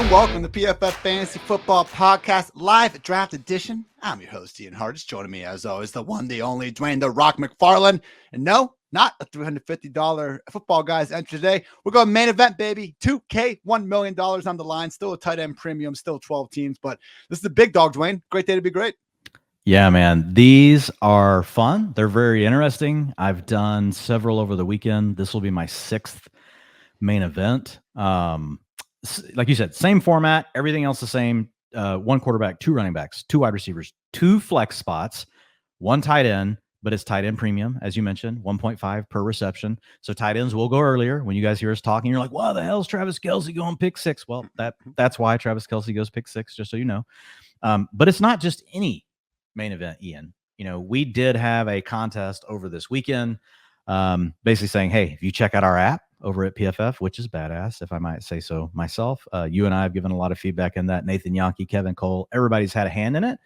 and welcome to PFF Fantasy Football Podcast Live Draft Edition. I'm your host, Ian Hartitz. Joining me, as always, the one, the only, Dwain "The Rock" McFarland. And no, not a $350 football guys enter today. We're going main event, baby. $2K, $1 million on the line. Still a tight end premium, still 12 teams. But this is the big dog, Dwain. Great day to be great. Yeah, man. These are fun. They're very interesting. I've done several over the weekend. This will be my 6th main event. Like you said, same format, everything else the same. 1 quarterback, 2 running backs, 2 wide receivers, 2 flex spots, 1 tight end, but it's tight end premium, as you mentioned, 1.5 per reception. So tight ends will go earlier. When you guys hear us talking, you're like, "Why the hell's Travis Kelce going pick 6?" Well, that's why Travis Kelce goes pick 6, just so you know. But it's not just any main event, Ian. You know, we did have a contest over this weekend, basically saying, hey, if you check out our app over at PFF, which is badass, if I might say so myself, you and I have given a lot of feedback in that. Nathan Yonke, Kevin Cole, everybody's had a hand in it.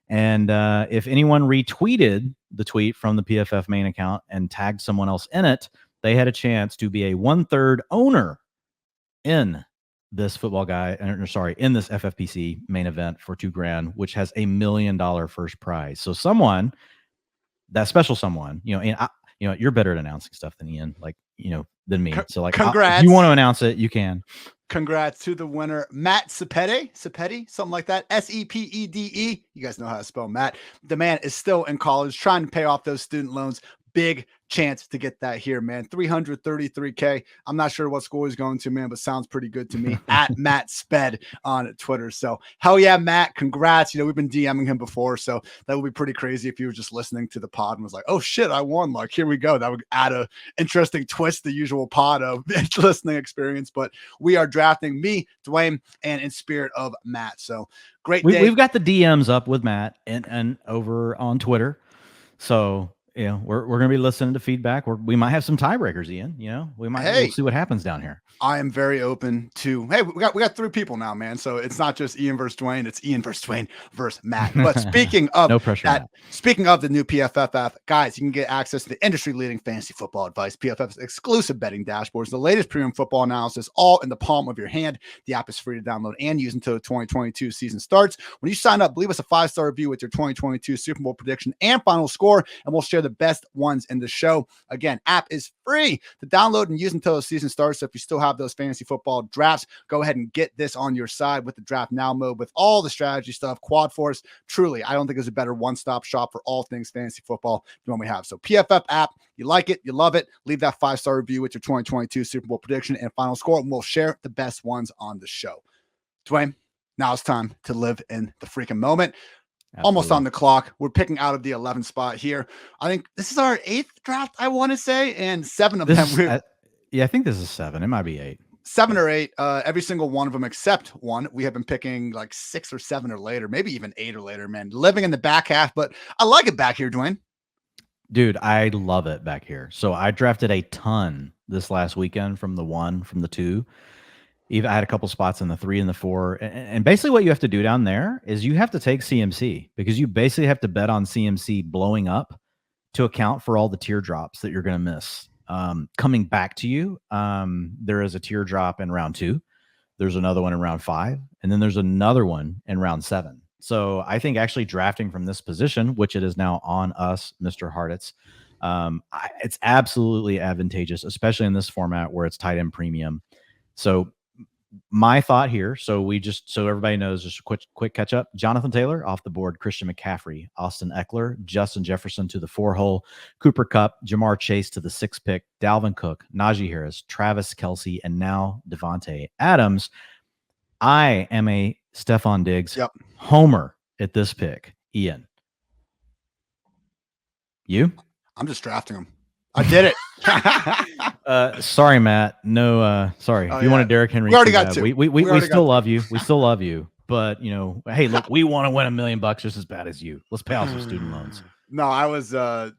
And if anyone retweeted the tweet from the PFF main account and tagged someone else in it, they had a chance to be a 1/3 owner in this in this FFPC main event for $2,000, which has $1 million first prize. So someone, that special someone, and you're better at announcing stuff than Ian, than me. So congrats. If you want to announce it, you can. Congrats to the winner, Matt Sepede, something like that. Sepede. You guys know how to spell Matt. The man is still in college, trying to pay off those student loans. Big chance to get that here, man. $333K. I'm not sure what school he's going to, man, but sounds pretty good to me. At Matt Sped on Twitter. So hell yeah, Matt, congrats. We've been DMing him before, so that would be pretty crazy if he was just listening to the pod and was like, "Oh shit, I won." Like, here we go. That would add a interesting twist to the usual pod of listening experience. But we are drafting me, Dwayne, and in spirit of Matt. So great day. We've got the DMs up with Matt and over on Twitter. So we're going to be listening to feedback. We might have some tiebreakers, Ian. We'll see what happens down here. I am very open to, hey, we got 3 people now, man. So it's not just Ian versus Dwayne, it's Ian versus Dwayne versus Matt. But speaking of no pressure, that, speaking of the new PFF app, guys, you can get access to the industry-leading fantasy football advice, PFF's exclusive betting dashboards, the latest premium football analysis, all in the palm of your hand. The app is free to download and use until the 2022 season starts. When you sign up, leave us a 5-star review with your 2022 Super Bowl prediction and final score, and we'll share the best ones in the show. Again, app is free to download and use until the season starts. So if you still have those fantasy football drafts, go ahead and get this on your side with the draft now mode, with all the strategy stuff, quad force. Truly, I don't think there's a better one-stop shop for all things fantasy football than what we have. So PFF app, you like it, you love it. Leave that 5-star review with your 2022 Super Bowl prediction and final score, and we'll share the best ones on the show. Dwayne, now it's time to live in the freaking moment. Absolutely. Almost on the clock. We're picking out of the 11th spot here. I think this is our 8th draft, I want to say, and 7 of them. I think this is 7. It might be 8. 7 or 8. Every single one of them except one. We have been picking like 6 or 7 or later, maybe even 8 or later, man. Living in the back half, but I like it back here, Dwayne. Dude, I love it back here. So I drafted a ton this last weekend from the 1, from the 2. Even I had a couple spots in the 3 and the 4. And basically what you have to do down there is you have to take CMC, because you basically have to bet on CMC blowing up to account for all the teardrops that you're going to miss. Coming back to you, there is a teardrop in round 2. There's another one in round 5. And then there's another one in round 7. So I think actually drafting from this position, which it is now on us, Mr. Hartitz, it's absolutely advantageous, especially in this format where it's tight end premium. So my thought here, so everybody knows, just a quick catch up. Jonathan Taylor off the board, Christian McCaffrey, Austin Eckler, Justin Jefferson to the 4 hole, Cooper Kupp, Jamar Chase to the 6 pick, Dalvin Cook, Najee Harris, Travis Kelce, and now Devontae Adams. I am a Stefon Diggs homer at this pick. Ian, you? I'm just drafting him. I did it. Sorry, Matt. No, sorry. If you wanted Derrick Henry, we already got 2. We still love you. We still love you. But hey, look, we want to win $1 million just as bad as you. Let's pay off some student loans. No, I was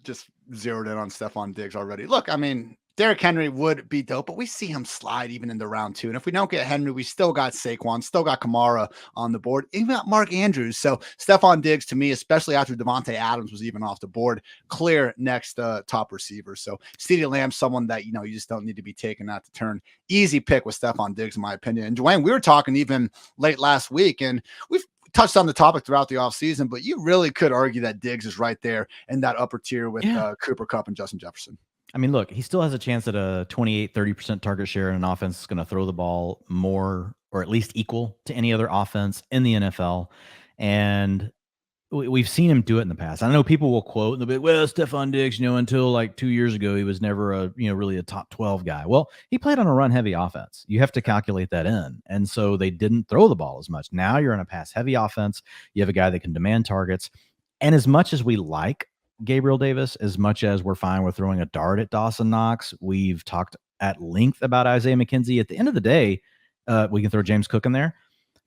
just zeroed in on Stefon Diggs already. Look, I mean, Derrick Henry would be dope, but we see him slide even into round 2. And if we don't get Henry, we still got Saquon, still got Kamara on the board, even got Mark Andrews. So Stefon Diggs, to me, especially after Devontae Adams was even off the board, clear next top receiver. So CeeDee Lamb, someone that, you just don't need to be taken out to turn. Easy pick with Stefon Diggs, in my opinion. And Dwayne, we were talking even late last week, and we've touched on the topic throughout the offseason, but you really could argue that Diggs is right there in that upper tier with Cooper Kupp and Justin Jefferson. I mean, look, he still has a chance at a 28-30% target share in an offense that's going to throw the ball more or at least equal to any other offense in the NFL. And we've seen him do it in the past. I know people will quote and they'll be, well, Stefon Diggs, until like 2 years ago, he was never really a top 12 guy. Well, he played on a run heavy offense. You have to calculate that in. And so they didn't throw the ball as much. Now you're in a pass heavy offense. You have a guy that can demand targets. And as much as we like Gabriel Davis, as much as we're fine with throwing a dart at Dawson Knox, we've talked at length about Isaiah McKenzie. At the end of the day, we can throw James Cook in there.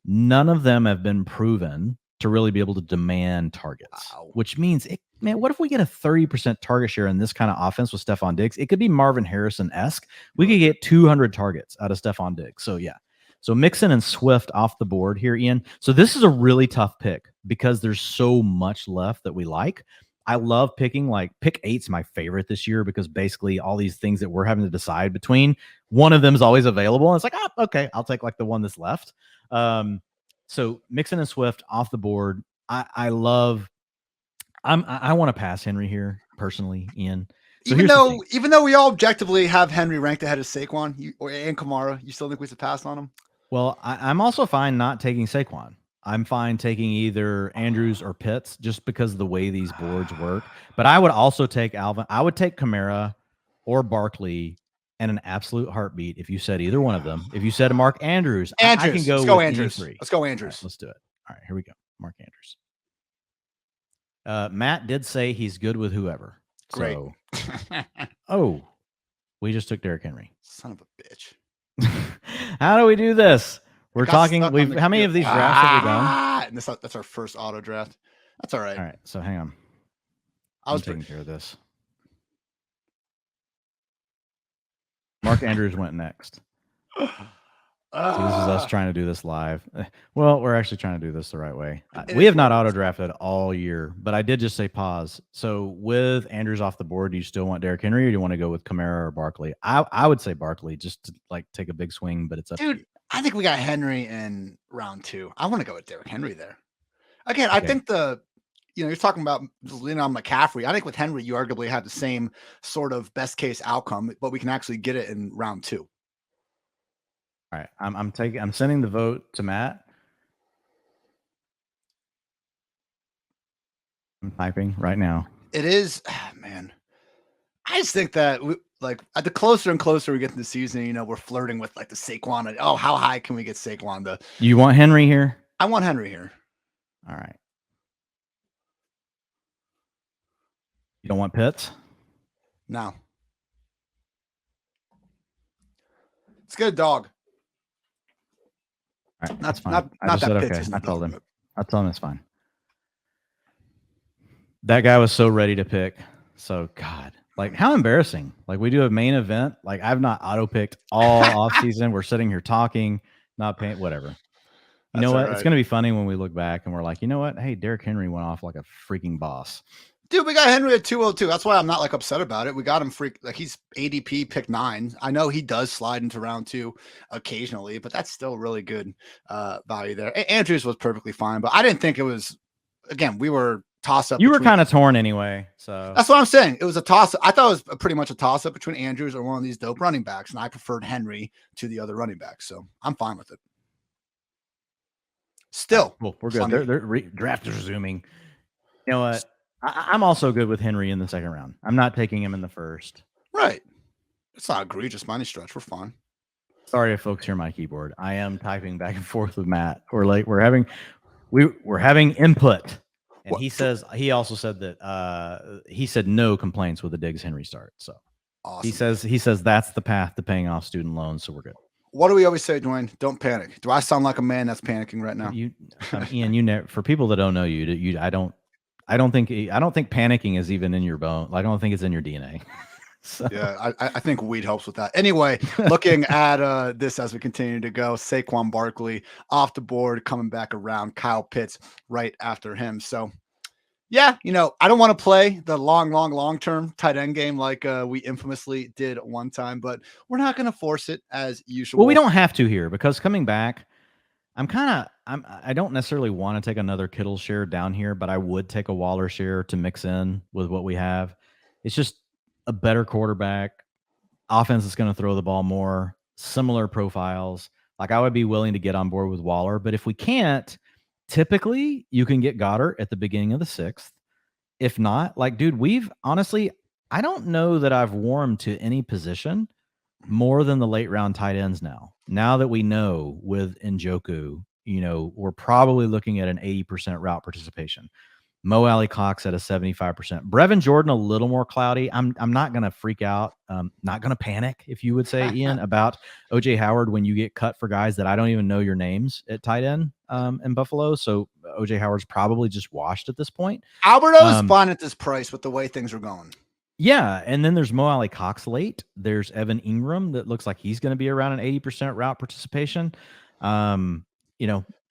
None of them have been proven to really be able to demand targets, which means, what if we get a 30% target share in this kind of offense with Stefon Diggs? It could be Marvin Harrison-esque. We could get 200 targets out of Stefon Diggs. So, yeah. So Mixon and Swift off the board here, Ian. So this is a really tough pick because there's so much left that we like. I love picking, pick 8's my favorite this year because basically all these things that we're having to decide between, one of them is always available. And it's like, okay, I'll take the one that's left. So Mixon and Swift off the board. I want to pass Henry here personally, Ian. So even though we all objectively have Henry ranked ahead of Saquon and Kamara, you still think we should pass on him? Well, I'm also fine not taking Saquon. I'm fine taking either Andrews or Pitts just because of the way these boards work. But I would also take Alvin. I would take Kamara or Barkley and an absolute heartbeat if you said either one of them. If you said Mark Andrews, I can go let's go with Andrews. Let's go Andrews. Right, let's do it. All right, here we go. Mark Andrews. Matt did say he's good with whoever. Great. So, we just took Derrick Henry. Son of a bitch. How do we do this? We're talking. How many of these drafts have we done? And that's our first auto draft. That's all right. All right. So hang on. I'm taking care of this. Mark Andrews went next. So this is us trying to do this live. Well, we're actually trying to do this the right way. We have not auto drafted all year, but I did just say pause. So with Andrews off the board, do you still want Derrick Henry or do you want to go with Kamara or Barkley? I would say Barkley just to take a big swing, but it's up to you. I think we got Henry in round 2. I want to go with Derrick Henry there. Again, okay. I think you're talking about leaning on McCaffrey. I think with Henry, you arguably have the same sort of best case outcome, but we can actually get it in round 2. All right. I'm sending the vote to Matt. I'm typing right now. It is, man. I just think that the closer and closer we get to the season, we're flirting with the Saquon. And, how high can we get Saquon? You want Henry here? I want Henry here. All right. You don't want Pitts? No. Let's get a dog. All right, that's fine. Not that okay. I told him it's fine. That guy was so ready to pick. So God. How embarrassing. We do a main event. I've not auto-picked all offseason. We're sitting here talking, not paying, whatever. You know what? Right. It's going to be funny when we look back and we're like, you know what? Hey, Derrick Henry went off like a freaking boss. Dude, we got Henry at 202. That's why I'm not upset about it. We got him he's ADP pick 9. I know he does slide into round 2 occasionally, but that's still really good value there. Andrews was perfectly fine, but I didn't think it was, again, we were toss-up. You were kind of torn anyway, so that's what I'm saying. It was a toss-up. I thought it was pretty much a toss-up between Andrews or one of these dope running backs, and I preferred Henry to the other running backs, so I'm fine with it. Still, well, we're good. Draft is resuming. You know what? I'm also good with Henry in the second round. I'm not taking him in the first. Right. It's not egregious by any stretch. We're fine. Sorry if folks hear my keyboard. I am typing back and forth with Matt. We're having input. And he also said that he said no complaints with the Diggs Henry start. So awesome. He says that's the path to paying off student loans. So we're good. What do we always say, Dwayne? Don't panic. Do I sound like a man that's panicking right now? Ian, for people that don't know I don't think panicking is even in your bone. I don't think it's in your DNA. So. Yeah, I think weed helps with that. Anyway, looking at this as we continue to go, Saquon Barkley off the board, coming back around. Kyle Pitts right after him. So, yeah, I don't want to play the long term tight end game like we infamously did one time, but we're not going to force it as usual. Well, we don't have to here because coming back, I don't necessarily want to take another Kittle share down here, but I would take a Waller share to mix in with what we have. It's just a better quarterback. Offense is going to throw the ball more, similar profiles. Like I would be willing to get on board with Waller, but if we can't, typically you can get Goddard at the beginning of the 6th. If not, like, dude, I don't know that I've warmed to any position more than the late round tight ends now. Now that we know with Njoku, we're probably looking at an 80% route participation. Mo Alley Cox at a 75%. Brevin Jordan a little more cloudy. I'm not going to freak out. Not going to panic, if you would say, Ian, about OJ Howard when you get cut for guys that I don't even know your names at tight end in Buffalo. So OJ Howard's probably just washed at this point. Alberto's fine at this price with the way things are going. Yeah, and then there's Mo Alley Cox late. There's Evan Ingram that looks like he's going to be around an 80% route participation.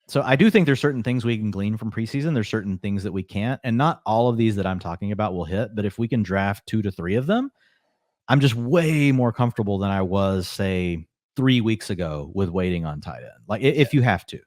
So I do think there's certain things we can glean from preseason. There's certain things that we can't, and not all of these that I'm talking about will hit. But if we can draft 2 to 3 of them, I'm just way more comfortable than I was, say, 3 weeks ago with waiting on tight end. Like if you have to.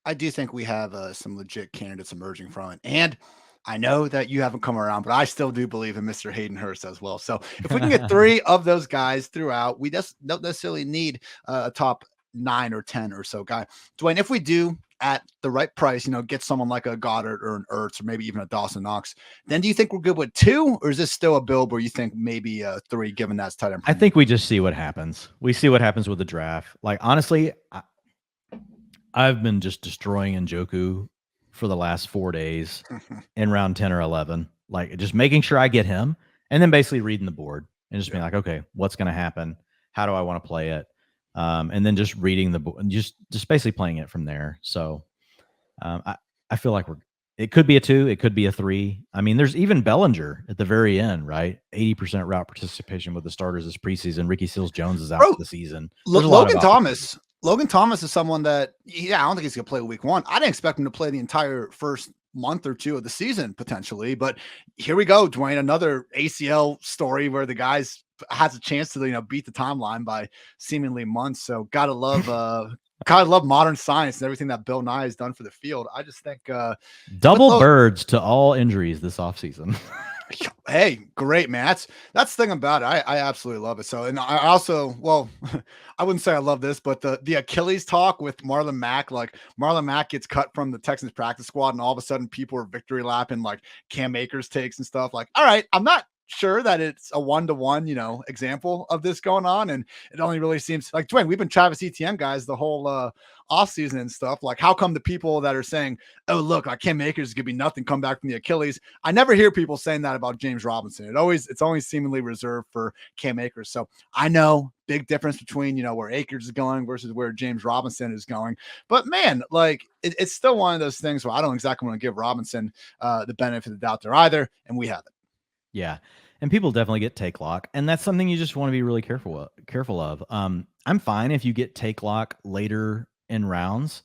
I do think we have some legit candidates emerging from it, and I know that you haven't come around, but I still do believe in Mr. Hayden Hurst as well. So if we can get 3 of those guys throughout, we just don't necessarily need a top 9 or 10 or so guy. Dwayne, if we do at the right price, get someone like a Goddard or an Ertz or maybe even a Dawson Knox, then do you think we're good with 2, or is this still a build where you think maybe 3 given that's tight end? I think we just see what happens. We see what happens with the draft. Like, honestly, I've been just destroying Njoku for the last 4 days in round 10 or 11, like just making sure I get him and then basically reading the board and just being like, okay, what's going to happen? How do I want to play it? And then just reading the board and just basically playing it from there. So I feel like it could be a 2, it could be a 3. I mean, there's even Bellinger at the very end, right? 80% route participation with the starters this preseason. Ricky Seals-Jones is out for the season. Logan Thomas is someone that, I don't think he's going to play week 1. I didn't expect him to play the entire first month or 2 of the season potentially, but here we go, Dwayne, another ACL story where the guys has a chance to, beat the timeline by seemingly months. So gotta love modern science and everything that Bill Nye has done for the field. I just think double birds to all injuries this offseason. Hey, great, man. That's the thing about it. I absolutely love it. So, and I also, well, I wouldn't say I love this, but the Achilles talk with Marlon Mack, like Marlon Mack gets cut from the Texans practice squad, and all of a sudden people are victory lapping like Cam Akers takes and stuff. Like, all right, I'm not sure that it's a 1-to-1, example of this going on. And it only really seems like, Dwayne, we've been Travis Etienne guys the whole off season and stuff. Like, how come the people that are saying, oh, look, like Cam Akers is going to be nothing, come back from the Achilles? I never hear people saying that about James Robinson. It's always seemingly reserved for Cam Akers. So I know big difference between, where Akers is going versus where James Robinson is going. But man, like it's still one of those things where I don't exactly want to give Robinson the benefit of the doubt there either. And we have it. Yeah. And people definitely get take lock, and that's something you just want to be really careful of. I'm fine if you get take lock later in rounds.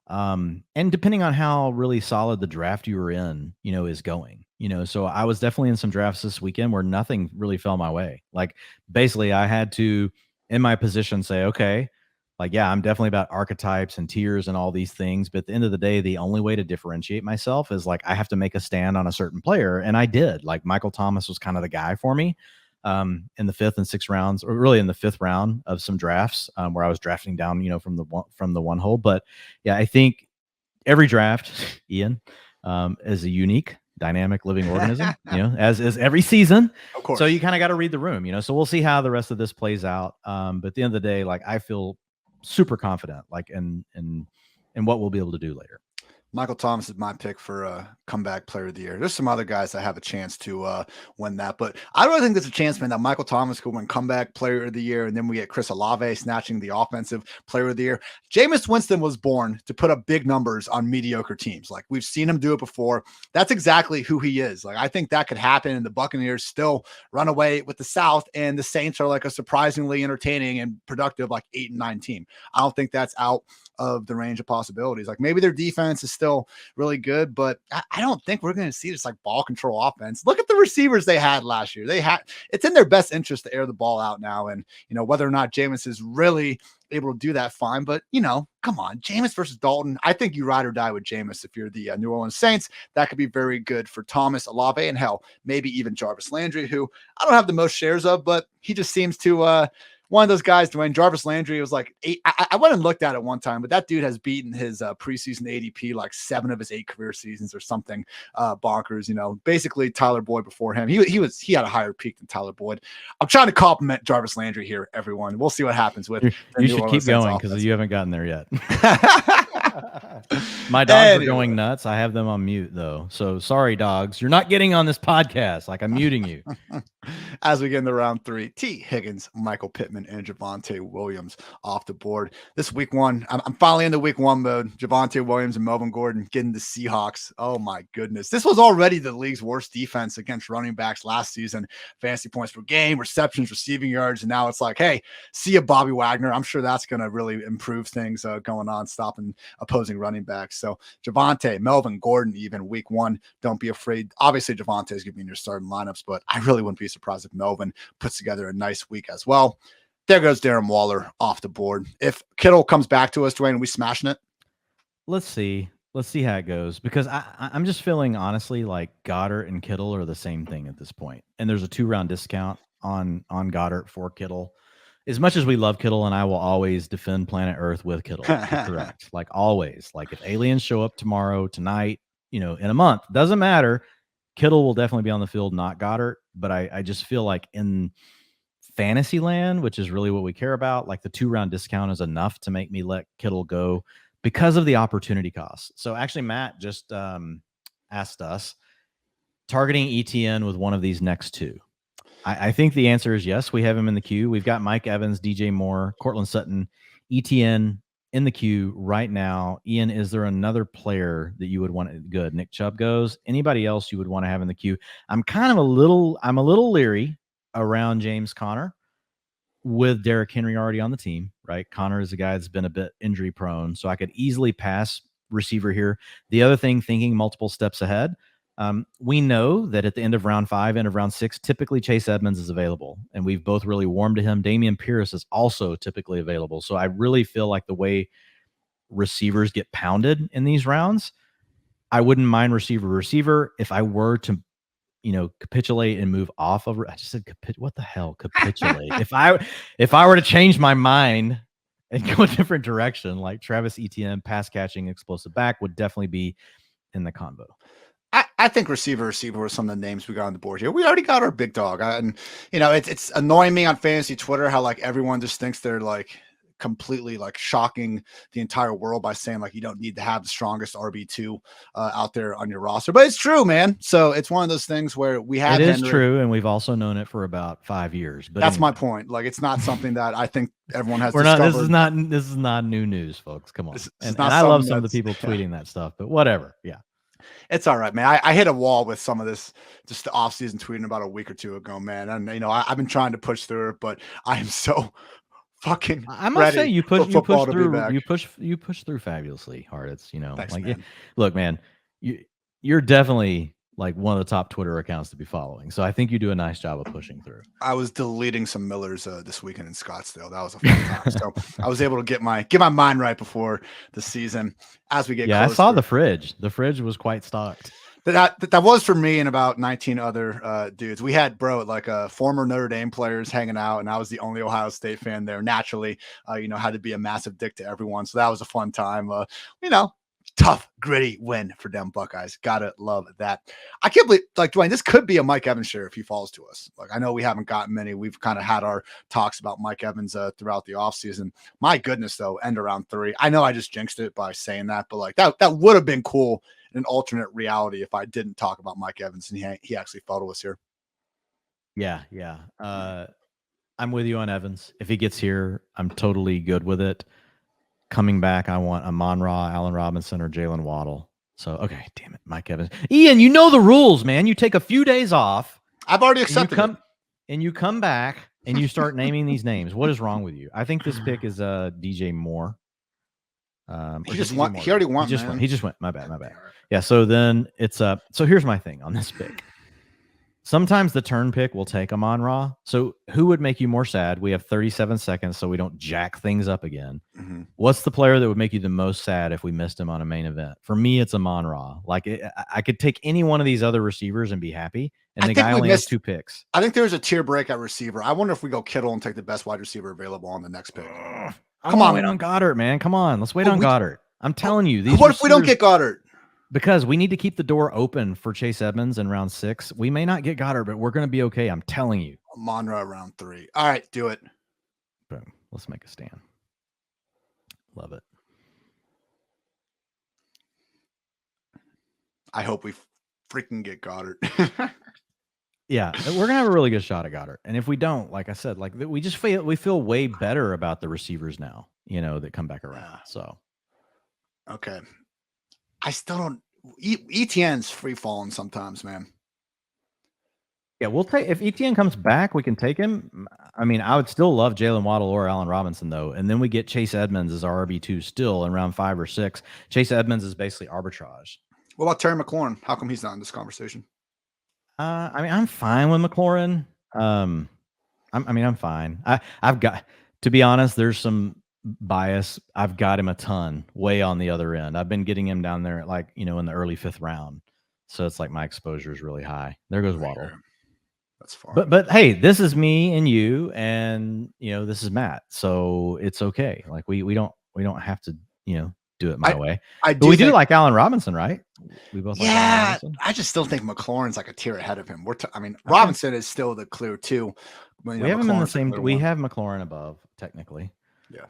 And depending on how really solid the draft you were in, is going, so I was definitely in some drafts this weekend where nothing really fell my way. Like basically I had to, in my position, say, okay, like, yeah, I'm definitely about archetypes and tiers and all these things. But at the end of the day, the only way to differentiate myself is like, I have to make a stand on a certain player. And I did. Like Michael Thomas was kind of the guy for me in the 5th and 6th rounds, or really in the 5th round of some drafts where I was drafting down, from the one hole. But yeah, I think every draft, Ian, is a unique, dynamic living organism, as is every season. Of course. So you kind of got to read the room, so we'll see how the rest of this plays out. But at the end of the day, like I feel super confident, like in what we'll be able to do later. Michael Thomas is my pick for comeback player of the year. There's some other guys that have a chance to win that, but I really think there's a chance, man, that Michael Thomas could win comeback player of the year, and then we get Chris Olave snatching the offensive player of the year. Jameis Winston was born to put up big numbers on mediocre teams. Like, we've seen him do it before. That's exactly who he is. Like, I think that could happen, and the Buccaneers still run away with the South, and the Saints are like a surprisingly entertaining and productive like 8-9 team. I don't think that's out of the range of possibilities. Like, maybe their defense is still really good, but I don't think we're going to see this like ball control offense. Look at the receivers they had last year. It's in their best interest to air the ball out now. And, whether or not Jameis is really able to do that, fine. But, come on, Jameis versus Dalton. I think you ride or die with Jameis if you're the New Orleans Saints. That could be very good for Thomas, Olave, and hell, maybe even Jarvis Landry, who I don't have the most shares of, but he just seems to, one of those guys, Dwayne. Jarvis Landry was like 8. I went and looked at it one time, but that dude has beaten his preseason ADP like 7 of his 8 career seasons or something bonkers. Basically Tyler Boyd before him. He had a higher peak than Tyler Boyd. I'm trying to compliment Jarvis Landry here, everyone. We'll see what happens with. You should keep going because you haven't gotten there yet. My dogs are going nuts. I have them on mute though. So sorry, dogs. You're not getting on this podcast. Like, I'm muting you. As we get into round 3, T. Higgins, Michael Pittman, and Javonte Williams off the board. This week 1, I'm finally into week 1 mode. Javonte Williams and Melvin Gordon getting the Seahawks. Oh my goodness. This was already the league's worst defense against running backs last season. Fantasy points per game, receptions, receiving yards. And now it's like, hey, see ya, Bobby Wagner. I'm sure that's going to really improve things going on, stopping opposing running backs. So Javonte, Melvin Gordon, even week 1, don't be afraid. Obviously, Javonte is going to be in your starting lineups, but I really wouldn't be surprised if Melvin puts together a nice week as well. There goes Darren Waller off the board. If Kittle comes back to us, Dwayne, are we smashing it? Let's see how it goes, because I'm just feeling honestly like Goddard and Kittle are the same thing at this point. And there's a 2-round discount on Goddard for Kittle. As much as we love Kittle, and I will always defend planet Earth with Kittle, correct? Like, always. Like, if aliens show up tomorrow, tonight, in a month, doesn't matter. Kittle will definitely be on the field, not Goddard. But I just feel like in fantasy land, which is really what we care about, like, the 2-round discount is enough to make me let Kittle go because of the opportunity cost. So actually, Matt just asked us, targeting ETN with one of these next 2. I think the answer is yes. We have him in the queue. We've got Mike Evans, DJ Moore, Cortland Sutton, ETN in the queue right now. Ian, is there another player that you would want? Good. Nick Chubb goes. Anybody else you would want to have in the queue? I'm a little leery around James Conner with Derrick Henry already on the team, right? Conner is a guy that's been a bit injury prone, so I could easily pass receiver here. The other thing, thinking multiple steps ahead, we know that at the end of round 5, end of round 6, typically Chase Edmonds is available, and we've both really warmed to him. Dameon Pierce is also typically available. So I really feel like the way receivers get pounded in these rounds, I wouldn't mind receiver. If I were to, capitulate and move off of, I just said, what the hell, capitulate? if I were to change my mind and go a different direction, like Travis Etienne, pass catching, explosive back would definitely be in the convo. I think receiver were some of the names we got on the board here. We already got our big dog. And, it's annoying me on fantasy Twitter how like everyone just thinks they're like completely like shocking the entire world by saying like you don't need to have the strongest RB2 out there on your roster. But it's true, man. So it's one of those things where we have it is Henry. True, and we've also known it for about 5 years. But that's my point. Like, it's not something that I think everyone has. This is not new news, folks. Come on. And I love some of the people tweeting that stuff, but whatever. Yeah. It's all right, man. I hit a wall with some of this just the offseason tweeting about a week or 2 ago, man. And I've been trying to push through it, but I am so fucking I must say you push through fabulously, Hartitz. Thanks, like man. Look, man, you're definitely like one of the top Twitter accounts to be following. So I think you do a nice job of pushing through. I was deleting some Millers this weekend in Scottsdale. That was a fun time. So I was able to get my mind right before the season. As we get closer. I saw the fridge. The fridge was quite stocked. That was for me and about 19 other dudes. We had like former Notre Dame players hanging out, and I was the only Ohio State fan there. Naturally, had to be a massive dick to everyone. So that was a fun time. tough, gritty win for them Buckeyes. Gotta love that. I can't believe, like, Dwayne, this could be a Mike Evans share if he falls to us. Like, I know we haven't gotten many. We've kind of had our talks about Mike Evans throughout the offseason. My goodness, though, end around 3. I know I just jinxed it by saying that, but like that would have been cool in an alternate reality if I didn't talk about Mike Evans and he actually fell to us here. Yeah. I'm with you on Evans. If he gets here, I'm totally good with it. Coming back, I want Amon-Ra, Allen Robinson, or Jalen Waddle. So, okay, damn it, Mike Evans. Ian, you know the rules, man. You take a few days off. I've already accepted it. And you come back and you start naming these names. What is wrong with you? I think this pick is DJ Moore. He already won. He just went. My bad. Yeah. So then it's so here's my thing on this pick. Sometimes the turn pick will take Amon-Ra. So who would make you more sad? We have 37 seconds, so we don't jack things up again. Mm-hmm. What's the player that would make you the most sad if we missed him on a main event? For me, it's Amon-Ra. Like I could take any one of these other receivers and be happy. And the guy only has 2 picks. I think there's a tier break at receiver. I wonder if we go Kittle and take the best wide receiver available on the next pick. Come on, wait on Goddard, man. Come on, let's wait on Goddard. I'm telling you, what if we don't get Goddard? Because we need to keep the door open for Chase Edmonds in round 6. We may not get Goddard, but we're going to be okay. I'm telling you. Amon-Ra round 3. All right, do it. Boom. Let's make a stand. Love it. I hope we freaking get Goddard. Yeah, we're going to have a really good shot at Goddard. And if we don't, like I said, like we feel way better about the receivers now, that come back around. So. Okay. I still don't. ETN's free falling sometimes, man. Yeah, we'll take if ETN comes back, we can take him. I mean, I would still love Jalen Waddle or Allen Robinson though, and then we get Chase Edmonds as our RB2 still in round 5 or 6. Chase Edmonds is basically arbitrage. What about Terry McLaurin? How come he's not in this conversation? I mean, I'm fine with McLaurin. I'm fine. I've got to be honest. There's some bias. I've got him a ton way on the other end. I've been getting him down there at in the early 5th round. So it's like my exposure is really high. There goes Waddle. That's fine. But hey, this is me and you, and this is Matt. So it's okay. Like we don't have to, do it my way. We do like Allen Robinson, right? We both like Allen Robinson. I just still think McLaurin's like a tier ahead of him. Robinson is still the clear 2. We have him in the same. We have McLaurin above technically. Yeah.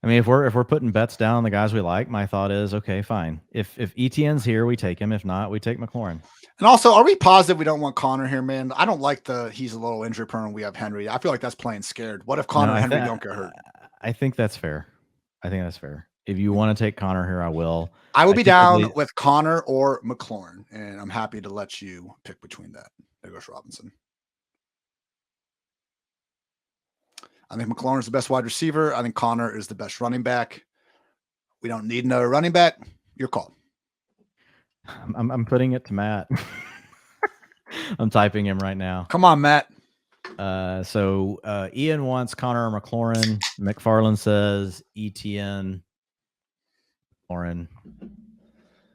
I mean, if we're putting bets down on the guys we like, my thought is, okay, fine. If ETN's here, we take him. If not, we take McLaurin. And also, are we positive we don't want Connor here, man? I don't like he's a little injury prone. We have Henry. I feel like that's playing scared. What if Connor and Henry don't get hurt? I think that's fair. If you want to take Connor here, I will. I will be down with Connor or McLaurin, and I'm happy to let you pick between that. There goes Robinson. I think McLaurin is the best wide receiver. I think Connor is the best running back. We don't need another running back. Your call. I'm putting it to Matt. I'm typing him right now. Come on, Matt. So Ian wants Connor or McLaurin. McFarland says ETN. McLaurin.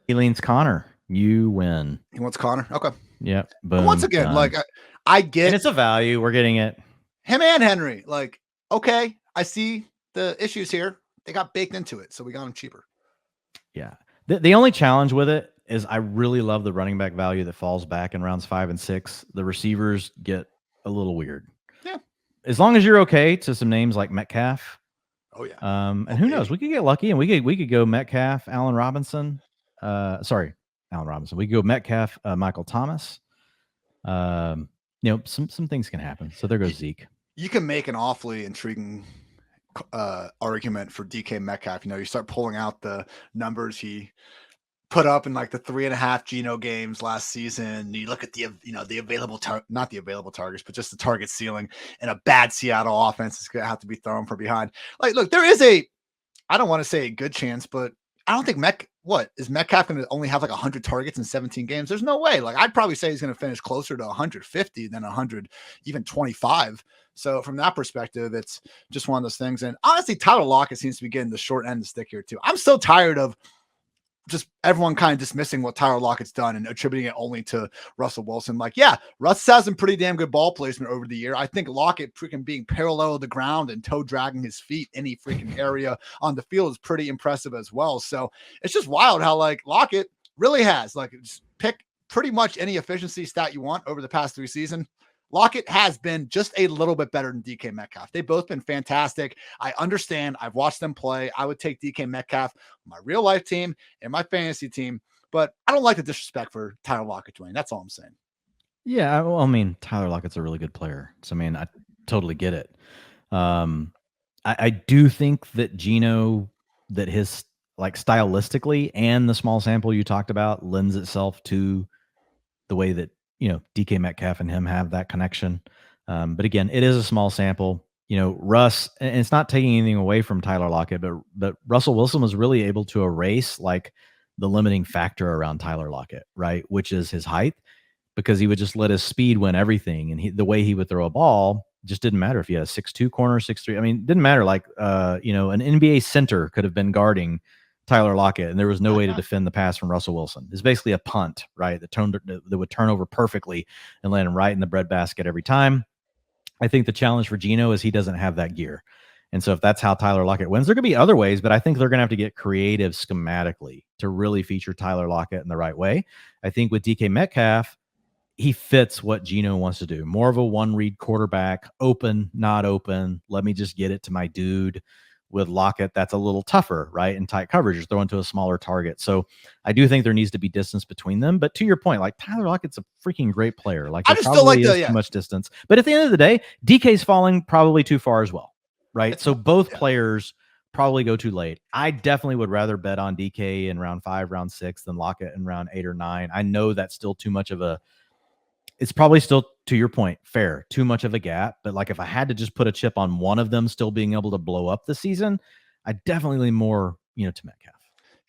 He leans Connor. You win. He wants Connor. Okay. Yep. Boom, once again, I get and it's a value. We're getting it. Him and Henry. Okay, I see the issues here. They got baked into it, so we got him cheaper. Yeah. The only challenge with it is I really love the running back value that falls back in rounds 5 and 6. The receivers get a little weird. Yeah. As long as you're okay to some names like Metcalf. Oh yeah. And who knows? We could get lucky and we could go Metcalf, Allen Robinson. Allen Robinson. We could go Metcalf, Michael Thomas. Some things can happen. So there goes Zeke. You can make an awfully intriguing argument for DK Metcalf. You start pulling out the numbers he put up in the 3.5 Geno games last season. You look at the available not the available targets, but just the target ceiling, and a bad Seattle offense is going to have to be thrown from behind. Look, there is I don't want to say a good chance, but I don't think Metcalf going to only have 100 targets in 17 games? There's no way. I'd probably say he's going to finish closer to 150 than 100, even 25. So from that perspective, it's just one of those things. And honestly, Tyler Lockett seems to be getting the short end of the stick here too. I'm so tired of just everyone kind of dismissing what Tyler Lockett's done and attributing it only to Russell Wilson. Like, yeah, Russ has some pretty damn good ball placement over the year. I think Lockett freaking being parallel to the ground and toe dragging his feet any freaking area on the field is pretty impressive as well. So it's just wild how like Lockett really has like just pick pretty much any efficiency stat you want over the past 3 seasons. Lockett has been just a little bit better than DK Metcalf. They've both been fantastic. I understand. I've watched them play. I would take DK Metcalf, my real life team and my fantasy team, but I don't like the disrespect for Tyler Lockett, Dwayne. That's all I'm saying. Yeah, well, I mean, Tyler Lockett's a really good player. So, I mean, I totally get it. I do think that Geno, that his like stylistically and the small sample you talked about lends itself to the way that, DK Metcalf and him have that connection. But again, it is a small sample. Russ, and it's not taking anything away from Tyler Lockett, but Russell Wilson was really able to erase like the limiting factor around Tyler Lockett, right? Which is his height, because he would just let his speed win everything. And the way he would throw a ball just didn't matter if he had a 6'2" corner, 6'3". I mean, it didn't matter. Like, an NBA center could have been guarding Tyler Lockett, and there was no way to defend the pass from Russell Wilson. It's basically a punt, right? That would turn over perfectly and land him right in the breadbasket every time. I think the challenge for Geno is he doesn't have that gear. And so if that's how Tyler Lockett wins, there could be other ways, but I think they're going to have to get creative schematically to really feature Tyler Lockett in the right way. I think with DK Metcalf, he fits what Geno wants to do. More of a one-read quarterback, open, not open. Let me just get it to my dude. With Lockett, that's a little tougher, right? In tight coverage, you're throwing to a smaller target. So I do think there needs to be distance between them. But to your point, like Tyler Lockett's a freaking great player. Like, I just still like too much distance. But at the end of the day, DK's falling probably too far as well, right? So both players probably go too late. I definitely would rather bet on DK in round 5, round 6 than Lockett in round 8 or 9. I know that's still too much of a it's probably still, to your point, fair, too much of a gap. But like if I had to just put a chip on one of them still being able to blow up the season, I definitely lean more, to Metcalf.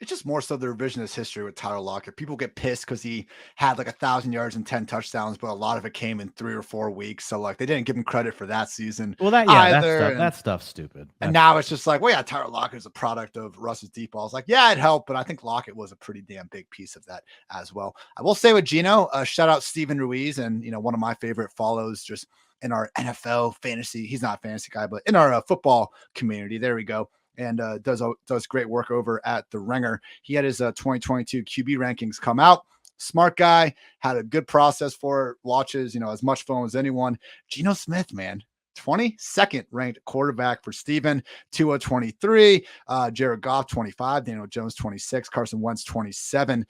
It's just more so the revisionist history with Tyler Lockett. People get pissed because he had like 1,000 yards and 10 touchdowns, but a lot of it came in 3 or 4 weeks. So like they didn't give him credit for that season. Well, that stuff's stupid. And now it's just like, well, yeah, Tyler Lockett is a product of Russ's deep balls. Like, yeah, it helped, but I think Lockett was a pretty damn big piece of that as well. I will say with Geno, shout out Steven Ruiz, and one of my favorite follows just in our NFL fantasy. He's not a fantasy guy, but in our football community. There we go. And does great work over at The Ringer. He had his 2022 QB rankings come out. Smart guy, had a good process for it, watches, as much fun as anyone. Geno Smith, man, 22nd ranked quarterback for Steven. Tua 23, Jared Goff 25, Daniel Jones 26, Carson Wentz 27.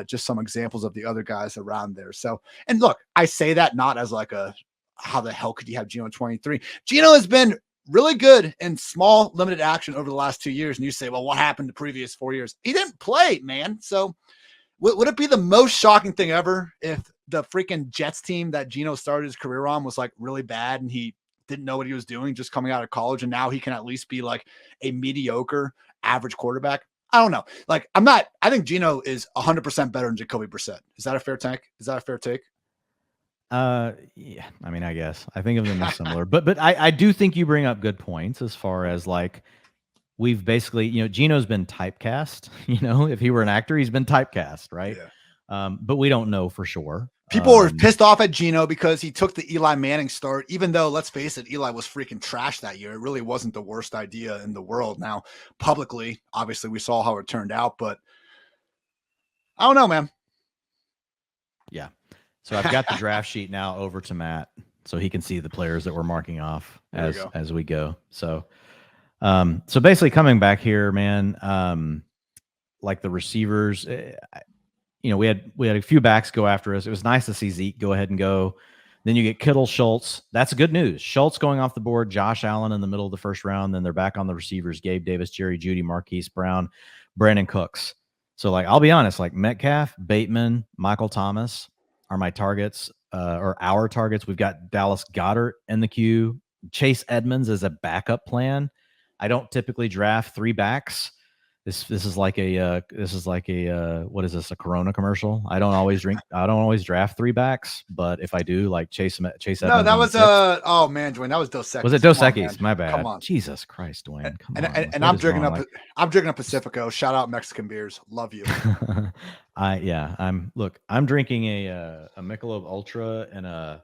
Just some examples of the other guys around there. So, and look, I say that not as like how the hell could you have Geno 23? Geno has been really good in small limited action over the last 2 years. And you say, well, what happened the previous 4 years? He didn't play, man. So would it be the most shocking thing ever if the freaking Jets team that Geno started his career on was like really bad and he didn't know what he was doing just coming out of college, and now he can at least be like a mediocre average quarterback? I don't know. Like I think Geno is 100% better than Jacoby Brissett. Is that a fair take? Yeah, I mean, I guess I think of them as similar, but I do think you bring up good points as far as like we've basically, Geno's been typecast. If he were an actor, he's been typecast, right? Yeah. But we don't know for sure. People were pissed off at Geno because he took the Eli Manning start, even though, let's face it, Eli was freaking trash that year. It really wasn't the worst idea in the world. Now, publicly, obviously, we saw how it turned out, but I don't know, man. Yeah. So I've got the draft sheet now over to Matt so he can see the players that we're marking off as we go. So basically coming back here, man, like the receivers, we had a few backs go after us. It was nice to see Zeke go ahead and go. Then you get Kittle, Schultz. That's good news. Schultz going off the board, Josh Allen in the middle of the first round. Then they're back on the receivers, Gabe Davis, Jerry Jeudy, Marquise Brown, Brandon Cooks. So like, I'll be honest, like Metcalf, Bateman, Michael Thomas are my targets, or our targets. We've got Dallas Goedert in the queue. Chase Edmonds as a backup plan. I don't typically draft 3 backs. This is like a what is this, a Corona commercial? I don't always draft 3 backs, but if I do, like Chase No, Edmonds that in the was 6th. oh man, Dwayne, that was Dos Equis. Was it Dos Come on, man. Equis? My Come bad. on. Jesus Christ, Dwayne. Come And, on. and, and What I'm is drinking wrong? up I'm drinking a Pacifico. Shout out Mexican beers. Love you. I'm drinking a Michelob Ultra and a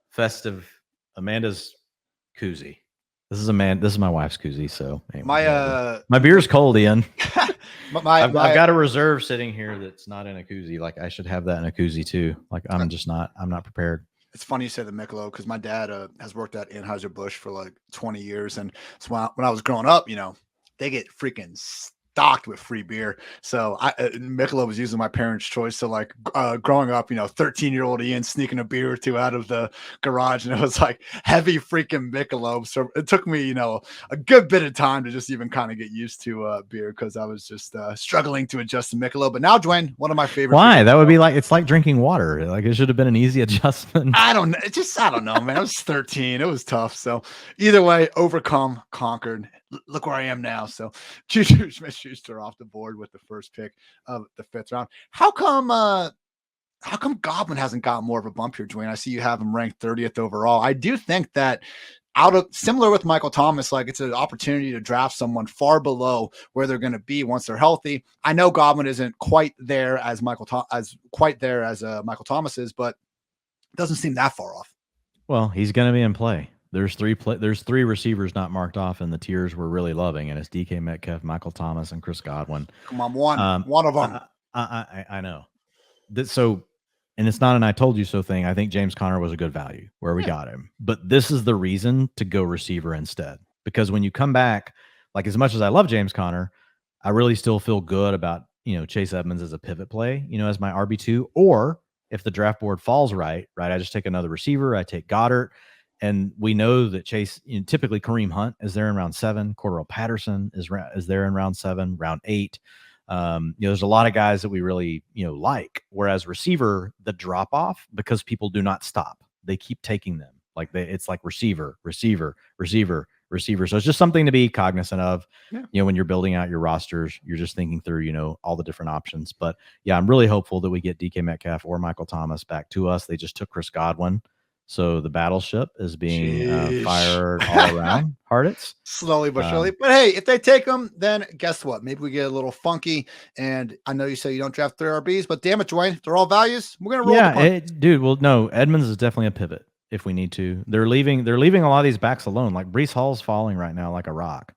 festive Amanda's koozie. This is my wife's koozie. So anyway, my beer's cold, Ian. I've got a reserve sitting here that's not in a koozie. Like I should have that in a koozie too. Like I'm not prepared. It's funny you say the Michelob because my dad has worked at Anheuser-Busch for like 20 years. And so when I was growing up, they get freaking stocked with free beer. So Michelob was using my parents' choice. So like growing up, 13-year-old Ian sneaking a beer or two out of the garage, and it was like heavy freaking Michelob. So it took me, a good bit of time to just even kind of get used to beer because I was just struggling to adjust to Michelob. But now, Dwayne, one of my favorite. Why? That would be like, it's like drinking water. Like it should have been an easy adjustment. I don't know, man. I was 13. It was tough. So either way, overcome, conquered. Look where I am now. So Juju Smith-Schuster off the board with the first pick of the 5th round. How come Godwin hasn't gotten more of a bump here, Dwayne? I see you have him ranked 30th overall. I do think that similar with Michael Thomas, like it's an opportunity to draft someone far below where they're going to be once they're healthy. I know Godwin isn't quite there as Michael Thomas is, but it doesn't seem that far off. Well, he's going to be in play. There's 3 receivers not marked off in the tiers we're really loving, and it's DK Metcalf, Michael Thomas, and Chris Godwin. Come on, one of them. I know. And it's not an I told you so thing. I think James Conner was a good value where we got him. But this is the reason to go receiver instead. Because when you come back, like as much as I love James Conner, I really still feel good about, Chase Edmonds as a pivot play, as my RB2. Or if the draft board falls right, I just take another receiver. I take Goddard. And we know that Chase, typically Kareem Hunt is there in round 7. Cordell Patterson is there in round 7, round 8. There's a lot of guys that we really, like. Whereas receiver, the drop off, because people do not stop. They keep taking them. It's like receiver. So it's just something to be cognizant of. Yeah. When you're building out your rosters, you're just thinking through, all the different options. But yeah, I'm really hopeful that we get DK Metcalf or Michael Thomas back to us. They just took Chris Godwin. So the battleship is being fired all around Hartitz. Slowly but surely. But hey, if they take them, then guess what? Maybe we get a little funky. And I know you say you don't draft 3 RBs, but damn it, Dwayne, they're all values. We're going to roll. Dude. Well, no, Edmonds is definitely a pivot if we need to. They're leaving a lot of these backs alone. Like Breece Hall's falling right now like a rock.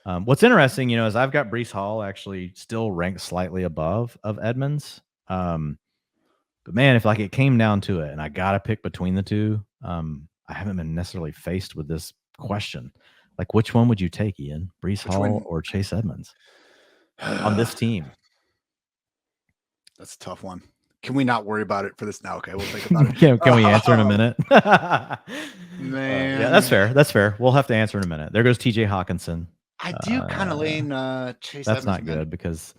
What's interesting, is I've got Breece Hall actually still ranked slightly above of Edmonds. But man, if it came down to it and I got to pick between the two, I haven't been necessarily faced with this question. Like, which one would you take, Ian? Breece Hall or Chase Edmonds on this team? That's a tough one. Can we not worry about it for this now? Okay, we'll think about it. Can we answer in a minute? Man. Yeah, that's fair. That's fair. We'll have to answer in a minute. There goes TJ Hawkinson. I do kind of lean Chase That's Edmonds. That's not good because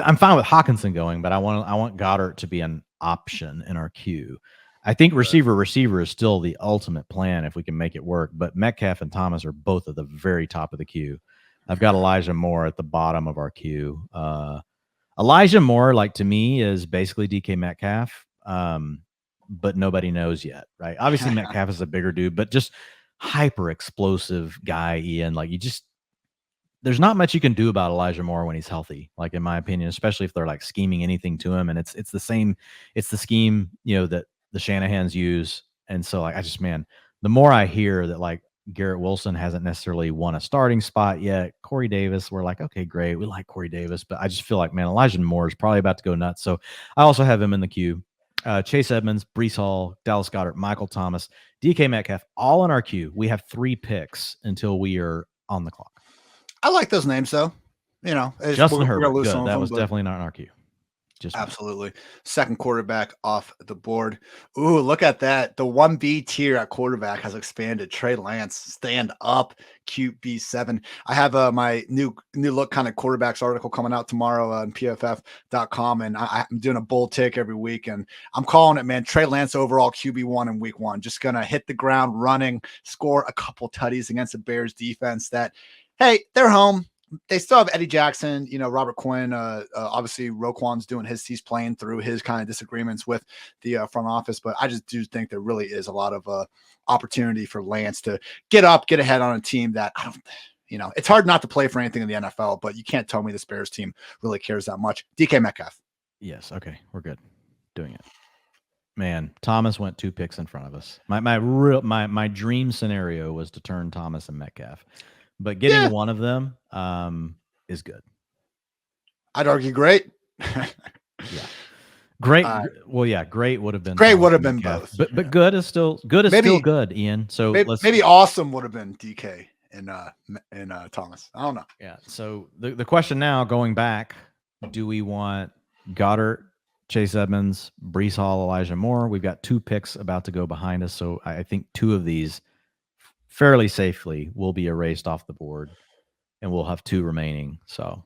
I'm fine with Hawkinson going, but I want Goddard to be an option in our queue. I think receiver is still the ultimate plan if we can make it work. But Metcalf and Thomas are both at the very top of the queue. I've got Elijah Moore at the bottom of our queue. Elijah Moore, to me, is basically DK Metcalf, but nobody knows yet, right? Obviously, Metcalf is a bigger dude, but just hyper explosive guy, Ian. There's not much you can do about Elijah Moore when he's healthy, in my opinion, especially if they're scheming anything to him. And it's the same, it's the scheme, that the Shanahans use. And so the more I hear that Garrett Wilson hasn't necessarily won a starting spot yet, Corey Davis, we're okay, great. We like Corey Davis, but I just feel Elijah Moore is probably about to go nuts. So I also have him in the queue. Chase Edmonds, Breece Hall, Dallas Goedert, Michael Thomas, DK Metcalf, all in our queue. We have 3 picks until we are on the clock. I like those names, though. Justin Herbert. Good. That was definitely not in our queue. Absolutely. Second quarterback off the board. Ooh, look at that. The 1B tier at quarterback has expanded. Trey Lance, stand up, QB7. I have my new look kind of quarterbacks article coming out tomorrow on PFF.com, and I'm doing a bold take every week, and I'm calling it, man. Trey Lance overall QB1 in week 1. Just going to hit the ground running, score a couple tutties against the Bears defense that, hey, they're home. they still have Eddie Jackson, Robert Quinn. Obviously, Roquan's he's playing through his kind of disagreements with the front office. But I just do think there really is a lot of opportunity for Lance to get ahead on a team that I don't. It's hard not to play for anything in the NFL, but you can't tell me this Bears team really cares that much. DK Metcalf. Yes. Okay. We're good. Doing it. Man, Thomas went 2 picks in front of us. My dream scenario was to turn Thomas and Metcalf, but getting one of them is good. I'd argue great. Yeah, great. Well, yeah, great would have been both, but good is still good. Still good, Ian. So maybe awesome would have been DK and Thomas. I don't know. Yeah. So the question now, going back, do we want Goddard, Chase Edmonds, Breece Hall, Elijah Moore? We've got 2 picks about to go behind us, so I think 2 of these fairly safely will be erased off the board, and we'll have 2 remaining. So,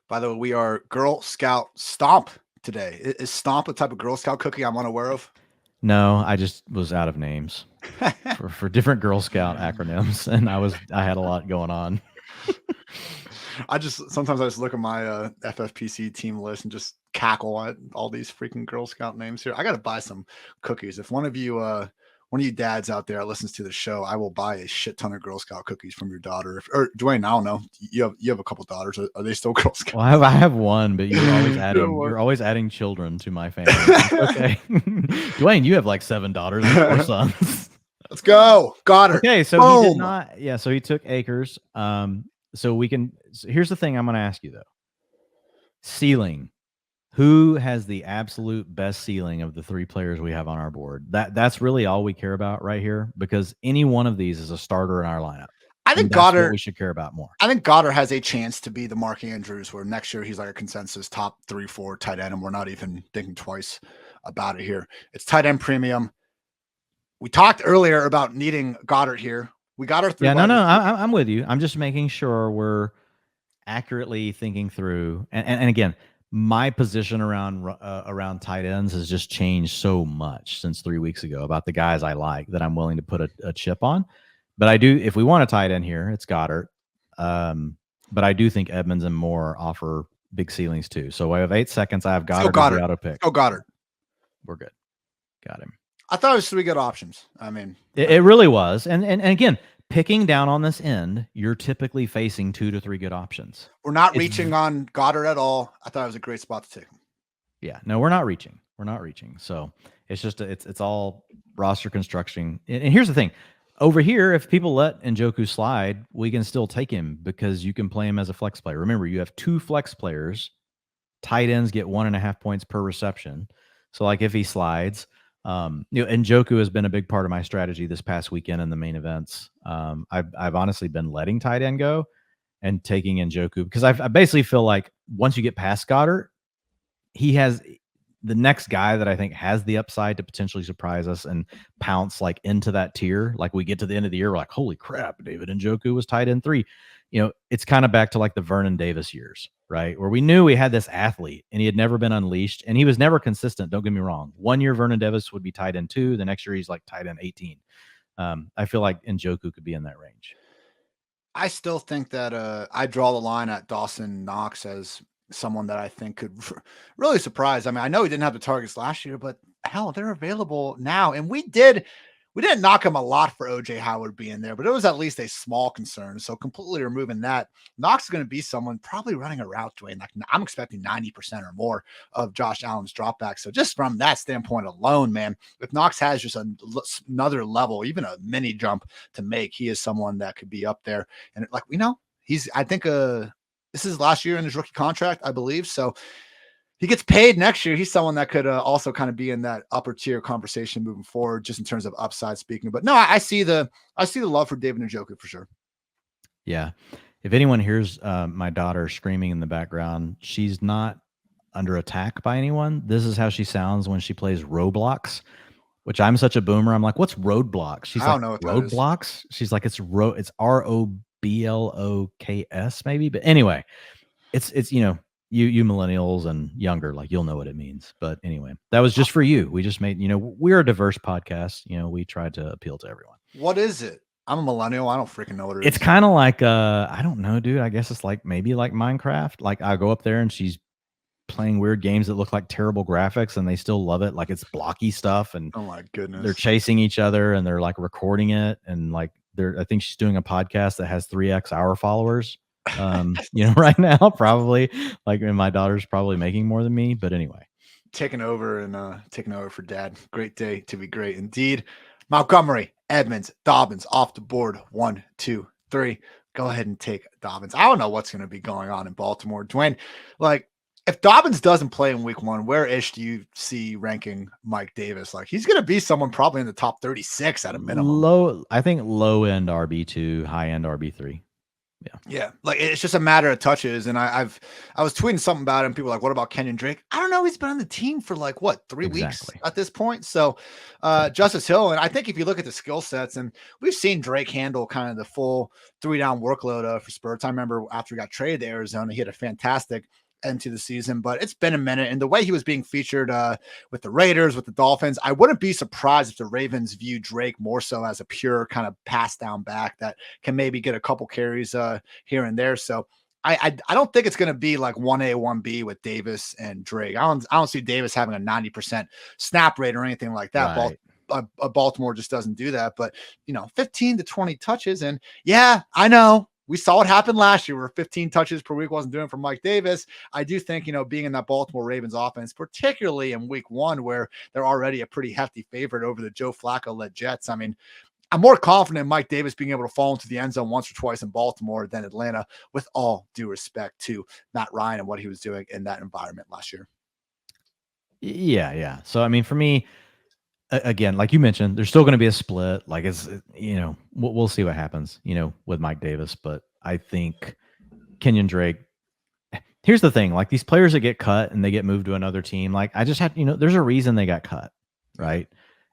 by the way, we are Girl Scout Stomp today. Is Stomp a type of Girl Scout cookie I'm unaware of? No, I just was out of names for different Girl Scout acronyms, and I had a lot going on. Sometimes I just look at my FFPC team list and just cackle at all these freaking Girl Scout names here. I got to buy some cookies. If one of you dads out there listens to the show, I will buy a shit ton of Girl Scout cookies from your daughter. Or Dwayne, I don't know. You have a couple daughters. Are they still Girl Scouts? Well, I have one, but you're always adding children to my family. Okay, Dwayne, you have like 7 daughters and 4 sons. Let's go, Goddard. Okay, so Boom. He did not. Yeah, so he took Akers. So here's the thing I'm going to ask you though. Ceiling. Who has the absolute best ceiling of the 3 players we have on our board? That's really all we care about right here, because any one of these is a starter in our lineup. I think Goddard, we should care about more. I think Goddard has a chance to be the Mark Andrews, where next year he's like a consensus top 3-4 tight end, and we're not even thinking twice about it here. It's tight end premium. We talked earlier about needing Goddard here. We got our 3. Yeah, no, I'm with you. I'm just making sure we're accurately thinking through. And again, my position around tight ends has just changed so much since 3 weeks ago about the guys I like that I'm willing to put a chip on. But I do, if we want a tight end here, it's Goddard. But I do think Edmonds and Moore offer big ceilings too. So I have 8 seconds. I have Goddard as the auto pick. Oh, Goddard. We're good. Got him. I thought it was 3 good options. I mean, it really was. And again, picking down on this end, you're typically facing 2 to 3 good options. We're not reaching on Goddard at all. I thought it was a great spot to take him. Yeah, no, we're not reaching. So it's just it's all roster construction. And here's the thing. Over here, if people let Njoku slide, we can still take him because you can play him as a flex player. Remember, you have 2 flex players. Tight ends get 1.5 points per reception. So like if he slides, Njoku has been a big part of my strategy this past weekend in the main events. I've honestly been letting tight end go and taking Njoku because I basically feel like once you get past Goddard, he has the next guy that I think has the upside to potentially surprise us and pounce like into that tier. Like we get to the end of the year, we're like, holy crap, David Njoku was tight end 3. It's kind of back to like the Vernon Davis years, right? Where we knew we had this athlete and he had never been unleashed and he was never consistent. Don't get me wrong. 1 year Vernon Davis would be tight end 2. The next year he's like tight end 18. I feel like Njoku could be in that range. I still think that I draw the line at Dawson Knox as someone that I think could really surprise. I mean, I know he didn't have the targets last year, but hell, they're available now. And we didn't knock him a lot for OJ Howard being there, but it was at least a small concern. So completely removing that, Knox is going to be someone probably running a route, Dwayne. Like I'm expecting 90% or more of Josh Allen's dropbacks. So just from that standpoint alone, man, if Knox has just another level, even a mini jump to make, he is someone that could be up there. And like, I think this is last year in his rookie contract, I believe. So he gets paid next year. He's someone that could also kind of be in that upper tier conversation moving forward, just in terms of upside speaking. But no, I see the love for David Njoku for sure. Yeah. If anyone hears my daughter screaming in the background, she's not under attack by anyone. This is how she sounds when she plays Roblox, which I'm such a boomer. I'm like, what's Roadblocks? She's like, Roadblocks? She's like, it's ROBLOKS maybe. But anyway, it's you millennials and younger, like you'll know what it means. But anyway, that was just for you. We just made, we're a diverse podcast. We tried to appeal to everyone. What is it? I'm a millennial. I don't freaking know what it It's is. kind of like I don't know, dude. I guess it's like maybe like Minecraft. Like I go up there and she's playing weird games that look like terrible graphics, and they still love it. Like it's blocky stuff, and Oh my goodness, they're chasing each other, and they're like recording it, and like I think she's doing a podcast that has 3x our followers. Right now probably like, and my daughter's probably making more than me, but anyway. taking over for Dad. Great day to be great indeed. Montgomery, Edmonds, Dobbins off the board. 1, 2, 3. Go ahead and take Dobbins. I don't know what's going to be going on in Baltimore. Dwayne, like if Dobbins doesn't play in week 1, where ish do you see ranking Mike Davis? Like he's going to be someone probably in the top 36 at a minimum. I think low end RB2, high end RB3. Yeah, like it's just a matter of touches. And I was tweeting something about him. People were like, what about Kenyon Drake? I don't know. He's been on the team for like what, 3 weeks at this point. So Justice Hill, and I think if you look at the skill sets, and we've seen Drake handle kind of the full 3-down workload for Spurs. I remember after he got traded to Arizona, he had a fantastic end to the season, but it's been a minute. And the way he was being featured with the Raiders, with the Dolphins, I wouldn't be surprised if the Ravens view Drake more so as a pure kind of pass down back that can maybe get a couple carries here and there. So I don't think it's going to be like 1A, 1B with Davis and Drake. I don't see Davis having a 90% snap rate or anything like that. Right. Baltimore just doesn't do that, but 15 to 20 touches. And yeah, I know we saw what happened last year where 15 touches per week wasn't doing for Mike Davis. I do think, being in that Baltimore Ravens offense, particularly in week 1, where they're already a pretty hefty favorite over the Joe Flacco led Jets. I mean, I'm more confident in Mike Davis being able to fall into the end zone once or twice in Baltimore than Atlanta, with all due respect to Matt Ryan and what he was doing in that environment last year. Yeah. So, I mean, for me, again, like you mentioned, there's still going to be a split. Like it's, we'll see what happens, with Mike Davis. But I think Kenyon Drake, here's the thing, like these players that get cut and they get moved to another team, like I just had, there's a reason they got cut. Right.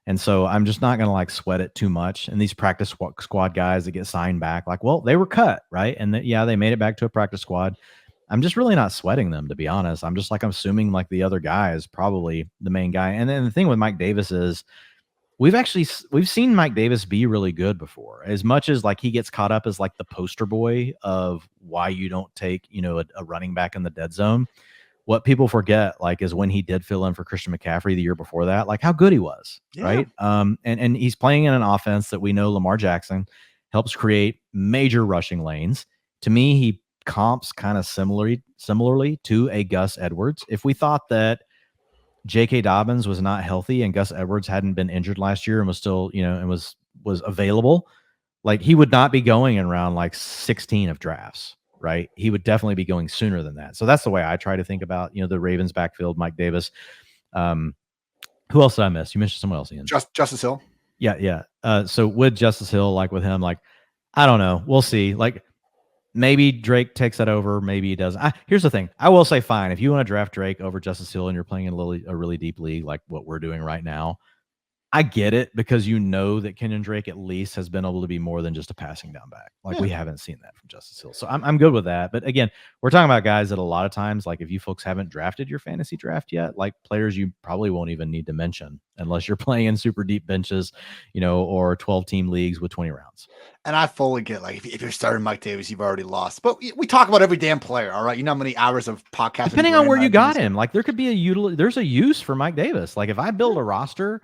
And so I'm just not going to like sweat it too much. And these practice squad guys that get signed back, like, well, they were cut. Right. And they made it back to a practice squad. I'm just really not sweating them, to be honest. I'm just like, I'm assuming like the other guy is probably the main guy. And then the thing with Mike Davis is we've seen Mike Davis be really good before, as much as like he gets caught up as like the poster boy of why you don't take, a running back in the dead zone. What people forget, like, is when he did fill in for Christian McCaffrey the year before that, like how good he was, right? And he's playing in an offense that we know Lamar Jackson helps create major rushing lanes. To me, he comps kind of similarly to a Gus Edwards. If we thought that J.K. Dobbins was not healthy and Gus Edwards hadn't been injured last year and was still, and was available, like he would not be going in round like 16 of drafts, right? He would definitely be going sooner than that. So that's the way I try to think about, the Ravens backfield, Mike Davis. Who else did I miss? You mentioned someone else, Ian. Justice Hill. Yeah. So with Justice Hill, like with him, like, I don't know. We'll see. Like, maybe Drake takes that over. Maybe he doesn't. Here's the thing. I will say, fine, if you want to draft Drake over Justice Hill and you're playing in a really deep league like what we're doing right now, I get it, because that Kenyon Drake at least has been able to be more than just a passing down back. Like we haven't seen that from Justice Hill. So I'm good with that. But again, we're talking about guys that a lot of times, like if you folks haven't drafted your fantasy draft yet, like players you probably won't even need to mention unless you're playing in super deep benches, or 12-team leagues with 20 rounds. And I fully get, like, if you're starting Mike Davis, you've already lost. But we talk about every damn player, all right? You know how many hours of podcasting. Depending on where you got him, like there could be there's a use for Mike Davis. Like if I build a roster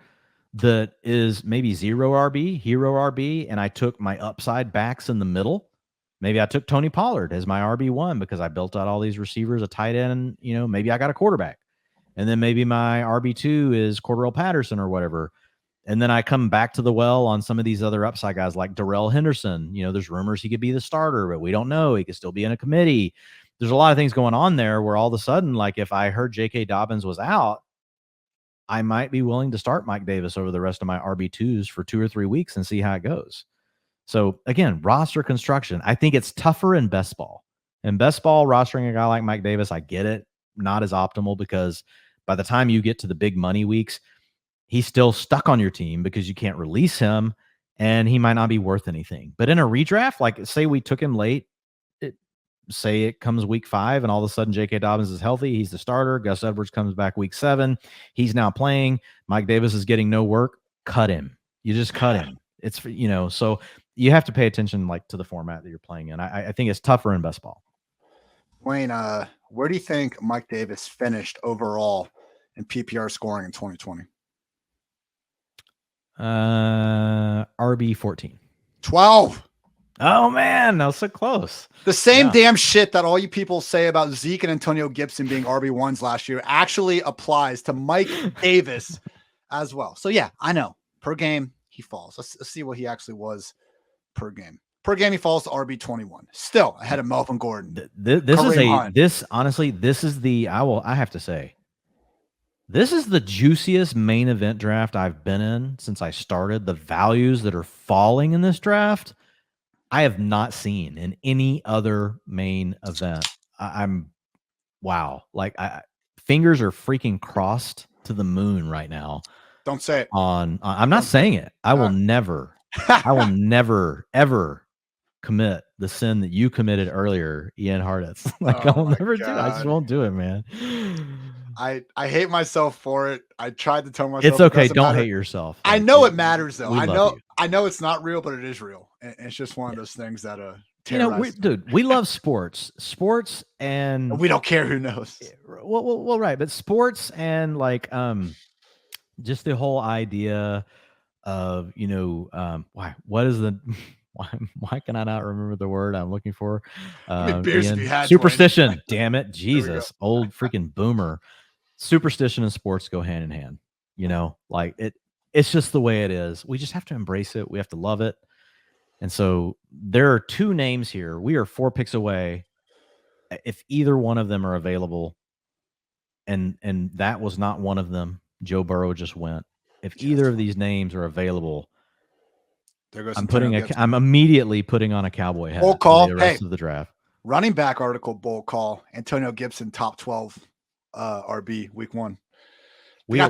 that is maybe 0 RB, hero RB, and I took my upside backs in the middle. Maybe I took Tony Pollard as my RB1 because I built out all these receivers, a tight end, maybe I got a quarterback. And then maybe my RB2 is Cordell Patterson or whatever. And then I come back to the well on some of these other upside guys like Darrell Henderson. There's rumors he could be the starter, but we don't know. He could still be in a committee. There's a lot of things going on there where all of a sudden, like if I heard J.K. Dobbins was out, I might be willing to start Mike Davis over the rest of my RB2s for 2 or 3 weeks and see how it goes. So again, roster construction, I think it's tougher in best ball. In best ball, rostering a guy like Mike Davis, I get it, not as optimal, because by the time you get to the big money weeks, he's still stuck on your team because you can't release him and he might not be worth anything. But in a redraft, like say we took him late, say it comes week 5 and all of a sudden J.K. Dobbins is healthy. He's the starter. Gus Edwards comes back week 7. He's now playing. Mike Davis is getting no work. Cut him. You just cut him. It's so you have to pay attention like to the format that you're playing in. I think it's tougher in best ball. Wayne, where do you think Mike Davis finished overall in PPR scoring in 2020? RB 14. 12. Oh man, that was so close. The same damn shit that all you people say about Zeke and Antonio Gibson being RB1s last year actually applies to Mike Davis as well. So yeah, I know per game he falls. Let's see what he actually was per game. Per game he falls to RB21. Still ahead of Melvin Gordon. Honestly, this is I have to say, this is the juiciest main event draft I've been in since I started. The values that are falling in this draft, I have not seen in any other main event. I'm wow. Like fingers are freaking crossed to the moon right now. Don't say it. I'm not saying it. I will never ever commit the sin that you committed earlier, Ian Hartitz. Like I'll never do it. I just won't do it, man. I hate myself for it. I tried to tell myself it's okay. Don't hate yourself. Like, I know it matters though. I know it's not real, but it is real. And it's just one of those things that we love sports and we don't care who knows. Well, right. But sports and like just the whole idea of why can I not remember the word I'm looking for? Superstition. Damn it, Jesus, old freaking boomer. Superstition and sports go hand in hand. Like it's just the way it is. We just have to embrace it. We have to love it. And so there are two names here. We are 4 picks away. If either one of them are available, and that was not one of them, Joe Burrow just went. If either of these names are available, there goes I'm immediately putting on a Cowboy hat. Bold call. For the rest of the draft. Running back article, bold call. Antonio Gibson, top 12 RB week 1. We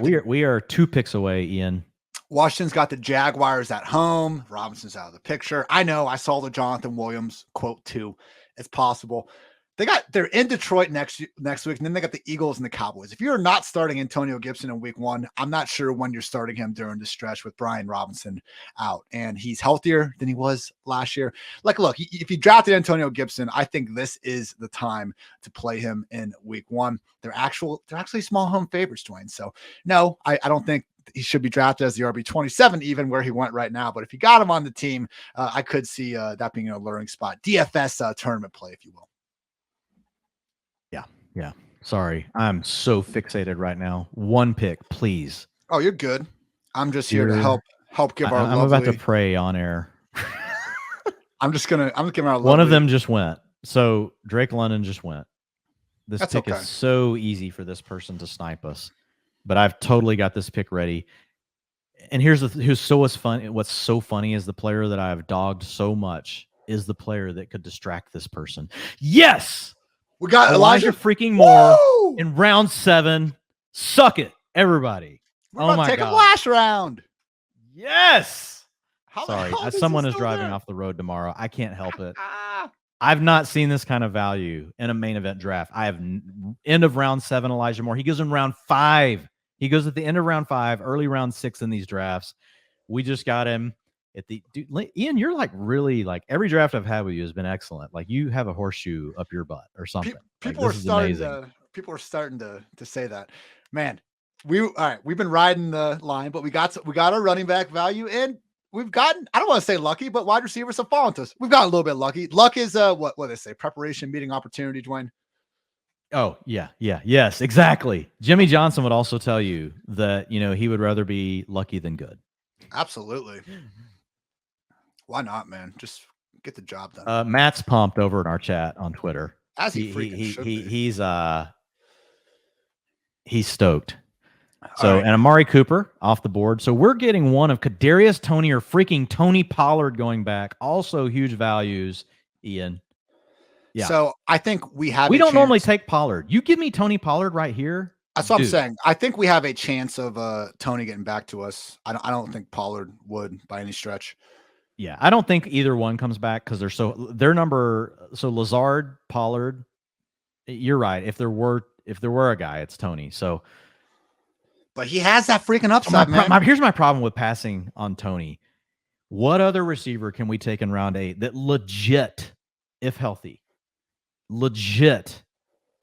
are 2 picks away, Ian. Washington's got the Jaguars at home. Robinson's out of the picture. I know. I saw the Jonathan Williams quote too. It's possible. They're in Detroit next week, and then they got the Eagles and the Cowboys. If you're not starting Antonio Gibson in week 1, I'm not sure when you're starting him during the stretch with Brian Robinson out. And he's healthier than he was last year. Like, look, if you drafted Antonio Gibson, I think this is the time to play him in week 1. They're actually small home favorites, Dwayne. So no, I don't think he should be drafted as the RB27, even where he went right now. But if you got him on the team, I could see that being an alluring spot. DFS tournament play, if you will. Yeah. Sorry. I'm so fixated right now. 1 pick, please. Oh, you're good. I'm just here to help give our I'm about to pray on air. I'm giving our one of them just went. So Drake London just went. This That's pick is so easy for this person to snipe us. But I've totally got this pick ready. And what's so funny is the player that I've dogged so much is the player that could distract this person. Yes. We got Elijah freaking Moore in round 7. Suck it, everybody. We're about to take him last round. Yes. Sorry, someone is driving off the road tomorrow. I can't help it. I've not seen this kind of value in a main event draft. I have end of round 7, Elijah Moore. He goes in round 5. He goes at the end of round 5, early round 6 in these drafts. We just got him at Ian, you're like really like every draft I've had with you has been excellent. Like you have a horseshoe up your butt or something. People are starting to say that. Man, we've been riding the line, but we got our running back value, and we've gotten, I don't want to say lucky, but wide receivers have fallen to us. We've gotten a little bit lucky. Luck is what they say, preparation meeting opportunity, Dwayne. Oh, yeah. Yes, exactly. Jimmy Johnson would also tell you that, he would rather be lucky than good. Absolutely. Why not, man? Just get the job done. Matt's pumped over in our chat on Twitter. As he freaking should be. He's stoked. So, and Amari Cooper off the board. So we're getting one of Kadarius Toney or freaking Tony Pollard going back. Also huge values, Ian. Yeah. So I think we don't normally take Pollard. You give me Tony Pollard right here. That's what I'm saying. I think we have a chance of Tony getting back to us. I don't think Pollard would by any stretch. Yeah, I don't think either one comes back because so Lazard, Pollard. You're right. If there were a guy, it's Tony. So, but he has that freaking upside, man. Here's my problem with passing on Tony. What other receiver can we take in round 8 that legit, if healthy, legit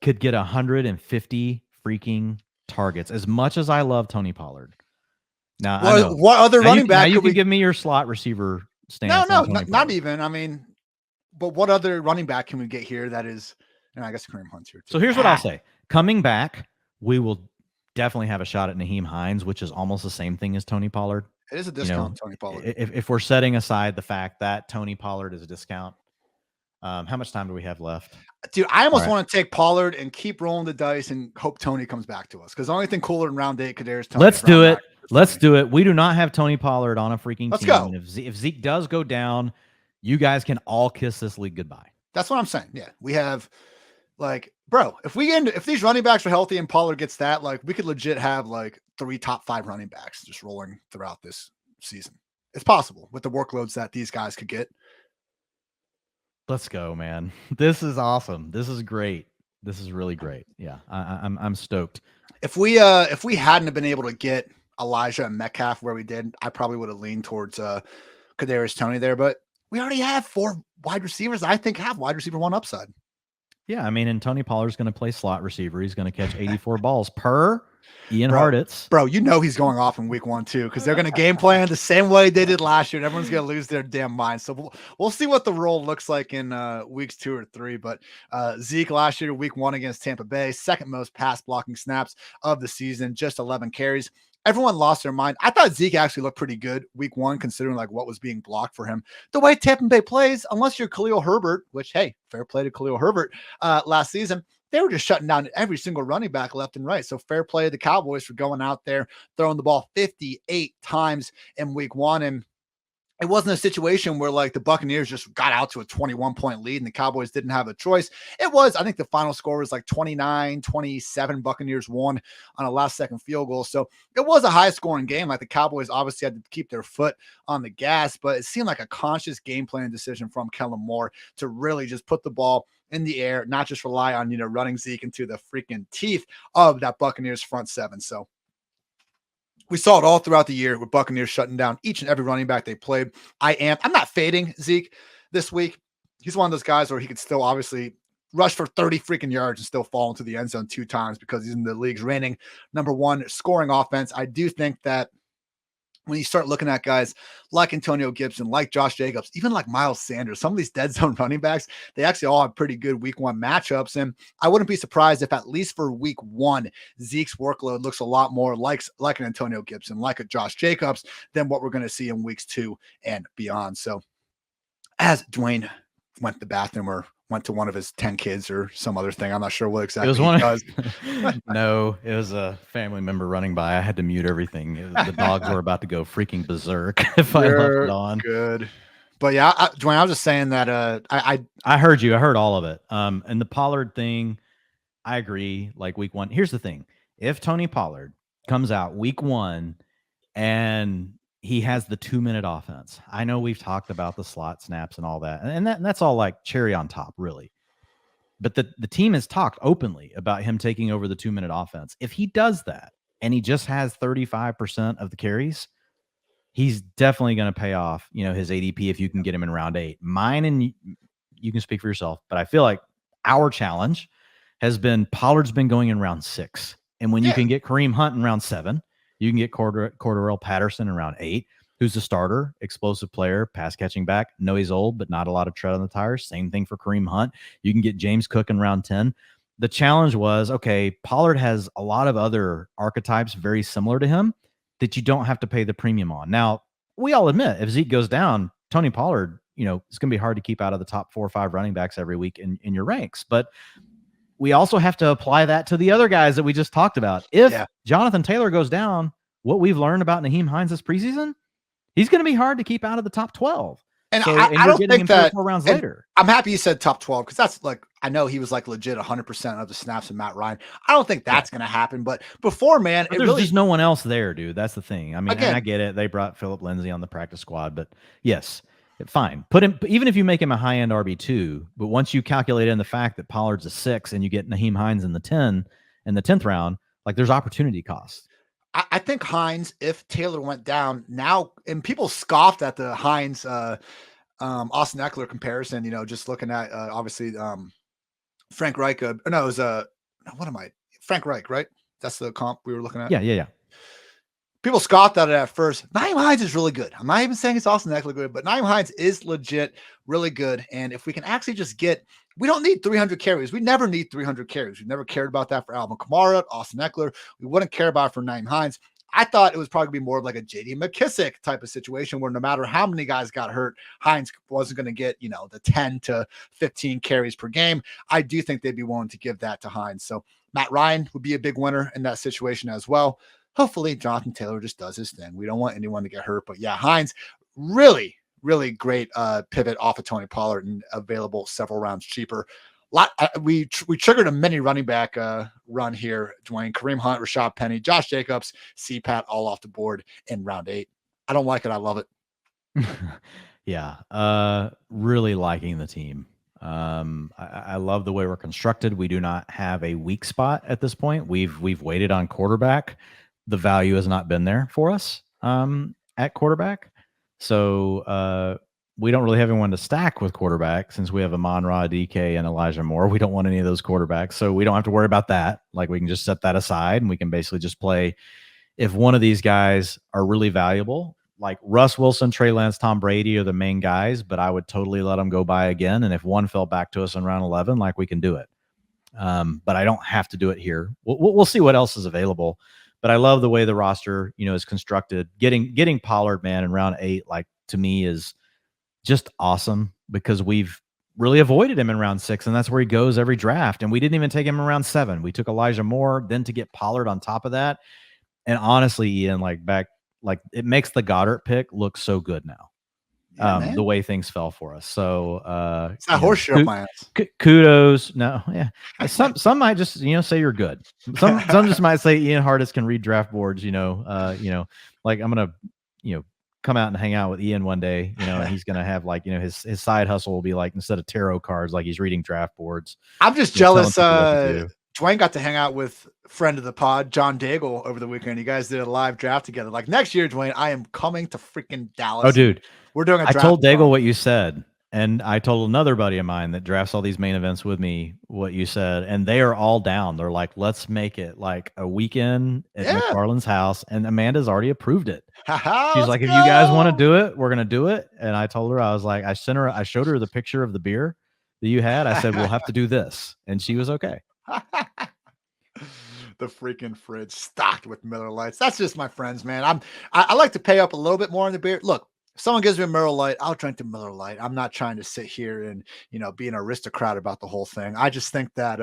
could get 150 freaking targets? As much as I love Tony Pollard. Now, I know. What other running back? Now you can give me your slot receiver stance. No, not even. I mean, but what other running back can we get here that is, and I guess Kareem Hunt's here too. So here's what I'll say. Coming back, we will definitely have a shot at Nyheim Hines, which is almost the same thing as Tony Pollard. It is a discount, Tony Pollard. If we're setting aside the fact that Tony Pollard is a discount, how much time do we have left? Dude, I almost want to take Pollard and keep rolling the dice and hope Tony comes back to us, because the only thing cooler in round 8 is Tony. Let's do it. Let's do it. We do not have Tony Pollard on a freaking Let's team. go. If Zeke does go down, you guys can all kiss this league goodbye. That's what I'm saying. Yeah, we have, like, bro, if these running backs are healthy and Pollard gets that, like, we could legit have like 3 top 5 running backs just rolling throughout this season. It's possible with the workloads that these guys could get. Let's go, man. This is awesome. This is great. This is really great. Yeah, I'm stoked. If we hadn't have been able to get Elijah and Metcalf where we did, I probably would have leaned towards Kadarius Toney there, but we already have 4 wide receivers I think have wide receiver 1 upside. Yeah, I mean, and Tony Pollard's going to play slot receiver. He's going to catch 84 balls per Ian Hartitz. Bro, you know he's going off in week 1 too, because they're going to game plan the same way they did last year, and everyone's going to lose their damn mind. So we'll see what the role looks like in weeks 2 or 3. But Zeke last year, week 1 against Tampa Bay, second most pass blocking snaps of the season, just 11 carries. Everyone lost their mind. I thought Zeke actually looked pretty good week 1, considering like what was being blocked for him. The way Tampa Bay plays, unless you're Khalil Herbert, which, hey, fair play to Khalil Herbert last season, they were just shutting down every single running back left and right. So fair play to the Cowboys for going out there, throwing the ball 58 times in week 1. And it wasn't a situation where like the Buccaneers just got out to a 21-point lead and the Cowboys didn't have a choice. It was, I think the final score was like 29-27. Buccaneers won on a last second field goal. So it was a high scoring game. Like the Cowboys obviously had to keep their foot on the gas, but it seemed like a conscious game plan decision from Kellen Moore to really just put the ball in the air, not just rely on, running Zeke into the freaking teeth of that Buccaneers front 7. So we saw it all throughout the year with Buccaneers shutting down each and every running back they played. I'm not fading Zeke this week. He's one of those guys where he could still obviously rush for 30 freaking yards and still fall into the end zone 2 times because he's in the league's reigning #1 scoring offense. I do think that when you start looking at guys like Antonio Gibson, like Josh Jacobs, even like Miles Sanders, some of these dead zone running backs, they actually all have pretty good week 1 matchups. And I wouldn't be surprised if at least for week 1, Zeke's workload looks a lot more like an Antonio Gibson, like a Josh Jacobs, than what we're going to see in weeks 2 and beyond. So as Dwayne went to the bathroom or went to one of his 10 kids or some other thing, I'm not sure what exactly he does. No, it was a family member running by. I had to mute everything. The dogs were about to go freaking berserk if I left it on. Good. But yeah, Dwayne, I was just saying that I heard you. I heard all of it. And the Pollard thing, I agree. Like week 1. Here's the thing. If Tony Pollard comes out week 1 and he has the 2-minute offense, I know we've talked about the slot snaps and all that, and that's all like cherry on top, really. But the team has talked openly about him taking over the 2-minute offense. If he does that and he just has 35% of the carries, he's definitely going to pay off, his ADP if you can get him in round 8. Mine, and you can speak for yourself, but I feel like our challenge has been Pollard's been going in round 6. And when you can get Kareem Hunt in round 7, you can get Cordarrelle Patterson in round 8, who's the starter, explosive player, pass catching back. No, he's old, but not a lot of tread on the tires. Same thing for Kareem Hunt. You can get James Cook in round 10. The challenge was, okay, Pollard has a lot of other archetypes very similar to him that you don't have to pay the premium on. Now, we all admit if Zeke goes down, Tony Pollard, it's going to be hard to keep out of the top 4 or 5 running backs every week in your ranks. But we also have to apply that to the other guys that we just talked about. If Jonathan Taylor goes down, what we've learned about Nyheim Hines this preseason, he's going to be hard to keep out of the top 12. And I don't think that 4 rounds later. I'm happy you said top 12 because that's like, I know he was like legit 100% of the snaps in Matt Ryan. I don't think that's going to happen. But before, man, there's just no one else there, dude. That's the thing. I mean, again, I get it. They brought Phillip Lindsay on the practice squad, but yes, fine. Put him, even if you make him a high end RB2, but once you calculate in the fact that Pollard's a 6 and you get Nyheim Hines in the 10th round, like there's opportunity cost. I think Hines, if Taylor went down now, and people scoffed at the Hines Austin Eckler comparison, just looking at obviously Frank Reich. No, it was what am I? Frank Reich, right? That's the comp we were looking at. Yeah. People scoffed at it at first. Nyheim Hines is really good. I'm not even saying it's Austin Eckler good, but Nyheim Hines is legit really good. And if we can actually just we don't need 300 carries. We never need 300 carries. We never cared about that for Alvin Kamara, Austin Eckler. We wouldn't care about it for Nyheim Hines. I thought it was probably be more of like a JD McKissick type of situation where no matter how many guys got hurt, Hines wasn't going to get, the 10 to 15 carries per game. I do think they'd be willing to give that to Hines. So Matt Ryan would be a big winner in that situation as well. Hopefully Jonathan Taylor just does his thing. We don't want anyone to get hurt, but yeah, Hines, really, really great pivot off of Tony Pollard and available several rounds cheaper. We triggered a mini running back run here, Dwayne. Kareem Hunt, Rashad Penny, Josh Jacobs, CPAT all off the board in round 8. I don't like it. I love it. Yeah. Really liking the team. I love the way we're constructed. We do not have a weak spot at this point. We've waited on quarterback. The value has not been there for us at quarterback. So we don't really have anyone to stack with quarterback since we have Amon-Ra, DK, and Elijah Moore. We don't want any of those quarterbacks. So we don't have to worry about that. Like, we can just set that aside and we can basically just play. If one of these guys are really valuable, like Russ Wilson, Trey Lance, Tom Brady are the main guys, but I would totally let them go by again. And if one fell back to us in round 11, like, we can do it. But I don't have to do it here. We'll see what else is available. But I love the way the roster, is constructed. Getting Pollard, man, in round 8, like, to me is just awesome because we've really avoided him in round 6, and that's where he goes every draft. And we didn't even take him in round 7. We took Elijah Moore, then to get Pollard on top of that. And honestly, Ian, it makes the Goddard pick look so good now. The way things fell for us. So it's not horseshit up my ass. Kudos. No, yeah. Some might just say you're good. Some just might say Ian Hartitz can read draft boards. Like, I'm gonna come out and hang out with Ian one day. And he's gonna have his side hustle will be like, instead of tarot cards, like, he's reading draft boards. I'm just jealous. Dwayne got to hang out with friend of the pod, John Daigle, over the weekend. You guys did a live draft together. Like, next year, Dwayne, I am coming to freaking Dallas. Oh, dude. We're doing a draft. I told Daigle what you said, and I told another buddy of mine that drafts all these main events with me what you said, and they are all down. They're like, let's make it like a weekend at McFarland's house, and Amanda's already approved it. She's like, if you guys want to do it, we're going to do it. And I told her, I was like, I showed her the picture of the beer that you had. I said, we'll have to do this. And she was okay. The freaking fridge stocked with Miller Lights. That's just my friends, man. I like to pay up a little bit more on the beer. Look, if someone gives me a Miller Lite, I'll drink the Miller Lite. I'm not trying to sit here and, be an aristocrat about the whole thing. I just think that,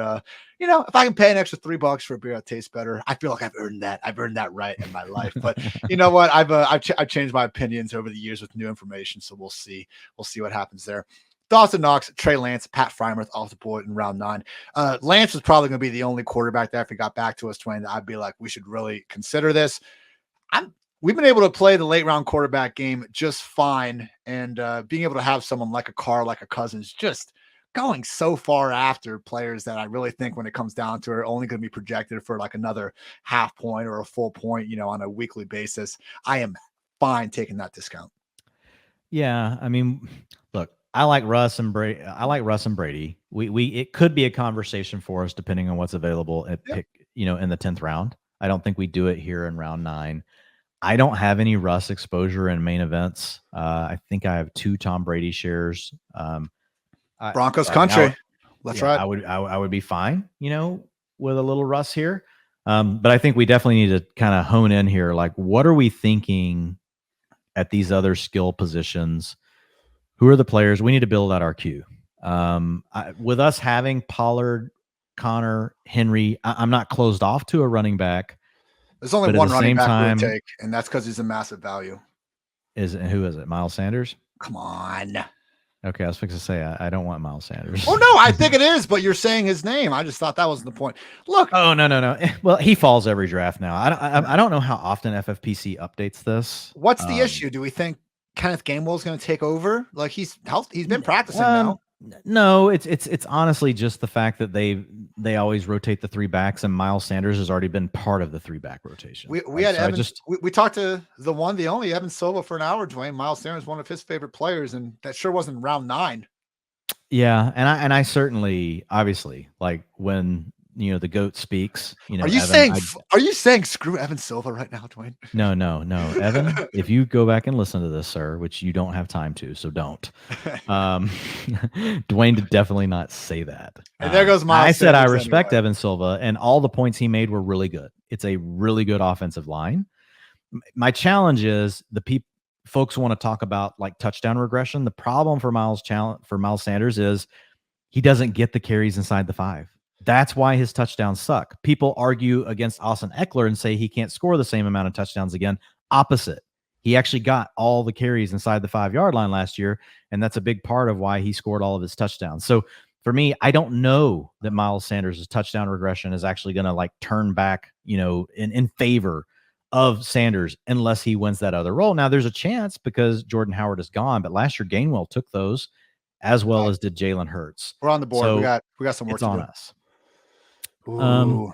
if I can pay an extra $3 for a beer that tastes better, I feel like I've earned that. I've earned that right in my life. But you know what? I've changed my opinions over the years with new information. So we'll see. We'll see what happens there. Dawson Knox, Trey Lance, Pat Frymouth off the board in round 9. Lance was probably going to be the only quarterback that if he got back to us, Dwayne, that I'd be like, we should really consider this. We've been able to play the late round quarterback game just fine. And being able to have someone like a Carr, like a Cousins, just going so far after players that I really think when it comes down to it are only going to be projected for like another half point or a full point, on a weekly basis. I am fine taking that discount. Yeah. I mean, look, I like Russ and Brady. It could be a conversation for us depending on what's available at pick, in the 10th round. I don't think we do it here in round 9. I don't have any Russ exposure in main events. I think I have 2 Tom Brady shares. Broncos country. That's right. I would be fine, with a little Russ here. But I think we definitely need to kind of hone in here. Like, what are we thinking at these other skill positions? Who are the players? We need to build out our queue. With us having Pollard, Connor, Henry, I'm not closed off to a running back. There's only one running back we take, and that's because he's a massive value. Who is it? Miles Sanders? Come on. Okay, I was fixing to say I don't want Miles Sanders. Oh, no, I think it is, but you're saying his name. I just thought that wasn't the point. Look. Oh, no. Well, he falls every draft now. I don't know how often FFPC updates this. What's the issue? Do we think Kenneth Gainwell is going to take over? Like, he's been practicing now. No, it's honestly just the fact that they always rotate the three backs, and Miles Sanders has already been part of the three back rotation. We had Evan. We talked to the one, the only Evan Silva for an hour. Dwayne, Miles Sanders, one of his favorite players, and that sure wasn't round 9. Yeah, and I certainly, obviously, like when the GOAT speaks. Are you Evan, saying screw Evan Silva right now, Dwayne? No, Evan. If you go back and listen to this, sir, which you don't have time to, so don't. Dwayne did definitely not say that. And there goes Miles. I said I respect Evan Silva, and all the points he made were really good. It's a really good offensive line. My challenge is folks want to talk about like touchdown regression. The problem for Miles Sanders is he doesn't get the carries inside the 5. That's why his touchdowns suck. People argue against Austin Eckler and say he can't score the same amount of touchdowns again. Opposite. He actually got all the carries inside the 5-yard line last year, and that's a big part of why he scored all of his touchdowns. So for me, I don't know that Miles Sanders' touchdown regression is actually going to like turn back, in favor of Sanders unless he wins that other role. Now, there's a chance because Jordan Howard is gone, but last year Gainwell took those as well as did Jalen Hurts. We're on the board. So we got some work to do. It's on us. Ooh.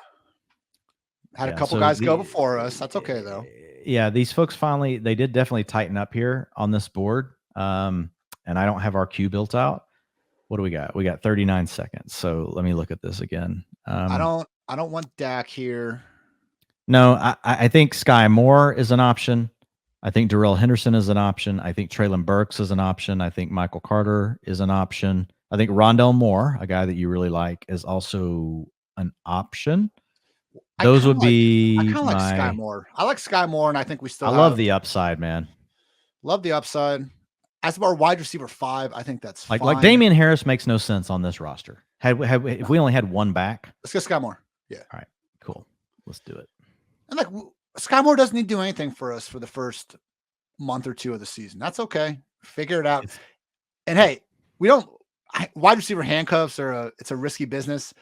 Had a couple guys go before us. That's okay though. Yeah, these folks they did definitely tighten up here on this board. And I don't have our queue built out. What do we got? We got 39 seconds. So let me look at this again. I don't want Dak here. No, I think Sky Moore is an option. I think Darrell Henderson is an option. I think Treylon Burks is an option. I think Michael Carter is an option. I think Rondell Moore, a guy that you really like, is also an option. Those would be. I kind of like Sky Moore. I like Sky Moore, and I think we still. I love the upside, man. Love the upside. As of our wide receiver 5, I think that's fine. Like Damian Harris makes no sense on this roster. If we only had one back, let's go Sky Moore. Yeah. All right. Cool. Let's do it. And like Sky Moore doesn't need to do anything for us for the first month or 2 of the season. That's okay. Figure it out. And hey, wide receiver handcuffs it's a risky business.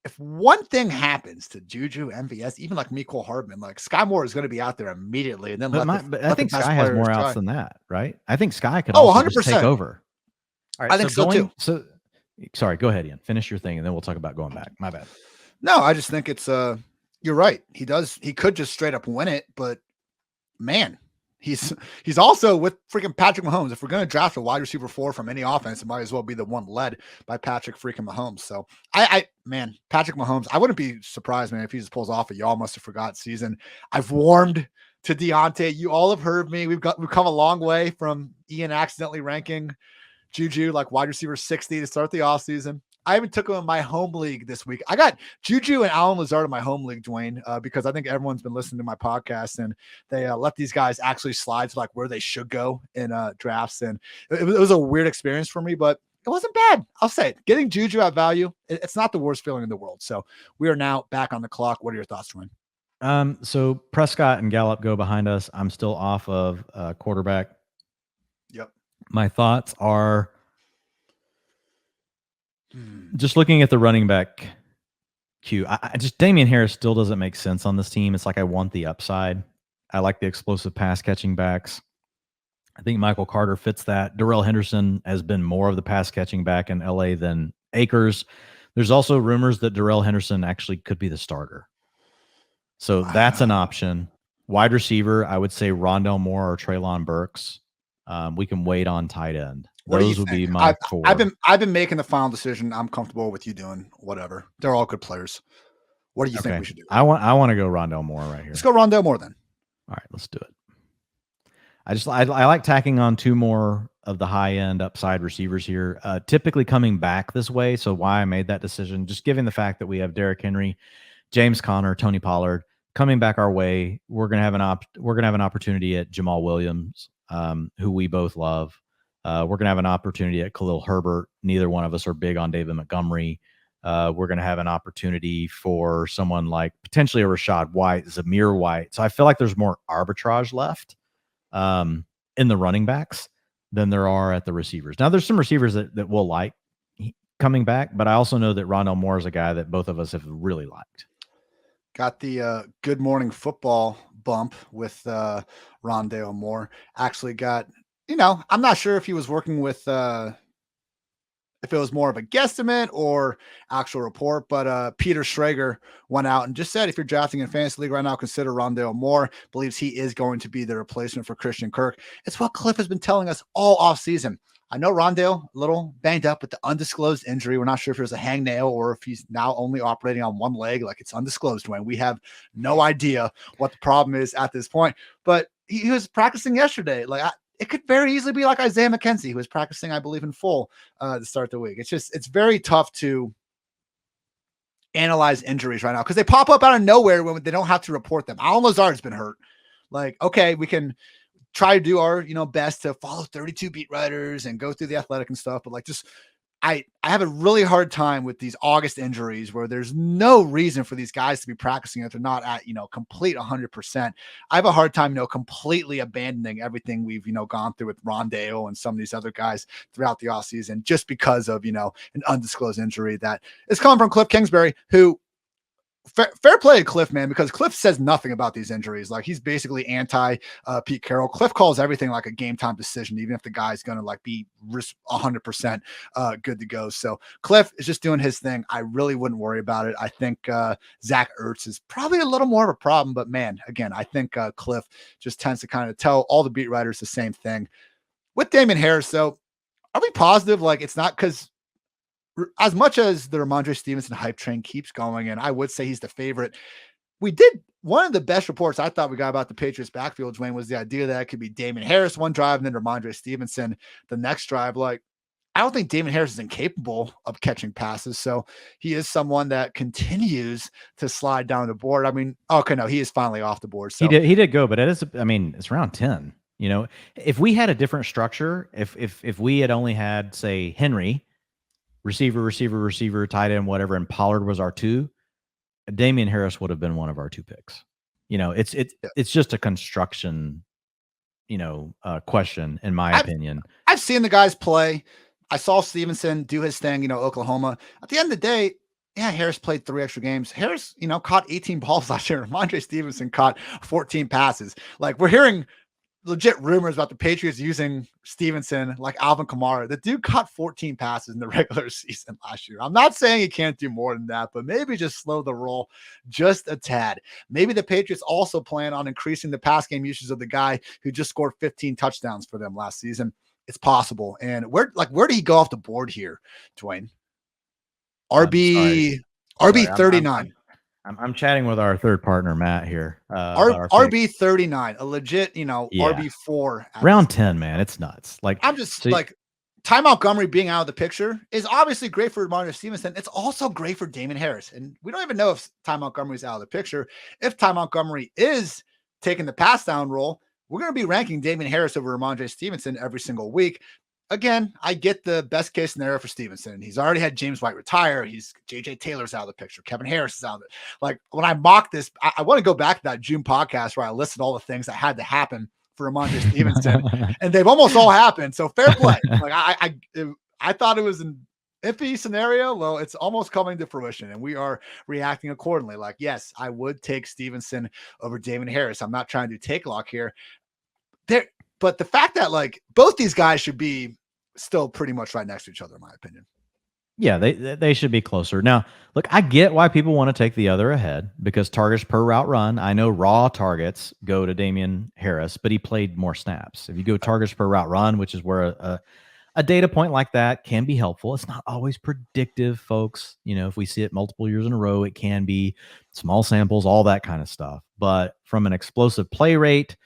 If one thing happens to Juju, MVS, even like Mecole Hardman, like Sky Moore is going to be out there immediately. And then I think Sky has more outs than that, right? I think Sky could 100% take over. All right, I think so too. So sorry, go ahead, Ian. Finish your thing, and then we'll talk about going back. My bad. No, I just think it's you're right. He could just straight up win it, but man, he's also with freaking Patrick Mahomes. If we're going to draft a wide receiver 4 from any offense, it might as well be the one led by Patrick freaking Mahomes. So man, Patrick Mahomes, I wouldn't be surprised, man, if he just pulls off a y'all must have forgot season. I've warmed to Deontay. You all have heard me. We've come a long way from Ian accidentally ranking Juju like wide receiver 60 to start the offseason. I even took him in my home league this week. I got Juju and Allen Lazard in my home league, Dwayne, because I think everyone's been listening to my podcast and they let these guys actually slide to like where they should go in drafts. And it was a weird experience for me, but it wasn't bad. I'll say it. Getting Juju at value, it's not the worst feeling in the world. So we are now back on the clock. What are your thoughts, Dwayne? So Prescott and Gallup go behind us. I'm still off of quarterback. Yep. My thoughts are just looking at the running back queue. Damian Harris still doesn't make sense on this team. It's like I want the upside. I like the explosive pass catching backs. I think Michael Carter fits that. Darrell Henderson has been more of the pass catching back in LA than Akers. There's also rumors that Darrell Henderson actually could be the starter. So that's an option. Wide receiver, I would say Rondell Moore or Treylon Burks. We can wait on tight end. Those would be my 4. I've been making the final decision. I'm comfortable with you doing whatever. They're all good players. What do you think we should do? I want to go Rondell Moore right here. Let's go Rondell Moore then. All right, let's do it. I like tacking on 2 more of the high end upside receivers here. Typically coming back this way. So why I made that decision, just given the fact that we have Derrick Henry, James Conner, Tony Pollard coming back our way. We're gonna have an opportunity at Jamal Williams, who we both love. We're going to have an opportunity at Khalil Herbert. Neither one of us are big on David Montgomery. We're going to have an opportunity for someone like potentially a Rashad White, Zamir White. So I feel like there's more arbitrage left in the running backs than there are at the receivers. Now, there's some receivers that we'll like coming back, but I also know that Rondell Moore is a guy that both of us have really liked. Got the Good Morning Football bump with Rondell Moore. Actually got... I'm not sure if he was working with if it was more of a guesstimate or actual report, but Peter Schrager went out and just said, if you're drafting in fantasy league right now, consider Rondale Moore. Believes he is going to be the replacement for Christian Kirk. It's what Cliff has been telling us all offseason. I know Rondale a little banged up with the undisclosed injury. We're not sure if it was a hangnail or if he's now only operating on one leg. Like, it's undisclosed, Dwayne. We have no idea what the problem is at this point. But he was practicing yesterday. It could very easily be like Isaiah McKenzie, who was practicing, I believe, in full to start the week. It's very tough to analyze injuries right now because they pop up out of nowhere when they don't have to report them. Allen Lazard's been hurt. Like, okay, we can try to do our best to follow 32 beat writers and go through the Athletic and stuff, but I have a really hard time with these August injuries where there's no reason for these guys to be practicing if they're not at, complete 100%. I have a hard time, completely abandoning everything we've, gone through with Rondale and some of these other guys throughout the offseason just because of, an undisclosed injury that is coming from Cliff Kingsbury, who fair play to Cliff, man, because Cliff says nothing about these injuries. Like, he's basically anti Pete Carroll. Cliff calls everything like a game time decision, even if the guy's going to be 100% good to go. So Cliff is just doing his thing. I really wouldn't worry about it. I think Zach Ertz is probably a little more of a problem, but man, again, I think Cliff just tends to kind of tell all the beat writers the same thing with Damon Harris. So are we positive? Like, it's not because as much as the Ramondre Stevenson hype train keeps going, and I would say he's the favorite, one of the best reports I thought we got about the Patriots backfield, Dwayne, was the idea that it could be Damon Harris one drive and then Ramondre Stevenson the next drive. Like, I don't think Damon Harris is incapable of catching passes. So he is someone that continues to slide down the board. I mean, okay, no, he is finally off the board. So he did go, but it's round 10. If we had a different structure, if we had only had, say, Henry, receiver, tight end, whatever, and Pollard was our 2, Damian Harris would have been one of our 2 picks. It's just a construction, question, in my opinion. I've seen the guys play. I saw Stevenson do his thing, Oklahoma. At the end of the day, yeah, Harris played 3 extra games. Harris, caught 18 balls last year. Ramondre Stevenson caught 14 passes. Like, we're hearing legit rumors about the Patriots using Stevenson like Alvin Kamara. The dude caught 14 passes in the regular season last year. I'm not saying he can't do more than that, but maybe just slow the roll just a tad. Maybe the Patriots also plan on increasing the pass game usage of the guy who just scored 15 touchdowns for them last season. It's possible. And where did he go off the board here, Dwayne? RB 39. I'm chatting with our third partner, Matt, here. RB 39, a legit, RB4. Round 10, man. It's nuts. Like, I'm just Ty Montgomery being out of the picture is obviously great for Ramondre Stevenson. It's also great for Damon Harris. And we don't even know if Ty Montgomery's out of the picture. If Ty Montgomery is taking the pass down role, we're going to be ranking Damon Harris over Ramondre Stevenson every single week. Again, I get the best case scenario for Stevenson. He's already had James White retire. JJ Taylor's out of the picture. Kevin Harris is out of it. Like, when I mock this, I want to go back to that June podcast where I listed all the things that had to happen for Ramondre Stevenson, and they've almost all happened. So fair play. Like, I thought it was an iffy scenario. Well, it's almost coming to fruition, and we are reacting accordingly. Like, yes, I would take Stevenson over Damon Harris. I'm not trying to do take lock here. But the fact that both these guys should be still pretty much right next to each other, in my opinion. Yeah, they should be closer. Now, look, I get why people want to take the other ahead because targets per route run. I know raw targets go to Damian Harris, but he played more snaps. If you go targets per route run, which is where a data point like that can be helpful. It's not always predictive, folks. If we see it multiple years in a row, it can be small samples, all that kind of stuff. But from an explosive play rate,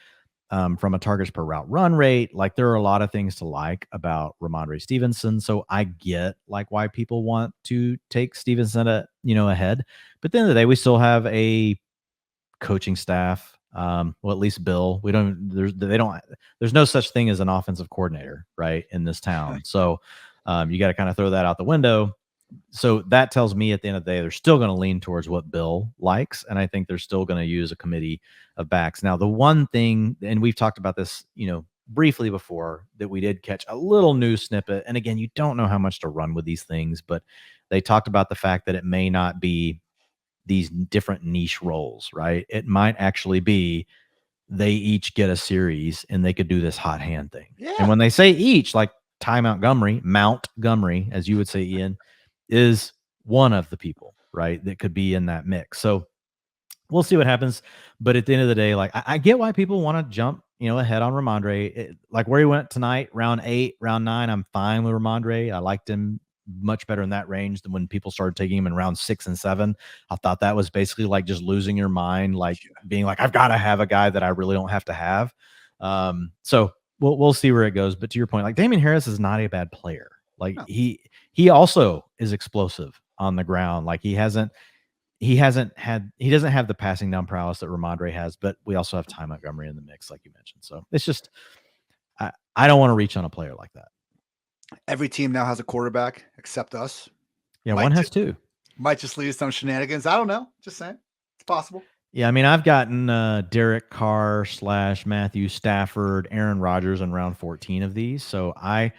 from a targets per route run rate, there are a lot of things to like about Ramondre Stevenson. So I get why people want to take Stevenson ahead. But at the end of the day, we still have a coaching staff. Well, at least Bill. There's no such thing as an offensive coordinator, right, in this town. So you got to kind of throw that out the window. So that tells me at the end of the day, they're still going to lean towards what Bill likes. And I think they're still going to use a committee of backs. Now, the one thing, and we've talked about this, briefly before, that we did catch a little news snippet. And again, you don't know how much to run with these things, but they talked about the fact that it may not be these different niche roles, right? It might actually be they each get a series and they could do this hot hand thing. Yeah. And when they say each, Montgomery, as you would say, Ian, is one of the people, right, that could be in that mix. So we'll see what happens. But at the end of the day, like I get why people want to jump, ahead on Ramondre. Like where he went tonight, round 8, round 9, I'm fine with Ramondre. I liked him much better in that range than when people started taking him in round 6 and 7. I thought that was basically like just losing your mind, like being like, I've got to have a guy that I really don't have to have. So we'll see where it goes. But to your point, like Damien Harris is not a bad player. Like No. he also is explosive on the ground. Like he doesn't have the passing down prowess that Ramondre has, but we also have Ty Montgomery in the mix, like you mentioned. So it's just, I don't want to reach on a player like that. Every team now has a quarterback except us. Yeah, one has two. Might just lead to some shenanigans. I don't know. Just saying. It's possible. Yeah, I mean, I've gotten Derek Carr / Matthew Stafford, Aaron Rodgers in round 14 of these. So I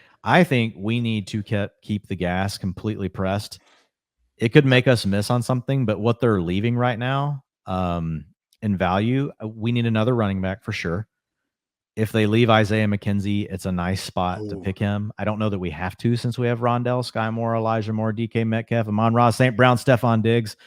think we need to keep the gas completely pressed. It could make us miss on something, but what they're leaving right now in value, we need another running back for sure. If they leave Isaiah McKenzie, it's a nice spot to pick him. I don't know that we have to since we have Rondell, Sky Moore, Elijah Moore, DK Metcalf, Amon-Ra, St. Brown, Stefon Diggs.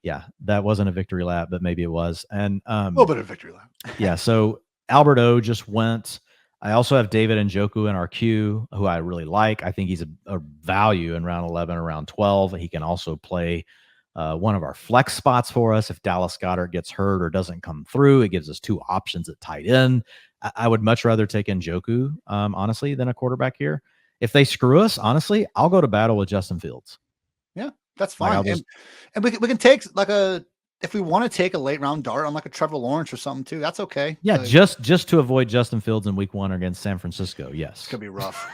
Yeah, that wasn't a victory lap, but maybe it was. And a little bit of victory lap. Yeah, so Albert O just went. I also have David Njoku in our queue, who I really like. I think he's a value in round 11 or round 12. He can also play one of our flex spots for us if Dallas Goedert gets hurt or doesn't come through. It gives us 2 options at tight end. I would much rather take Njoku, honestly, than a quarterback here. If they screw us, honestly, I'll go to battle with Justin Fields. Yeah, that's fine. And we can take if we want to take a late round dart on like a Trevor Lawrence or something too, that's okay. Yeah, just to avoid Justin Fields in week 1 against San Francisco. Yes. It's going to be rough.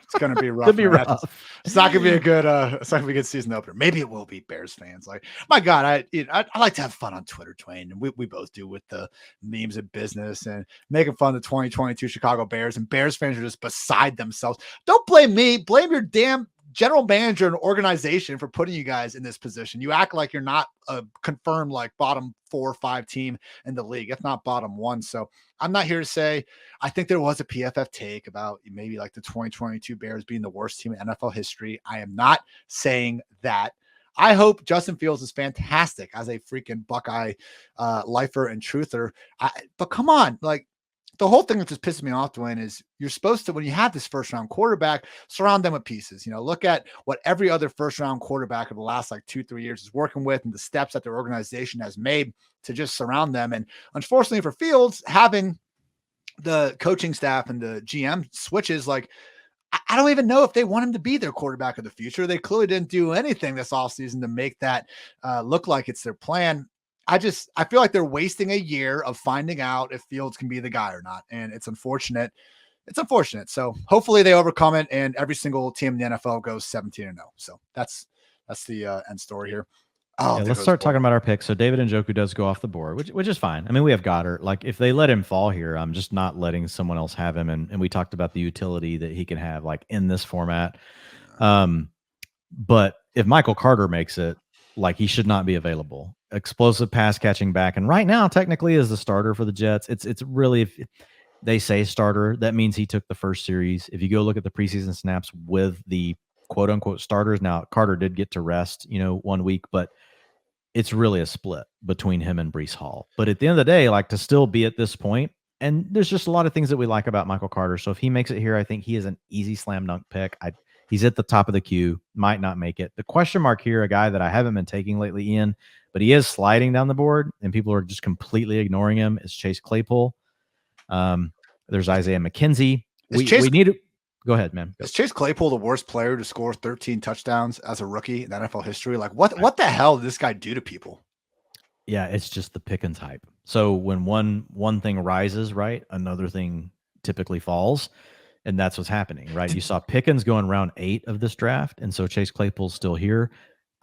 It's going to be rough. Could be rough. It's not going to be a good it's not going to be a good season opener. Maybe it will be, Bears fans. Like, my God, I like to have fun on Twitter, Dwayne, and we both do, with the memes and business and making fun of the 2022 Chicago Bears, and Bears fans are just beside themselves. Don't blame me. Blame your damn general manager and organization for putting you guys in this position. You act like you're not a confirmed like bottom 4 or 5 team in the league, if not bottom 1. So I'm not here to say I think there was a PFF take about maybe like the 2022 Bears being the worst team in NFL history. I am not saying that. I hope Justin Fields is fantastic as a freaking Buckeye lifer and truther. But come on, like, the whole thing that just pisses me off, Dwayne, is you're supposed to, when you have this first round quarterback, surround them with pieces. Look at what every other first round quarterback of the last like 2-3 years is working with, and the steps that their organization has made to just surround them. And unfortunately for Fields, having the coaching staff and the GM switches, like, I don't even know if they want him to be their quarterback of the future. They clearly didn't do anything this offseason to make that look like it's their plan. I feel like they're wasting a year of finding out if Fields can be the guy or not. And it's unfortunate. It's unfortunate. So hopefully they overcome it, and every single team in the NFL goes 17-0. So that's the end story here. Let's start talking about our picks. So David Njoku does go off the board, which is fine. I mean, we have Goddard. Like, if they let him fall here, I'm just not letting someone else have him. And we talked about the utility that he can have, like, in this format. But if Michael Carter makes it, like, he should not be available. Explosive pass catching back, and right now technically is the starter for the Jets. It's really, if they say starter, that means he took the first series. If you go look at the preseason snaps with the quote unquote starters, now Carter did get to rest 1 week, but it's really a split between him and Breece Hall. But at the end of the day, like, to still be at this point, and there's just a lot of things that we like about Michael Carter. So if he makes it here, I think he is an easy slam dunk pick. He's at the top of the queue, might not make it. The question mark here, a guy that I haven't been taking lately, Ian, but he is sliding down the board and people are just completely ignoring him, is Chase Claypool. There's Isaiah McKenzie. We need to go ahead, man. Is Chase Claypool the worst player to score 13 touchdowns as a rookie in NFL history? Like, what the hell did this guy do to people? Yeah, it's just the Pickens hype. So when one thing rises, right, another thing typically falls. And that's what's happening, right? You saw Pickens go in round 8 of this draft, and so Chase Claypool's still here.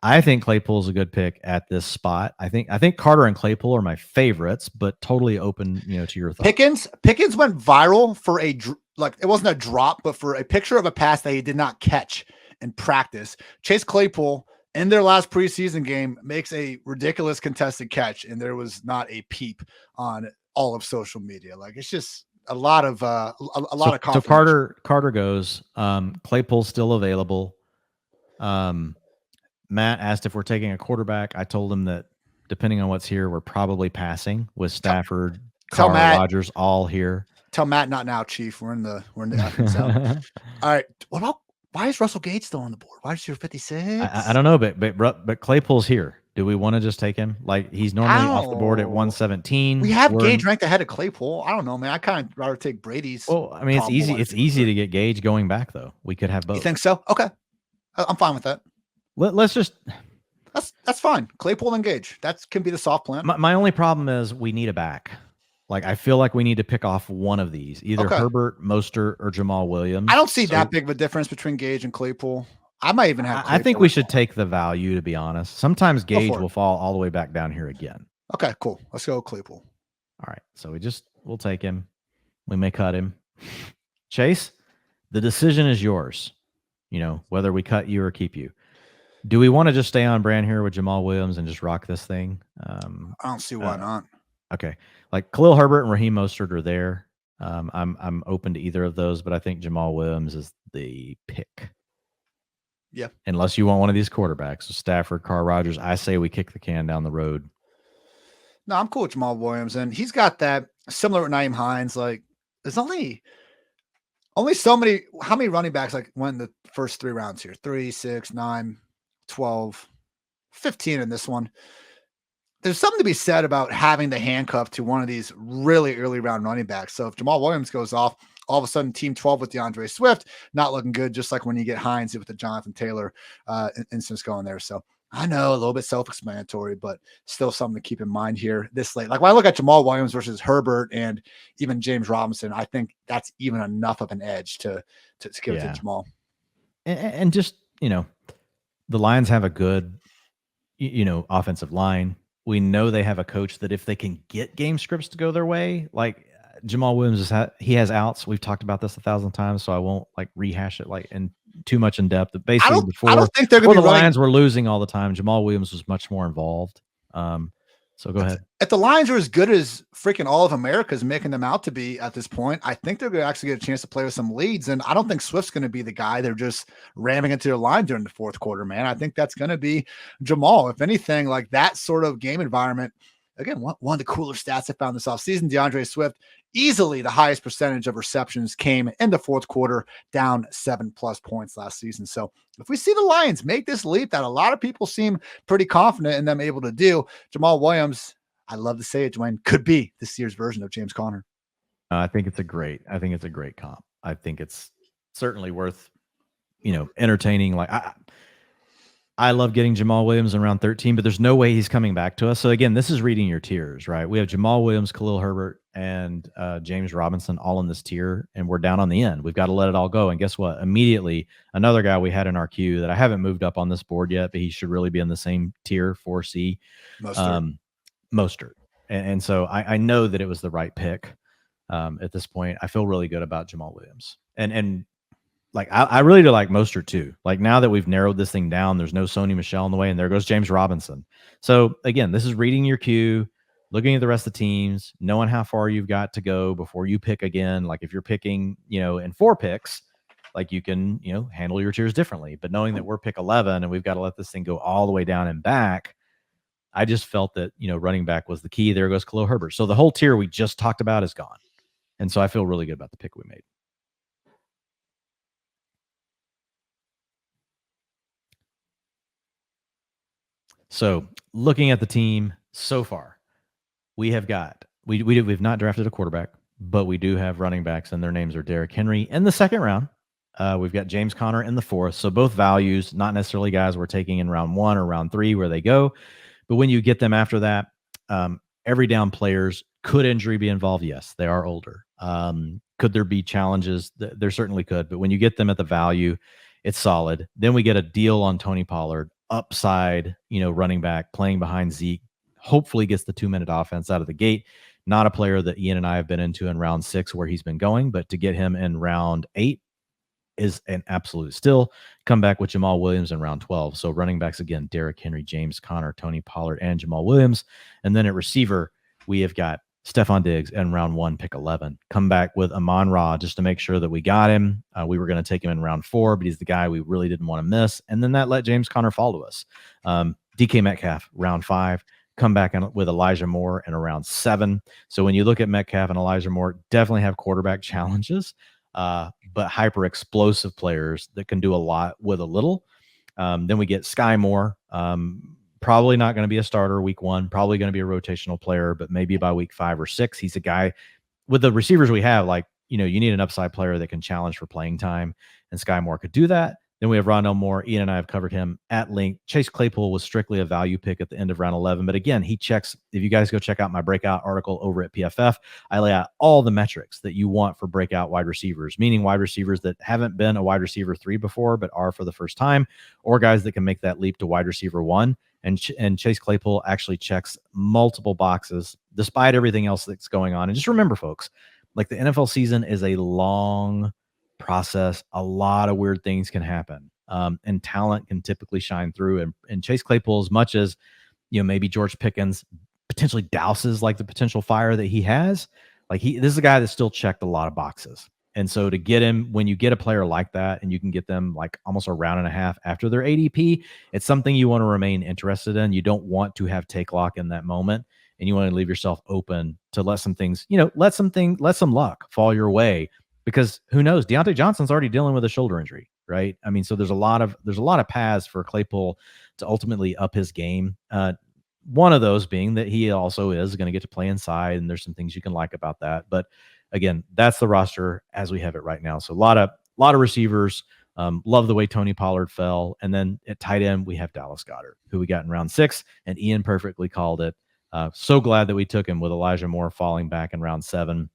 I think Claypool's a good pick at this spot. I think Carter and Claypool are my favorites, but totally open, to your thoughts. Pickens went viral for it wasn't a drop, but for a picture of a pass that he did not catch in practice. Chase Claypool, in their last preseason game, makes a ridiculous contested catch, and there was not a peep on all of social media. Like, it's just, a lot of confidence. So Carter goes. Claypool's still available. Matt asked if we're taking a quarterback. I told him that depending on what's here, we're probably passing with Stafford, Carr, Rodgers all here. Tell Matt not now, Chief. We're in the effing zone. All right. What about why is Russell Gage still on the board? Why is he 56? I don't know, but Claypool's here. Do we want to just take him? Like he's normally off the board at 117. We have Gage ranked ahead of Claypool. I don't know, man. I kind of rather take Brady's. Well, I mean, it's easy. It's easy to get Gage going back though. We could have both. You think so? Okay, I'm fine with that. Let's just. That's fine. Claypool and Gage. That can be the soft plan. My only problem is we need a back. Like I feel like we need to pick off one of these, either Herbert, Mostert, or Jamal Williams. I don't see that big of a difference between Gage and Claypool. I might even have. I think we should take the value, to be honest. Sometimes Gage will fall all the way back down here again. Okay, cool. Let's go Claypool. All right, so we'll take him. We may cut him. Chase, the decision is yours. You know whether we cut you or keep you. Do we want to just stay on brand here with Jamal Williams and just rock this thing? I don't see why not. Okay, like Khalil Herbert and Raheem Mostert are there. I'm open to either of those, but I think Jamal Williams is the pick. Yeah. Unless you want one of these quarterbacks, so Stafford, Carr, Rodgers, I say we kick the can down the road. No, I'm cool with Jamal Williams, and he's got that similar with Nyheim Hines. Like, there's only so many. How many running backs like won the first 3 rounds here? 3, 6, 9, 12, 15 in this one. There's something to be said about having the handcuff to one of these really early round running backs. So if Jamal Williams goes off, all of a sudden team 12 with DeAndre Swift, not looking good, just like when you get Hines with the Jonathan Taylor instance going there. So I know a little bit self-explanatory, but still something to keep in mind here this late. Like when I look at Jamal Williams versus Herbert and even James Robinson, I think that's even enough of an edge to give it to Jamal. And just, the Lions have a good, offensive line. We know they have a coach that if they can get game scripts to go their way, like Jamal Williams he has outs. We've talked about this 1,000 times, so I won't like rehash it like in too much in depth. But basically, I don't think they're going to be the Lions were losing all the time. Jamal Williams was much more involved. So go ahead. If the Lions are as good as freaking all of America is making them out to be at this point, I think they're going to actually get a chance to play with some leads. And I don't think Swift's going to be the guy they're just ramming into their line during the fourth quarter, man. I think that's going to be Jamal. If anything, like that sort of game environment. Again, one of the cooler stats I found this offseason, DeAndre Swift, easily the highest percentage of receptions came in the fourth quarter, down 7+ points last season. So if we see the Lions make this leap that a lot of people seem pretty confident in them able to do, Jamal Williams, I love to say it, Dwayne, could be this year's version of James Conner. I think it's a great comp. I think it's certainly worth, entertaining. Like I love getting Jamal Williams in round 13, but there's no way he's coming back to us. So again, this is reading your tiers, right? We have Jamal Williams, Khalil Herbert, and James Robinson all in this tier, and we're down on the end. We've got to let it all go. And guess what? Immediately, another guy we had in our queue that I haven't moved up on this board yet, but he should really be in the same tier, 4C, Mostert. And so I know that it was the right pick at this point. I feel really good about Jamal Williams. And like I really do like Mostert too. Like now that we've narrowed this thing down, there's no Sony Michel in the way, and there goes James Robinson. So again, this is reading your queue, looking at the rest of the teams, knowing how far you've got to go before you pick again. Like if you're picking, in 4 picks, like you can, handle your tiers differently. But knowing that we're pick 11 and we've got to let this thing go all the way down and back, I just felt that, running back was the key. There goes Khalil Herbert. So the whole tier we just talked about is gone. And so I feel really good about the pick we made. So looking at the team so far, we have got, we've not drafted a quarterback, but we do have running backs, and their names are Derrick Henry in the 2nd round. We've got James Conner in the 4th. So both values, not necessarily guys we're taking in round 1 or round 3 where they go. But when you get them after that, every down players, could injury be involved? Yes, they are older. Could there be challenges? There certainly could. But when you get them at the value, it's solid. Then we get a deal on Tony Pollard, upside, running back, playing behind Zeke, hopefully gets the 2-minute offense out of the gate. Not a player that Ian and I have been into in round 6 where he's been going, but to get him in round 8 is an absolute still. Come back with Jamal Williams in round 12. So running backs again, Derrick Henry, James Conner, Tony Pollard, and Jamal Williams. And then at receiver, we have got Stefon Diggs in round 1, pick 11. Come back with Amon-Ra just to make sure that we got him. We were going to take him in round 4, but he's the guy we really didn't want to miss. And then that let James Conner fall to us. DK Metcalf, round 5. Come back with Elijah Moore in around 7. So when you look at Metcalf and Elijah Moore, definitely have quarterback challenges, but hyper explosive players that can do a lot with a little. Then we get Sky Moore. Probably not going to be a starter week 1, probably going to be a rotational player, but maybe by week 5 or 6, he's a guy with the receivers we have. Like, you need an upside player that can challenge for playing time, and Sky Moore could do that. Then we have Rondell Moore. Ian and I have covered him at length. Chase Claypool was strictly a value pick at the end of round 11. But again, he checks. If you guys go check out my breakout article over at PFF, I lay out all the metrics that you want for breakout wide receivers, meaning wide receivers that haven't been a wide receiver 3 before, but are for the first time, or guys that can make that leap to wide receiver 1. And Chase Claypool actually checks multiple boxes despite everything else that's going on. And just remember, folks, like the NFL season is a long process. A lot of weird things can happen, and talent can typically shine through. And Chase Claypool, as much as maybe George Pickens potentially douses like the potential fire that he has, like this is a guy that still checked a lot of boxes. And so to get him, when you get a player like that and you can get them like almost a round and a half after their ADP, it's something you want to remain interested in. You don't want to have take lock in that moment, and you want to leave yourself open to let some things, let some luck fall your way, because who knows? Deontay Johnson's already dealing with a shoulder injury, right? I mean, so there's a lot of paths for Claypool to ultimately up his game. One of those being that he also is going to get to play inside, and there's some things you can like about that. But again, that's the roster as we have it right now. So a lot of receivers. Love the way Tony Pollard fell. And then at tight end, we have Dallas Goedert, who we got in round 6, and Ian perfectly called it. So glad that we took him with Elijah Moore falling back in round 7,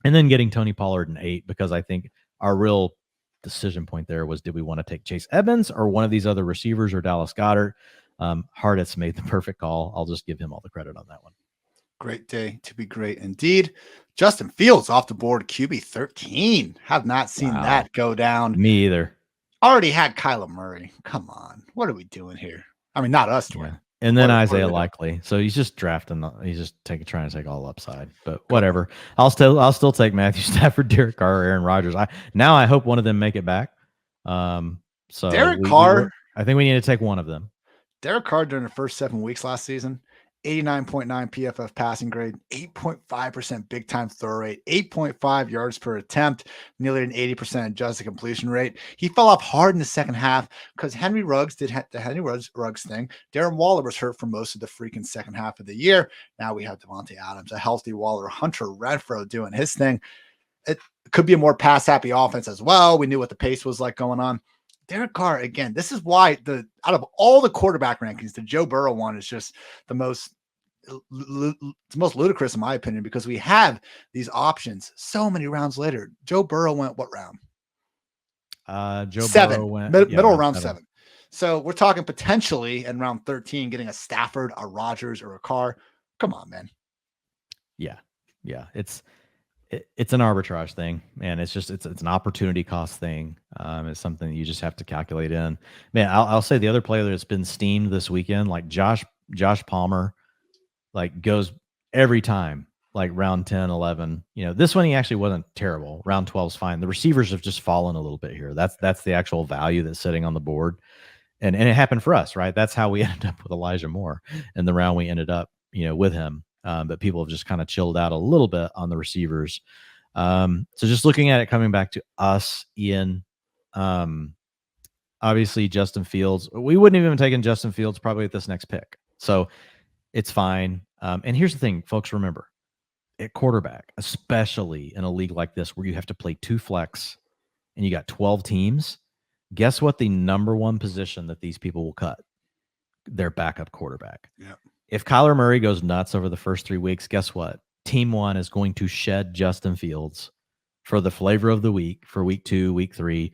and then getting Tony Pollard in 8, because I think our real decision point there was, did we want to take Chase Edmonds or one of these other receivers or Dallas Goedert? Hartitz made the perfect call. I'll just give him all the credit on that one. Great day to be great indeed. Justin Fields off the board, QB 13. Have not seen that go down. Me either. Already had Kyler Murray. Come on. What are we doing here? I mean, not us, Dwayne. Yeah. And then Isaiah Likely. So he's just drafting. He's just trying to take all upside. But whatever. I'll still take Matthew Stafford, Derek Carr, Aaron Rodgers. I hope one of them make it back. So Derek Carr. I think we need to take one of them. Derek Carr during the first 7 weeks last season, 89.9 PFF passing grade, 8.5% big time throw rate, 8.5 yards per attempt, nearly an 80% adjusted completion rate. He fell off hard in the second half because Henry Ruggs did the Henry Ruggs thing. Darren Waller was hurt for most of the freaking second half of the year. Now we have Devontae Adams, a healthy Waller, Hunter Renfrow doing his thing. It could be a more pass happy offense as well. We knew what the pace was like going on. Derek Carr, again, this is why out of all the quarterback rankings, the Joe Burrow one is just the most ludicrous in my opinion, because we have these options so many rounds later. Joe Burrow went what round? Burrow went middle round 7. So we're talking potentially in round 13 getting a Stafford, a Rodgers, or a Carr. Come on, man. Yeah. It's an arbitrage thing, man. It's an opportunity cost thing. It's something that you just have to calculate in. Man, I'll say the other player that's been steamed this weekend, like Josh Palmer, like goes every time, like round 10, 11. This one he actually wasn't terrible. Round 12 is fine. The receivers have just fallen a little bit here. That's the actual value that's sitting on the board, and it happened for us, right? That's how we ended up with Elijah Moore in the round we ended up, with him. But people have just kind of chilled out a little bit on the receivers. So just looking at it, coming back to us, Ian, obviously Justin Fields, we wouldn't have even taken Justin Fields probably at this next pick. So it's fine. And here's the thing, folks, remember, at quarterback, especially in a league like this where you have to play 2 flex and you got 12 teams, guess what the number one position that these people will cut? Their backup quarterback. Yeah. If Kyler Murray goes nuts over the first 3 weeks, guess what? Team 1 is going to shed Justin Fields for the flavor of the week, for week 2, week 3.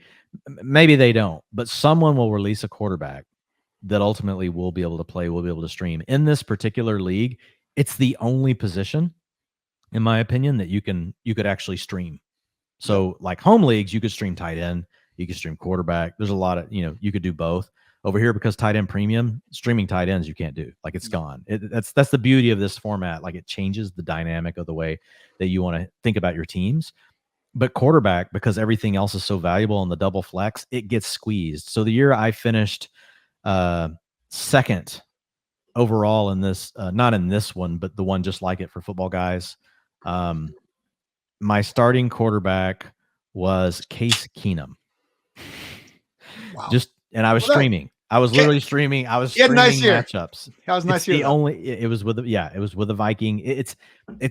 Maybe they don't, but someone will release a quarterback that ultimately will be able to play, will be able to stream. In this particular league, it's the only position, in my opinion, that you could actually stream. So like home leagues, you could stream tight end. You can stream quarterback. There's a lot of, you could do both. Over here, because tight end premium, streaming tight ends you can't do. Like, it's gone. That's the beauty of this format. Like, it changes the dynamic of the way that you want to think about your teams. But quarterback, because everything else is so valuable in the double flex, it gets squeezed. So the year I finished second overall in this, not in this one, but the one just like it for Football Guys, my starting quarterback was Case Keenum. Wow. And I was streaming. I was literally streaming. I was streaming matchups. That was nice. It was with the Viking. It's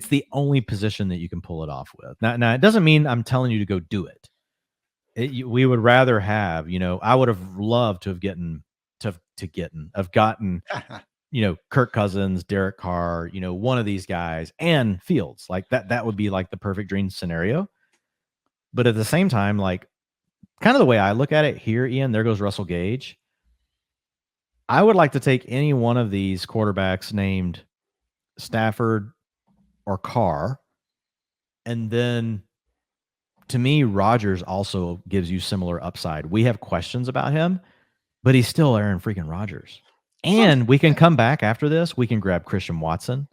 the only position that you can pull it off with. Now it doesn't mean I'm telling you to go do it. We would rather have, I would have loved to have gotten, Kirk Cousins, Derek Carr, one of these guys, and Fields. Like that would be like the perfect dream scenario. But at the same time, like, kind of the way I look at it here, Ian, there goes Russell Gage. I would like to take any one of these quarterbacks named Stafford or Carr. And then, to me, Rodgers also gives you similar upside. We have questions about him, but he's still Aaron freaking Rodgers. And we can come back after this. We can grab Christian Watson.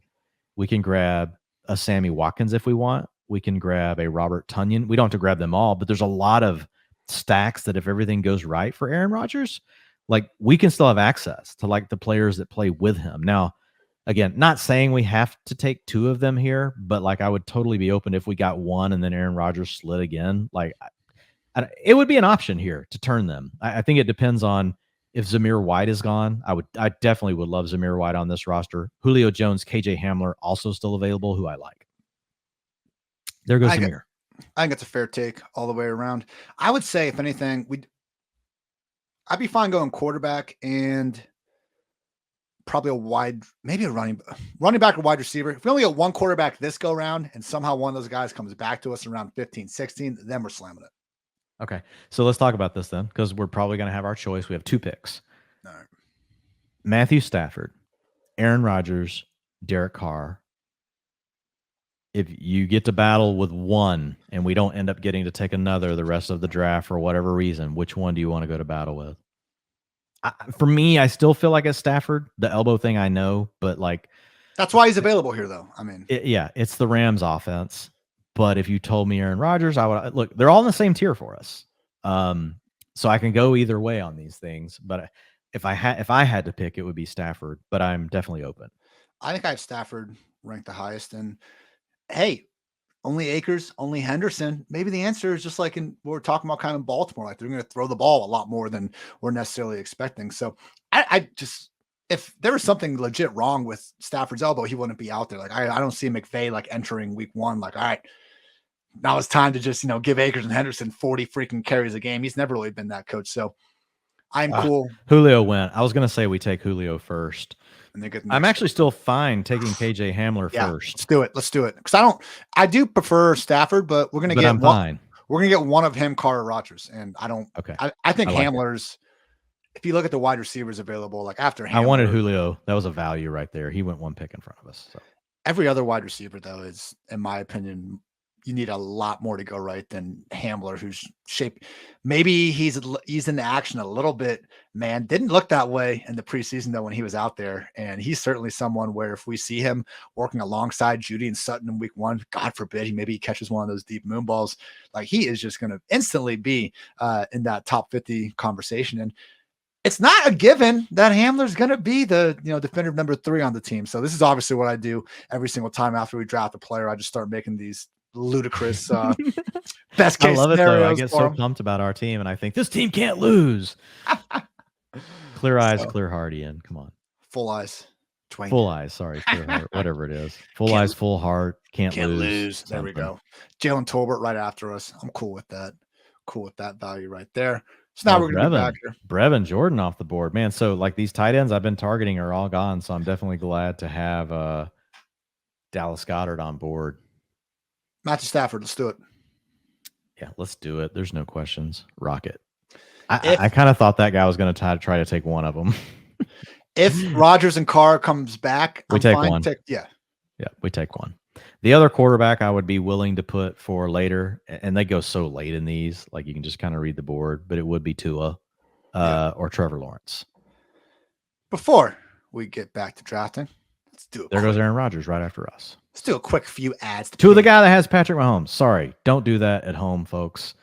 We can grab a Sammy Watkins if we want. We can grab a Robert Tonyan. We don't have to grab them all, but there's a lot of stacks that if everything goes right for Aaron Rodgers, like, we can still have access to like the players that play with him. Now, again, not saying we have to take two of them here, but like, I would totally be open if we got one and then Aaron Rodgers slid again. Like, it would be an option here to turn them. I think it depends on if Zamir White is gone. I definitely would love Zamir White on this roster. Julio Jones, KJ Hamler also still available, who I like. There goes Zamir. I think it's a fair take all the way around. I would say, if anything, I'd be fine going quarterback and probably maybe a running back or wide receiver. If we only get one quarterback this go round and somehow one of those guys comes back to us around 15, 16, then we're slamming it. Okay. So let's talk about this then, because we're probably going to have our choice. We have two picks. All right. Matthew Stafford, Aaron Rodgers, Derek Carr. If you get to battle with one and we don't end up getting to take another the rest of the draft for whatever reason, which one do you want to go to battle with? For me, I still feel like it's Stafford. The elbow thing, I know, but like, that's why he's available here, though. I mean, it's the Rams offense. But if you told me Aaron Rodgers, I would look. They're all in the same tier for us, so I can go either way on these things. But if I had to pick, it would be Stafford. But I'm definitely open. I think I have Stafford ranked the highest, and hey, only Akers, only Henderson. Maybe the answer is just like we're talking about kind of Baltimore, like they're going to throw the ball a lot more than we're necessarily expecting. So I just, if there was something legit wrong with Stafford's elbow, he wouldn't be out there. Like I don't see McVay like entering week one, like, all right, now it's time to just, give Akers and Henderson 40 freaking carries a game. He's never really been that coach. So I'm cool. Julio went. I was going to say we take Julio first. I'm actually still fine taking KJ Hamler first. Let's do it. Because I do prefer Stafford, but we're gonna get one. Fine. We're gonna get one of him, Carr or Rodgers, and I don't. Okay. I think Hamler's. If you look at the wide receivers available, like after Hamler, I wanted Julio. That was a value right there. He went one pick in front of us. So. Every other wide receiver, though, is, in my opinion, you need a lot more to go right than Hamler, who's shaped. Maybe he's in action a little bit, man. Didn't look that way in the preseason, though, when he was out there. And he's certainly someone where if we see him working alongside Judy and Sutton in week one, God forbid, he catches one of those deep moon balls. Like, he is just going to instantly be in that top 50 conversation. And it's not a given that Hamler's going to be the definitive number 3 on the team. So this is obviously what I do every single time after we draft a player. I just start making these ludicrous best case I love it though. I get so him. pumped about our team, and I think this team can't lose. Clear eyes, clear heart, Ian. Come on. Full eyes. Dwain. Full eyes. Sorry, clear heart. Whatever it is. Full eyes, full heart. Can't lose. There we go. Jalen Tolbert right after us. I'm cool with that. Cool with that value right there. So now we're going to be back here. Brevin Jordan off the board, man. So like these tight ends I've been targeting are all gone. So I'm definitely glad to have Dallas Goedert on board. Matthew Stafford, let's do it. Yeah, let's do it. There's no questions. Rocket. I kind of thought that guy was going to try to take one of them. If Rodgers and Carr comes back, we take one. Yeah, we take one. The other quarterback I would be willing to put for later, and they go so late in these, like you can just kind of read the board, but it would be Tua or Trevor Lawrence. Before we get back to drafting, let's do it. There goes Aaron Rodgers right after us. Let's do a quick few ads. To the guy that has Patrick Mahomes. Sorry, don't do that at home, folks.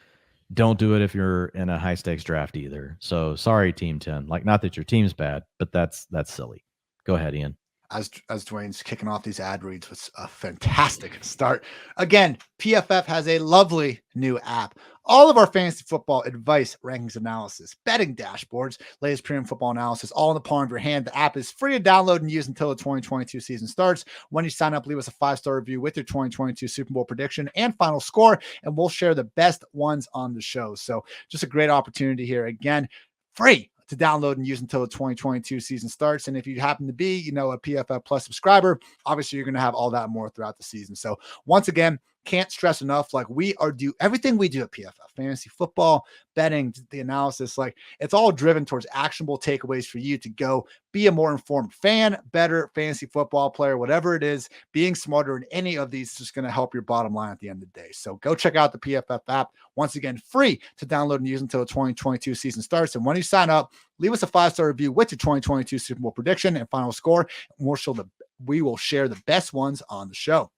Don't do it if you're in a high stakes draft either. So sorry, Team 10. Like, not that your team's bad, but that's silly. Go ahead, Ian. As Dwayne's kicking off these ad reads with a fantastic start. Again, PFF has a lovely new app. All of our fantasy football advice, rankings, analysis, betting dashboards, latest premium football analysis, all in the palm of your hand. The app is free to download and use until the 2022 season starts. When you sign up, leave us a 5-star review with your 2022 Super Bowl prediction and final score, and we'll share the best ones on the show. So just a great opportunity here. Again, free to download and use until the 2022 season starts. And if you happen to be, a PFF Plus subscriber, obviously you're going to have all that more throughout the season. So once again, can't stress enough, like we are everything we do at PFF, fantasy football, betting, the analysis, like it's all driven towards actionable takeaways for you to go be a more informed fan, better fantasy football player, whatever it is. Being smarter in any of these is just going to help your bottom line at the end of the day. So go check out the PFF app. Once again, free to download and use until the 2022 season starts. And when you sign up, leave us a 5-star review with your 2022 Super Bowl prediction and final score. And we will share the best ones on the show.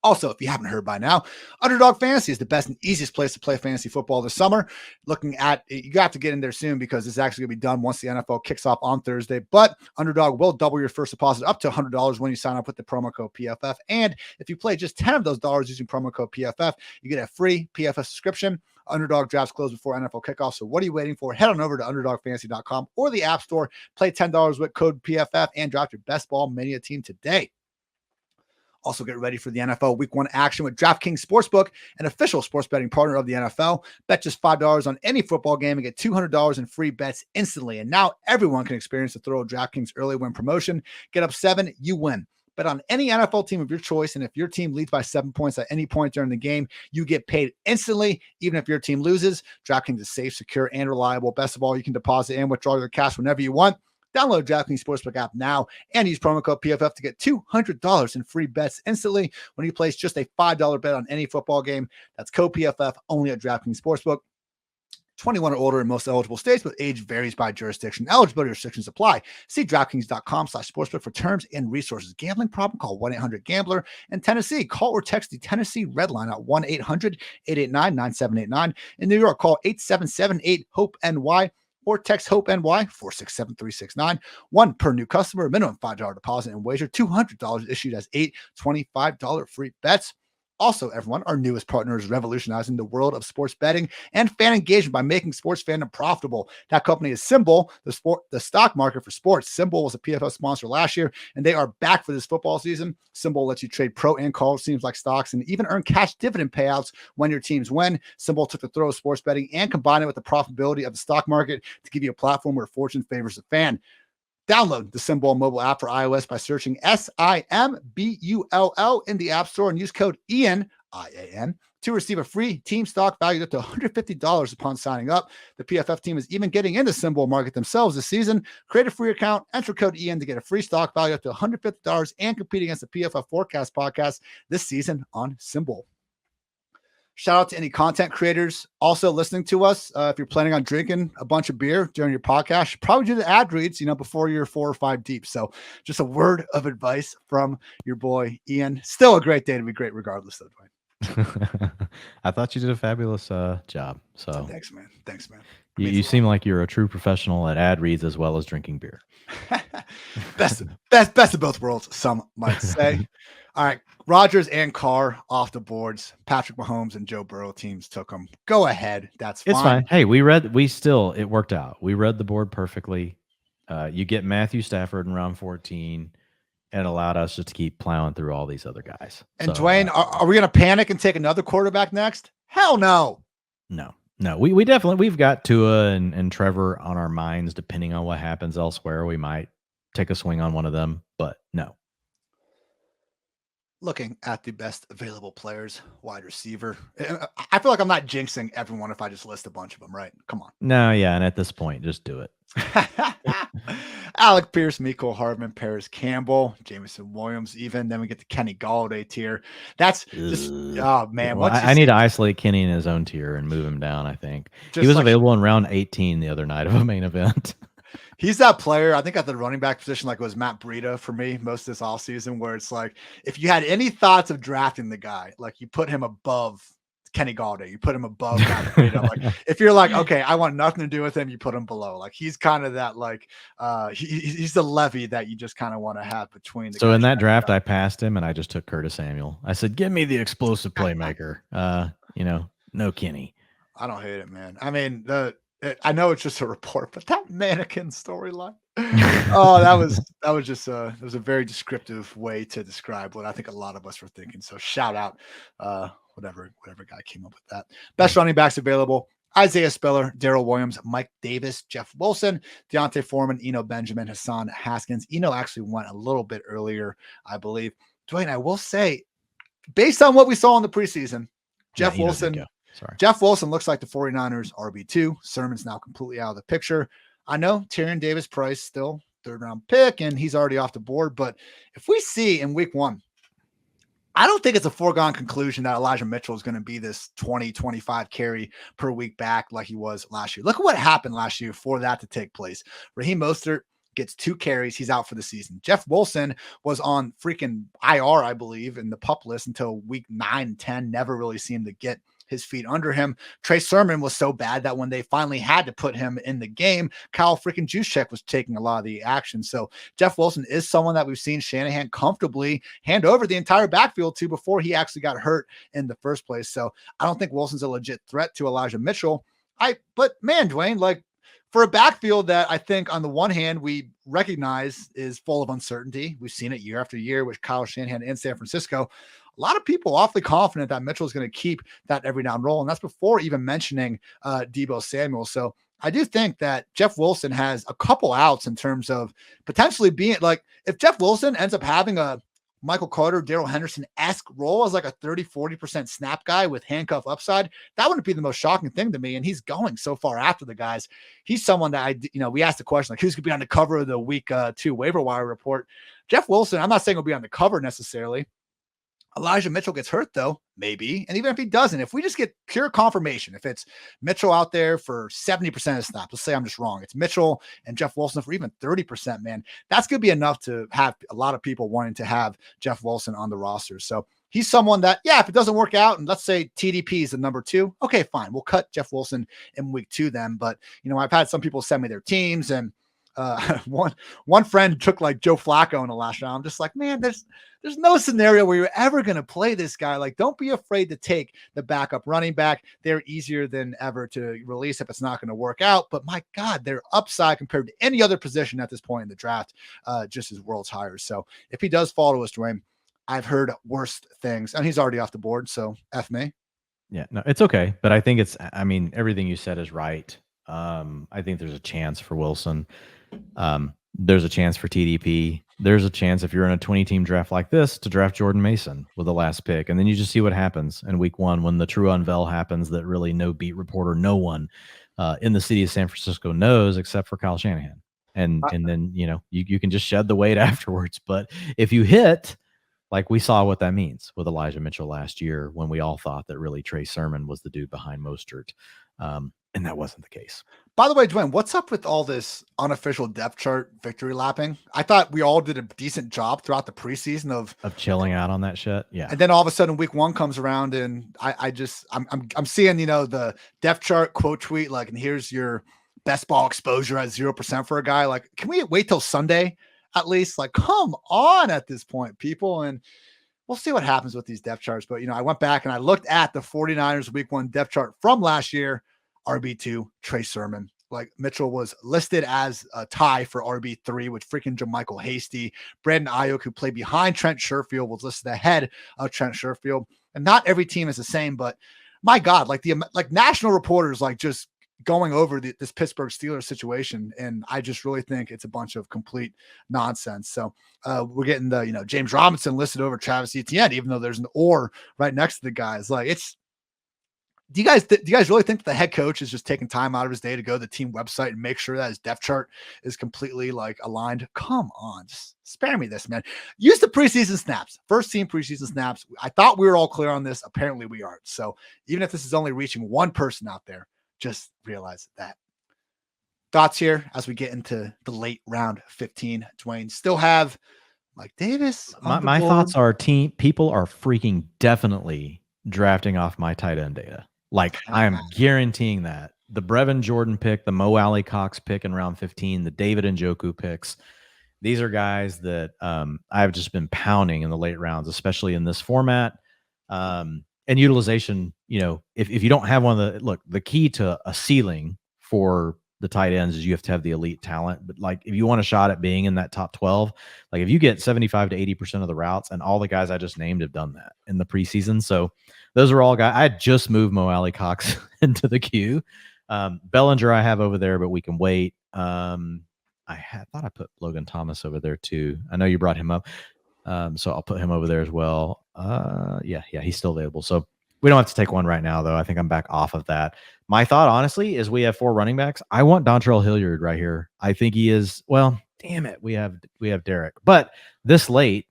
Also, if you haven't heard by now, Underdog Fantasy is the best and easiest place to play fantasy football this summer. You have to get in there soon because it's actually going to be done once the NFL kicks off on Thursday. But Underdog will double your first deposit up to $100 when you sign up with the promo code PFF. And if you play just 10 of those dollars using promo code PFF, you get a free PFF subscription. Underdog drafts close before NFL kickoff. So what are you waiting for? Head on over to underdogfantasy.com or the App Store. Play $10 with code PFF and draft your best ball mania team today. Also, get ready for the NFL Week 1 action with DraftKings Sportsbook, an official sports betting partner of the NFL. Bet just $5 on any football game and get $200 in free bets instantly. And now everyone can experience the thrill of DraftKings early win promotion. Get up 7, you win. Bet on any NFL team of your choice, and if your team leads by 7 points at any point during the game, you get paid instantly, even if your team loses. DraftKings is safe, secure, and reliable. Best of all, you can deposit and withdraw your cash whenever you want. Download DraftKings Sportsbook app now and use promo code PFF to get $200 in free bets instantly when you place just a $5 bet on any football game. That's code PFF only at DraftKings Sportsbook. 21 or older in most eligible states, but age varies by jurisdiction. Eligibility restrictions apply. See DraftKings.com/sportsbook for terms and resources. Gambling problem? Call 1-800-GAMBLER. In Tennessee, call or text the Tennessee Red Line at 1-800-889-9789. In New York, call 877-8-HOPE-NY. Or text HOPE-NY 467-369. One per new customer, minimum $5 deposit and wager, $200 issued as 8 $25 free bets. Also, everyone, our newest partner is revolutionizing the world of sports betting and fan engagement by making sports fandom profitable. That company is Symbol, the stock market for sports. Symbol was a PFF sponsor last year, and they are back for this football season. Symbol lets you trade pro and college teams like stocks and even earn cash dividend payouts when your teams win. Symbol took the thrill of sports betting and combined it with the profitability of the stock market to give you a platform where fortune favors the fan. Download the Symbol mobile app for iOS by searching SIMBULL in the App Store and use code IAN, IAN, to receive a free team stock valued up to $150 upon signing up. The PFF team is even getting into Symbol market themselves this season. Create a free account, enter code IAN to get a free stock value up to $150 and compete against the PFF Forecast podcast this season on Symbol. Shout out to any content creators also listening to us. If you're planning on drinking a bunch of beer during your podcast, you probably do the ad reads, before you're 4 or 5 deep. So just a word of advice from your boy, Ian. Still a great day to be great regardless, though, Dwayne. I thought you did a fabulous job. So thanks, man. You seem like you're a true professional at ad reads as well as drinking beer. best of both worlds, some might say. All right, Rodgers and Carr off the boards. Patrick Mahomes and Joe Burrow teams took them. Go ahead. That's fine. It's fine. Hey, it worked out. We read the board perfectly. You get Matthew Stafford in round 14. And allowed us just to keep plowing through all these other guys. And so, Dwayne, are we going to panic and take another quarterback next? Hell no. No. We definitely, we've got Tua and Trevor on our minds. Depending on what happens elsewhere, we might take a swing on one of them, but no. Looking at the best available players, wide receiver. I feel like I'm not jinxing everyone if I just list a bunch of them, right? Come on. No, yeah, and at this point, just do it. Alec Pierce, Miko Hardman, Paris Campbell, Jameson Williams, even. Then we get the Kenny Galladay tier. That's just, oh man. Well, Once you I need see to isolate Kenny in his own tier and move him down. I think he just was like available in round 18 the other night of a main event. he's that player, I think at the running back position, like it was Matt Breida for me most of this offseason, where it's like, if you had any thoughts of drafting the guy, like you put him above Kenny Galladay, you put him above Matt Breida. Like if you're like, okay, I want nothing to do with him, you put him below. Like he's kind of that, like he's the levy that you just kind of want to have between the So guys in that draft, I passed him and I just took Curtis Samuel. I said, give me the explosive playmaker. No Kenny. I don't hate it, man. I mean, I know it's just a report, but that mannequin storyline. Oh, that was just it was a very descriptive way to describe what I think a lot of us were thinking. So shout out, whatever guy came up with that. Best running backs available: Isaiah Spiller, Darrell Williams, Mike Davis, Jeff Wilson, Deontay Foreman, Eno Benjamin, Hassan Haskins. Eno actually went a little bit earlier, I believe. Dwayne, I will say, based on what we saw in the preseason, Jeff Wilson. Jeff Wilson looks like the 49ers RB2. Sermon's now completely out of the picture. I know Tyrion Davis-Price still third-round pick, and he's already off the board. But if we see in week one, I don't think it's a foregone conclusion that Elijah Mitchell is going to be this 20, 25 carry per week back like he was last year. Look at what happened last year for that to take place. Raheem Mostert gets 2 carries. He's out for the season. Jeff Wilson was on freaking IR, I believe, in the PUP list until week 9, 10, never really seemed to get his feet under him. Trey Sermon was so bad that when they finally had to put him in the game, Kyle freaking Juszczyk was taking a lot of the action. So Jeff Wilson is someone that we've seen Shanahan comfortably hand over the entire backfield to before he actually got hurt in the first place. So I don't think Wilson's a legit threat to Elijah Mitchell. But man, Dwayne, like for a backfield that I think on the one hand we recognize is full of uncertainty. We've seen it year after year with Kyle Shanahan in San Francisco. A lot of people awfully confident that Mitchell is going to keep that every down role. And that's before even mentioning Deebo Samuel. So I do think that Jeff Wilson has a couple outs in terms of potentially being like, if Jeff Wilson ends up having a Michael Carter, Darrell Henderson-esque role as like a 30-40% snap guy with handcuff upside, that wouldn't be the most shocking thing to me. And he's going so far after the guys. He's someone that we asked the question, like who's going to be on the cover of the week 2 waiver wire report. Jeff Wilson, I'm not saying he'll be on the cover necessarily. Elijah Mitchell gets hurt though, maybe. And even if he doesn't, if we just get pure confirmation, if it's Mitchell out there for 70% of snaps, let's say I'm just wrong. It's Mitchell and Jeff Wilson for even 30%, man. That's going to be enough to have a lot of people wanting to have Jeff Wilson on the roster. So he's someone that, if it doesn't work out, and let's say TDP is the number 2, okay, fine. We'll cut Jeff Wilson in week 2 then. But, I've had some people send me their teams, and one friend took like Joe Flacco in the last round. I'm just like, man, there's no scenario where you're ever going to play this guy. Like, don't be afraid to take the backup running back. They're easier than ever to release if it's not going to work out. But my God, their upside compared to any other position at this point in the draft, just is world's higher. So if he does fall to us, Dwayne, I've heard worse things, and he's already off the board. So F me. Yeah, no, it's okay. But I think everything you said is right. I think there's a chance for Wilson. There's a chance for TDP. There's a chance if you're in a 20-team draft like this to draft Jordan Mason with the last pick. And then you just see what happens in week 1 when the true unveil happens that really no beat reporter, no one in the city of San Francisco knows except for Kyle Shanahan. And then, you can just shed the weight afterwards. But if you hit, like we saw what that means with Elijah Mitchell last year when we all thought that really Trey Sermon was the dude behind Mostert. And that wasn't the case. By the way, Dwayne, what's up with all this unofficial depth chart victory lapping? I thought we all did a decent job throughout the preseason of chilling out on that shit. Yeah. And then all of a sudden week 1 comes around and I'm seeing, the depth chart quote tweet, like, and here's your best ball exposure at 0% for a guy. Like, can we wait till Sunday at least? Like, come on at this point, people. And we'll see what happens with these depth charts. But, I went back and I looked at the 49ers week 1 depth chart from last year. RB2, Trey Sermon. Like, Mitchell was listed as a tie for RB3 with freaking JaMychal Hasty. Brandon Ayuk, who played behind Trent Sherfield, was listed ahead of Trent Sherfield. And not every team is the same, but my God, like national reporters, like just going over this Pittsburgh Steelers situation. And I just really think it's a bunch of complete nonsense. So we're getting the, James Robinson listed over Travis Etienne, even though there's an or right next to the guys. Like, it's do you guys really think that the head coach is just taking time out of his day to go to the team website and make sure that his depth chart is completely like aligned? Come on, just spare me this, man. Use the preseason snaps, first team preseason snaps. I thought we were all clear on this. Apparently we aren't. So even if this is only reaching one person out there, just realize that. Thoughts here as we get into the late round 15. Dwain, still have Mike Davis. My thoughts are people are freaking definitely drafting off my tight end data. Like I am guaranteeing that the Brevin Jordan pick, the Mo Alley Cox pick in round 15, the David Njoku picks. These are guys that I've just been pounding in the late rounds, especially in this format. And utilization, if you don't have one of the key to a ceiling for the tight ends is you have to have the elite talent. But like if you want a shot at being in that top 12, like if you get 75 to 80% of the routes, and all the guys I just named have done that in the preseason. So those are all guys. I just moved Mo Alley Cox into the queue. Bellinger I have over there, but we can wait. I thought I put Logan Thomas over there too. I know you brought him up. So I'll put him over there as well. Yeah, he's still available. So we don't have to take one right now, though. I think I'm back off of that. My thought, honestly, is we have 4 running backs. I want Dontrell Hilliard right here. I think he is. Well, damn it, we have Derrick, but this late,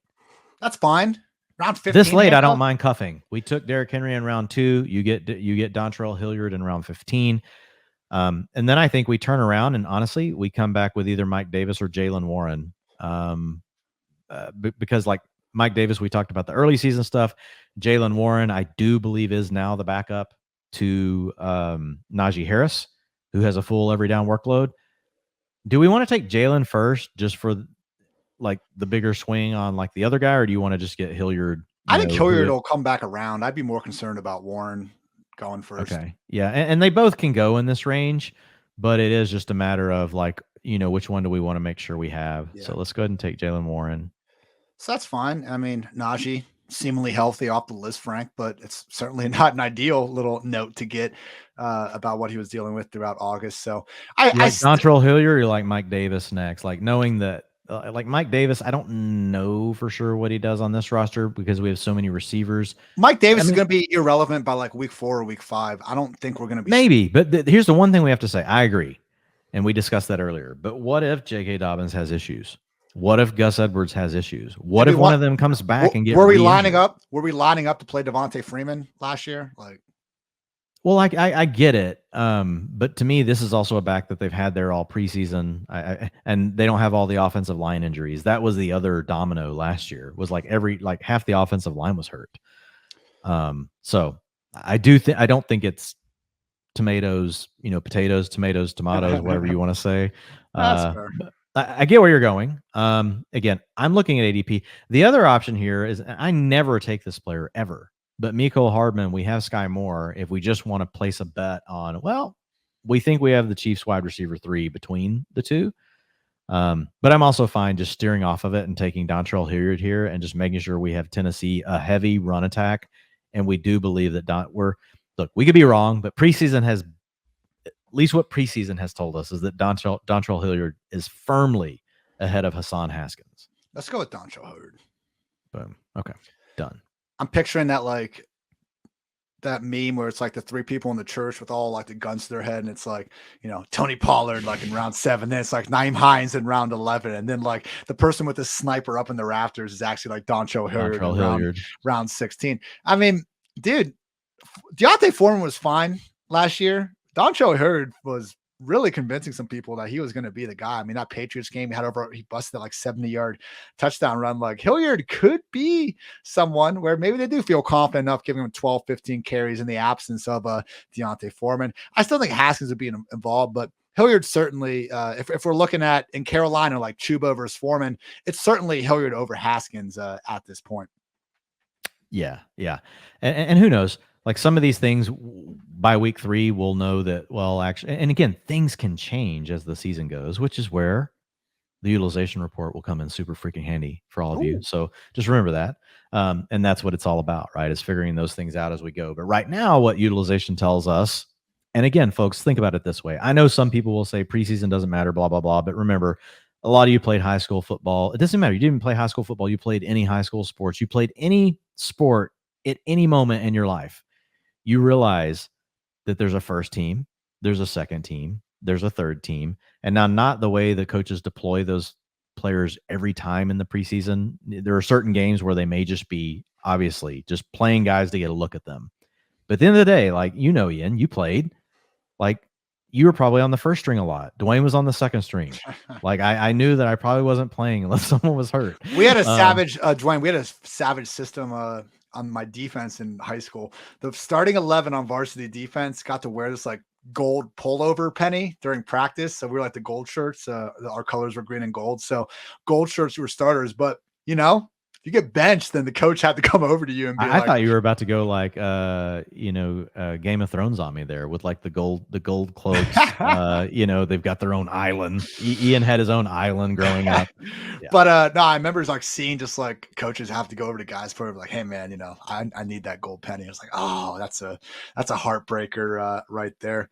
that's fine. Round 15. This late, I don't mind cuffing. We took Derrick Henry in round 2. You get Dontrell Hilliard in round 15. And then I think we turn around and honestly, we come back with either Mike Davis or Jaylen Warren. Because like Mike Davis, we talked about the early season stuff. Jaylen Warren, I do believe, is now the backup to Najee Harris, who has a full every down workload. Do we want to take Jaylen first just for like the bigger swing on like the other guy, or do you want to just get Hilliard? I think Hilliard will come back around. I'd be more concerned about Warren going first. Okay. Yeah. And they both can go in this range, but it is just a matter of like, which one do we want to make sure we have? Yeah. So let's go ahead and take Jaylen Warren. So that's fine. I mean, Najee seemingly healthy off the list, Frank, but it's certainly not an ideal little note to get about what he was dealing with throughout August. So I Dontrell Hilliard, or like Mike Davis next, like knowing that like Mike Davis, I don't know for sure what he does on this roster because we have so many receivers. Mike Davis is going to be irrelevant by like week 4 or week 5. I don't think we're going to be. Maybe, but here's the one thing we have to say. I agree. And we discussed that earlier. But what if J.K. Dobbins has issues? What if Gus Edwards has issues? What if one of them comes back and gets Were we lining up to play Devontae Freeman last year? Like, well, I get it. But to me, this is also a back that they've had there all preseason. And they don't have all the offensive line injuries. That was the other domino last year, was like half the offensive line was hurt. So I don't think it's tomatoes, potatoes, tomatoes, whatever you want to say. That's fair. I get where you're going. Again, I'm looking at ADP. The other option here is I never take this player ever. But Mecole Hardman, we have Sky Moore. If we just want to place a bet on, well, we think we have the Chiefs wide receiver 3 between the two. But I'm also fine just steering off of it and taking Dontrell Hilliard here and just making sure we have Tennessee a heavy run attack. And we do believe that we could be wrong, but preseason has, at least what preseason has told us, is that Dontrell Hilliard is firmly ahead of Hassan Haskins. Let's go with Dontrell Hilliard. Boom. Okay. Done. I'm picturing that like that meme where it's like the 3 people in the church with all like the guns to their head, and it's like, Tony Pollard like in round 7, then it's like Naeem Hines in round 11, and then like the person with the sniper up in the rafters is actually like Dontrell Hilliard round 16. I mean, dude, Deontay Foreman was fine last year. Dontrell Hilliard was really convincing some people that he was going to be the guy. I mean, that Patriots game, he busted like 70-yard touchdown run. Like Hilliard could be someone where maybe they do feel confident enough giving him 12, 15 carries in the absence of Deontay Foreman. I still think Haskins would be involved, but Hilliard certainly, if we're looking at in Carolina, like Chuba versus Foreman, it's certainly Hilliard over Haskins at this point. Yeah. Yeah. And who knows? Like some of these things by week 3, we'll know that, well, actually, and again, things can change as the season goes, which is where the utilization report will come in super freaking handy for all of you. So just remember that. And that's what it's all about, right? Is figuring those things out as we go. But right now, what utilization tells us, and again, folks, think about it this way. I know some people will say preseason doesn't matter, blah, blah, blah. But remember, a lot of you played high school football. It doesn't matter. You didn't play high school football. You played any high school sports. You played any sport at any moment in your life. You realize that there's a first team, there's a second team, there's a third team, and now not the way the coaches deploy those players every time in the preseason. There are certain games where they may just be obviously just playing guys to get a look at them. But at the end of the day, like, Ian, you played, like, you were probably on the first string a lot. Dwayne was on the second string. Like, I knew that I probably wasn't playing unless someone was hurt. We had a savage, Dwayne, we had a savage system on my defense in high school. The starting 11 on varsity defense got to wear this like gold pullover penny during practice. So we were like the gold shirts. Our colors were green and gold. So gold shirts were starters. But, you get benched, then the coach had to come over to you and be I thought you were about to go like, Game of Thrones on me there with like the gold cloaks. They've got their own island. Ian had his own island growing up. Yeah. But no, I remember like seeing just like coaches have to go over to guys for like, hey man, I need that gold penny. I was like, oh, that's a heartbreaker right there,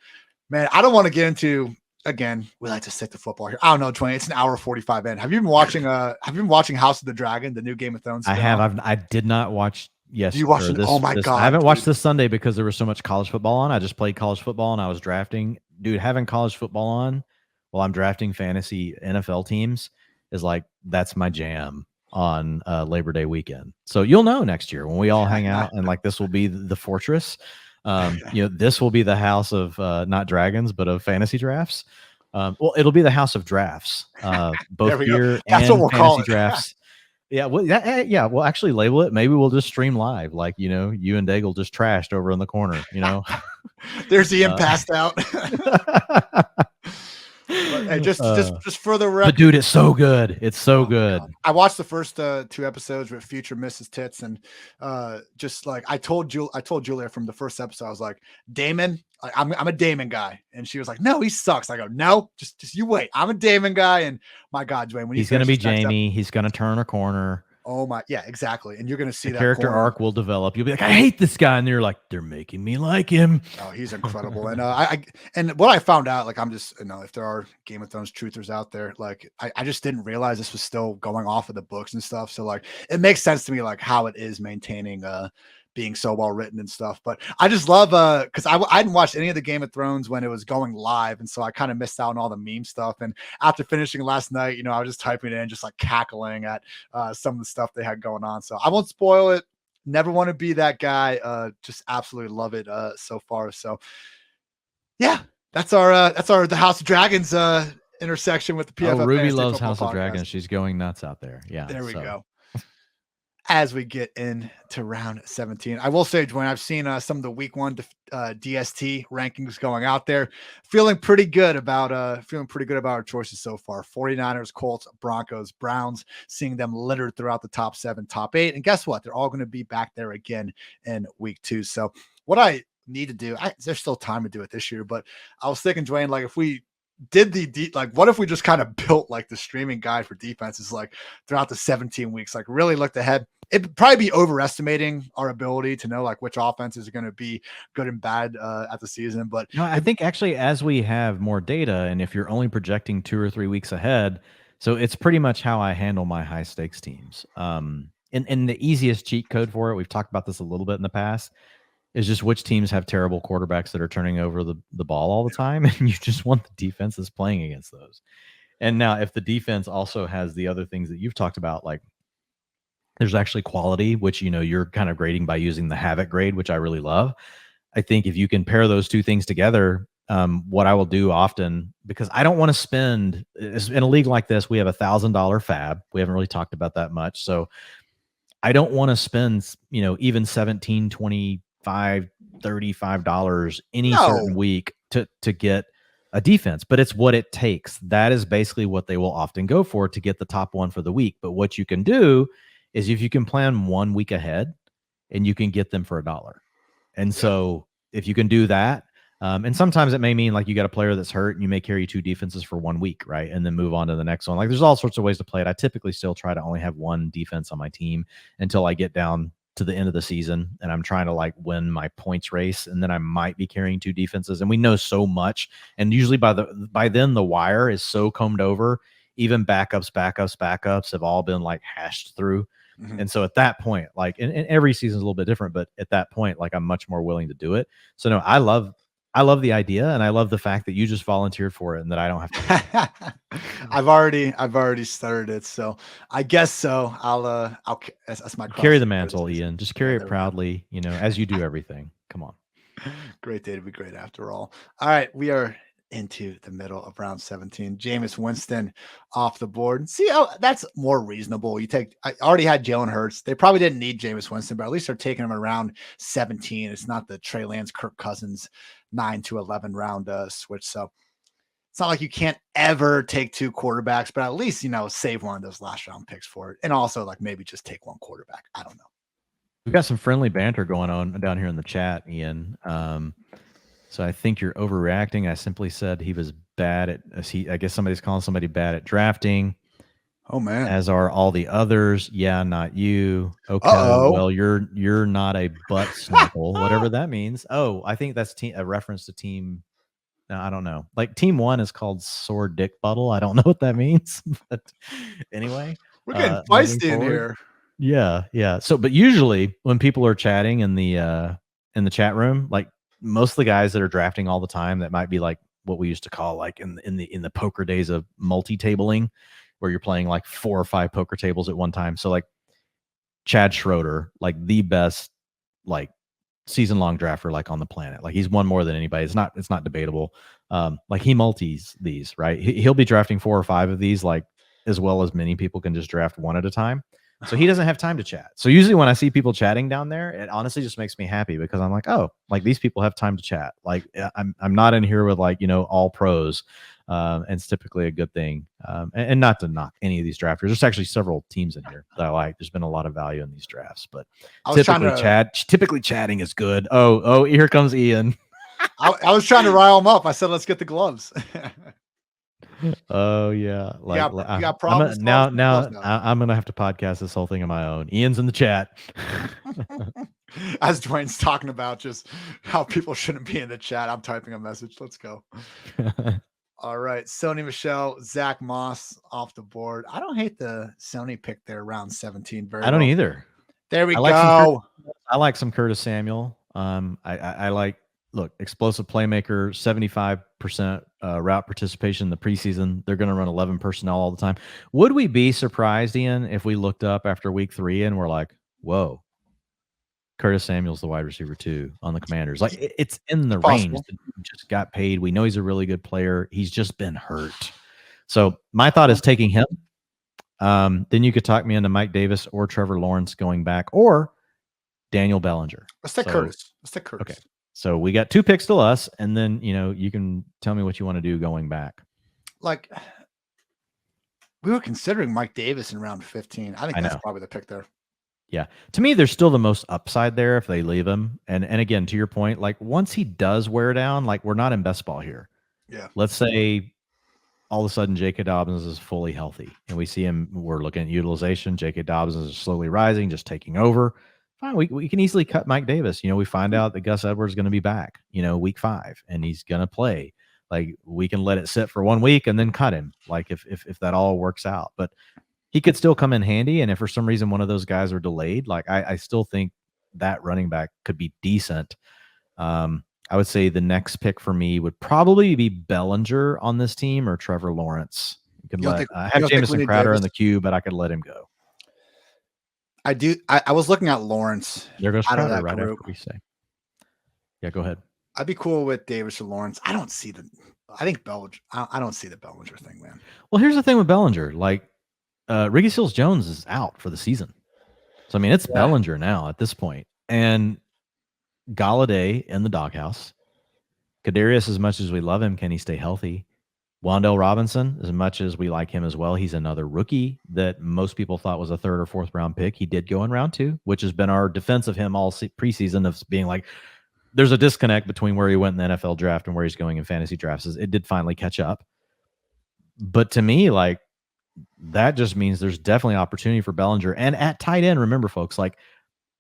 man. I don't want to get into. Again, we like to stick to football here. I don't know, Dwayne. It's an hour 45 in. Have you been watching? House of the Dragon, the new Game of Thrones? I have. I did not watch. Yes, you watched it? Oh my god! I haven't watched this Sunday because there was so much college football on. I just played college football and I was drafting. Dude, having college football on while I'm drafting fantasy NFL teams is like that's my jam on Labor Day weekend. So you'll know next year when we all hang out and like this will be the fortress. This will be the house of not dragons, but of fantasy drafts. Well, it'll be the house of drafts, both here and what we'll call it. Drafts. Yeah, well, we'll actually label it. Maybe we'll just stream live, like you and Daigle just trashed over in the corner. There's Ian passed out. But, just for the record, but dude, it's so good. It's so good. God. I watched the first 2 episodes with future Mrs. Tits, and just like I told Julia from the first episode, I was like, Damon, I'm a Damon guy, and she was like, no, he sucks. I go, no, just you wait. I'm a Damon guy, and my God, Dwayne, when he's gonna be Jamie, he's gonna turn a corner. Oh my, yeah, exactly. And you're gonna see the character arc will develop. You'll be like, I hate this guy, and you're like, they're making me like him. Oh, he's incredible. And and what I found out, like, I'm just, if there are Game of Thrones truthers out there, like, I just didn't realize this was still going off of the books and stuff. So like, it makes sense to me, like how it is maintaining being so well written and stuff. But I just love because I hadn't watched any of the Game of Thrones when it was going live, and so I kind of missed out on all the meme stuff. And after finishing last night, I was just typing it in, just like cackling at some of the stuff they had going on. So I won't spoil it. Never want to be that guy. Just absolutely love it so far. So yeah, that's our the House of Dragons intersection with the PFF. Oh, Ruby loves House of Dragons. She's going nuts out there. Yeah, there we go. As we get into round 17, I will say, Dwayne, I've seen some of the week 1 DST rankings going out there. Feeling pretty good about our choices so far. 49ers, Colts, Broncos, Browns, seeing them littered throughout the top 7, top 8. And guess what? They're all going to be back there again in week 2. So what I need to do, there's still time to do it this year, but I was thinking, Dwayne, like if we did what if we just kind of built like the streaming guide for defenses like throughout the 17 weeks, like really looked ahead. It'd probably be overestimating our ability to know like which offenses are going to be good and bad at the season. But I think actually as we have more data, and if you're only projecting 2 or 3 weeks ahead, so it's pretty much how I handle my high stakes teams. And the easiest cheat code for it, we've talked about this a little bit in the past, is just which teams have terrible quarterbacks that are turning over the ball all the time. And you just want the defense that's playing against those. And now if the defense also has the other things that you've talked about, like there's actually quality, which, you're kind of grading by using the Havoc grade, which I really love. I think if you can pair those two things together, what I will do often, because I don't want to spend in a league like this, we have $1,000 fab. We haven't really talked about that much. So I don't want to spend, even $17, $25, $35 any certain week to get a defense, but it's what it takes. That is basically what they will often go for to get the top one for the week. But what you can do is if you can plan 1 week ahead and you can get them for $1. And so if you can do that, and sometimes it may mean like you got a player that's hurt and you may carry 2 defenses for 1 week, right? And then move on to the next one. Like there's all sorts of ways to play it. I typically still try to only have 1 defense on my team until I get down to the end of the season and I'm trying to like win my points race. And then I might be carrying 2 defenses, and we know so much. And usually by then the wire is so combed over, even backups have all been like hashed through. Mm-hmm. And so at that point, like, and every season is a little bit different, but at that point, like I'm much more willing to do it. So no, I love I love the idea, and I love the fact that you just volunteered for it, and that I don't have to. I've already started it, so I guess so. That's my cross. Carry the mantle, Ian. Just carry it there we go. proudly, as you do everything. Come on. Great day to be great after all. All right, we are into the middle of round 17. Jameis Winston off the board. See, that's more reasonable. I already had Jalen Hurts. They probably didn't need Jameis Winston, but at least they're taking him around 17. It's not the Trey Lance, Kirk Cousins 9 to 11 round switch. So it's not like you can't ever take two quarterbacks, but at least, save one of those last round picks for it. And also like maybe just take one quarterback. I don't know. We've got some friendly banter going on down here in the chat, Ian. So I think you're overreacting. I simply said he was bad at. I guess somebody's calling somebody bad at drafting. Oh man! As are all the others. Yeah, not you. Okay. Well, you're not a butt snuffle, whatever that means. Oh, I think that's a reference to team. No, I don't know. Like team 1 is called Sore Dick Buttle. I don't know what that means, but anyway, we're getting feisty in here. Yeah. So, but usually when people are chatting in the chat room, like most of the guys that are drafting all the time, that might be like what we used to call like in the poker days of multi-tabling, where you're playing like 4 or 5 poker tables at one time. So like Chad Schroeder, like the best like season-long drafter like on the planet. Like he's won more than anybody. It's not debatable. Like he multis these, right? He'll be drafting 4 or 5 of these, like as well as many people can just draft one at a time. So he doesn't have time to chat. So usually when I see people chatting down there, it honestly just makes me happy, because I'm like, oh, like these people have time to chat. Like I'm not in here with like, all pros. And it's typically a good thing. And not to knock any of these drafters. There's actually several teams in here that I like. There's been a lot of value in these drafts, but typically chatting is good. Oh, here comes Ian. I was trying to rile him up. I said, let's get the gloves. Oh yeah, like you got problems. Now I'm gonna have to podcast this whole thing on my own. Ian's in the chat. As Dwayne's talking about just how people shouldn't be in the chat, I'm typing a message. Let's go. All right, Sony Michel, Zach Moss off the board. I don't hate the Sony pick there, round 17. I don't either. There we go. I like some Curtis Samuel. I like. Look, explosive playmaker, 75% route participation in the preseason. They're going to run 11 personnel all the time. Would we be surprised, Ian, if we looked up after week 3 and we're like, whoa, Curtis Samuel's the wide receiver 2 on the Commanders? Like it's in the range. The dude just got paid. We know he's a really good player. He's just been hurt. So my thought is taking him. Then you could talk me into Mike Davis or Trevor Lawrence going back, or Daniel Bellinger. Let's take Curtis. Okay. So we got 2 picks to us, and then, you can tell me what you want to do going back. Like, we were considering Mike Davis in round 15. I think that's probably the pick there. Yeah. To me, there's still the most upside there if they leave him. And again, to your point, like once he does wear down, like we're not in best ball here. Yeah. Let's say all of a sudden J.K. Dobbins is fully healthy, and we see him, we're looking at utilization. J.K. Dobbins is slowly rising, just taking over. Fine, we can easily cut Mike Davis. We find out that Gus Edwards is going to be back, week 5, and he's going to play. Like we can let it sit for 1 week and then cut him. Like if that all works out, but he could still come in handy. And if for some reason one of those guys are delayed, like I still think that running back could be decent. I would say the next pick for me would probably be Bellinger on this team, or Trevor Lawrence. You could I have Jamison Crowder in the queue, but I could let him go. I do. I was looking at Lawrence. There goes Crowder right after we say. Yeah, go ahead. I'd be cool with Davis or Lawrence. I don't see I think Bellinger. I don't see the Bellinger thing, man. Well, here's the thing with Bellinger. Like, Ricky Seals-Jones is out for the season. So, I mean, it's Bellinger now at this point. And Galladay in the doghouse. Kadarius, as much as we love him, can he stay healthy? Wan'Dale Robinson, as much as we like him as well, he's another rookie that most people thought was a 3rd or 4th round pick. He did go in round 2, which has been our defense of him all preseason, of being like, there's a disconnect between where he went in the NFL draft and where he's going in fantasy drafts. It did finally catch up. But to me, like, that just means there's definitely opportunity for Bellinger. And at tight end, remember, folks, like,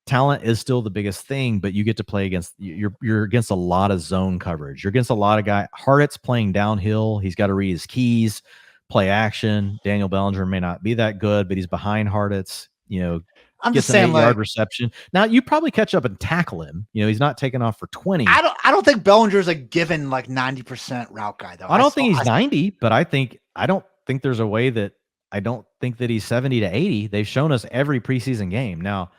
talent is still the biggest thing, but you get to play against, you're against a lot of zone coverage. You're against a lot of guys. Hartitz playing downhill. He's got to read his keys, play action. Daniel Bellinger may not be that good, but he's behind Hartitz. I'm gets just saying, an 8-yard reception. Now you probably catch up and tackle him. He's not taking off for 20. I don't think Bellinger's a given like 90% route guy though. I don't think he's 90, but I don't think there's a way that I don't think that he's 70 to 80. They've shown us every preseason game. Now,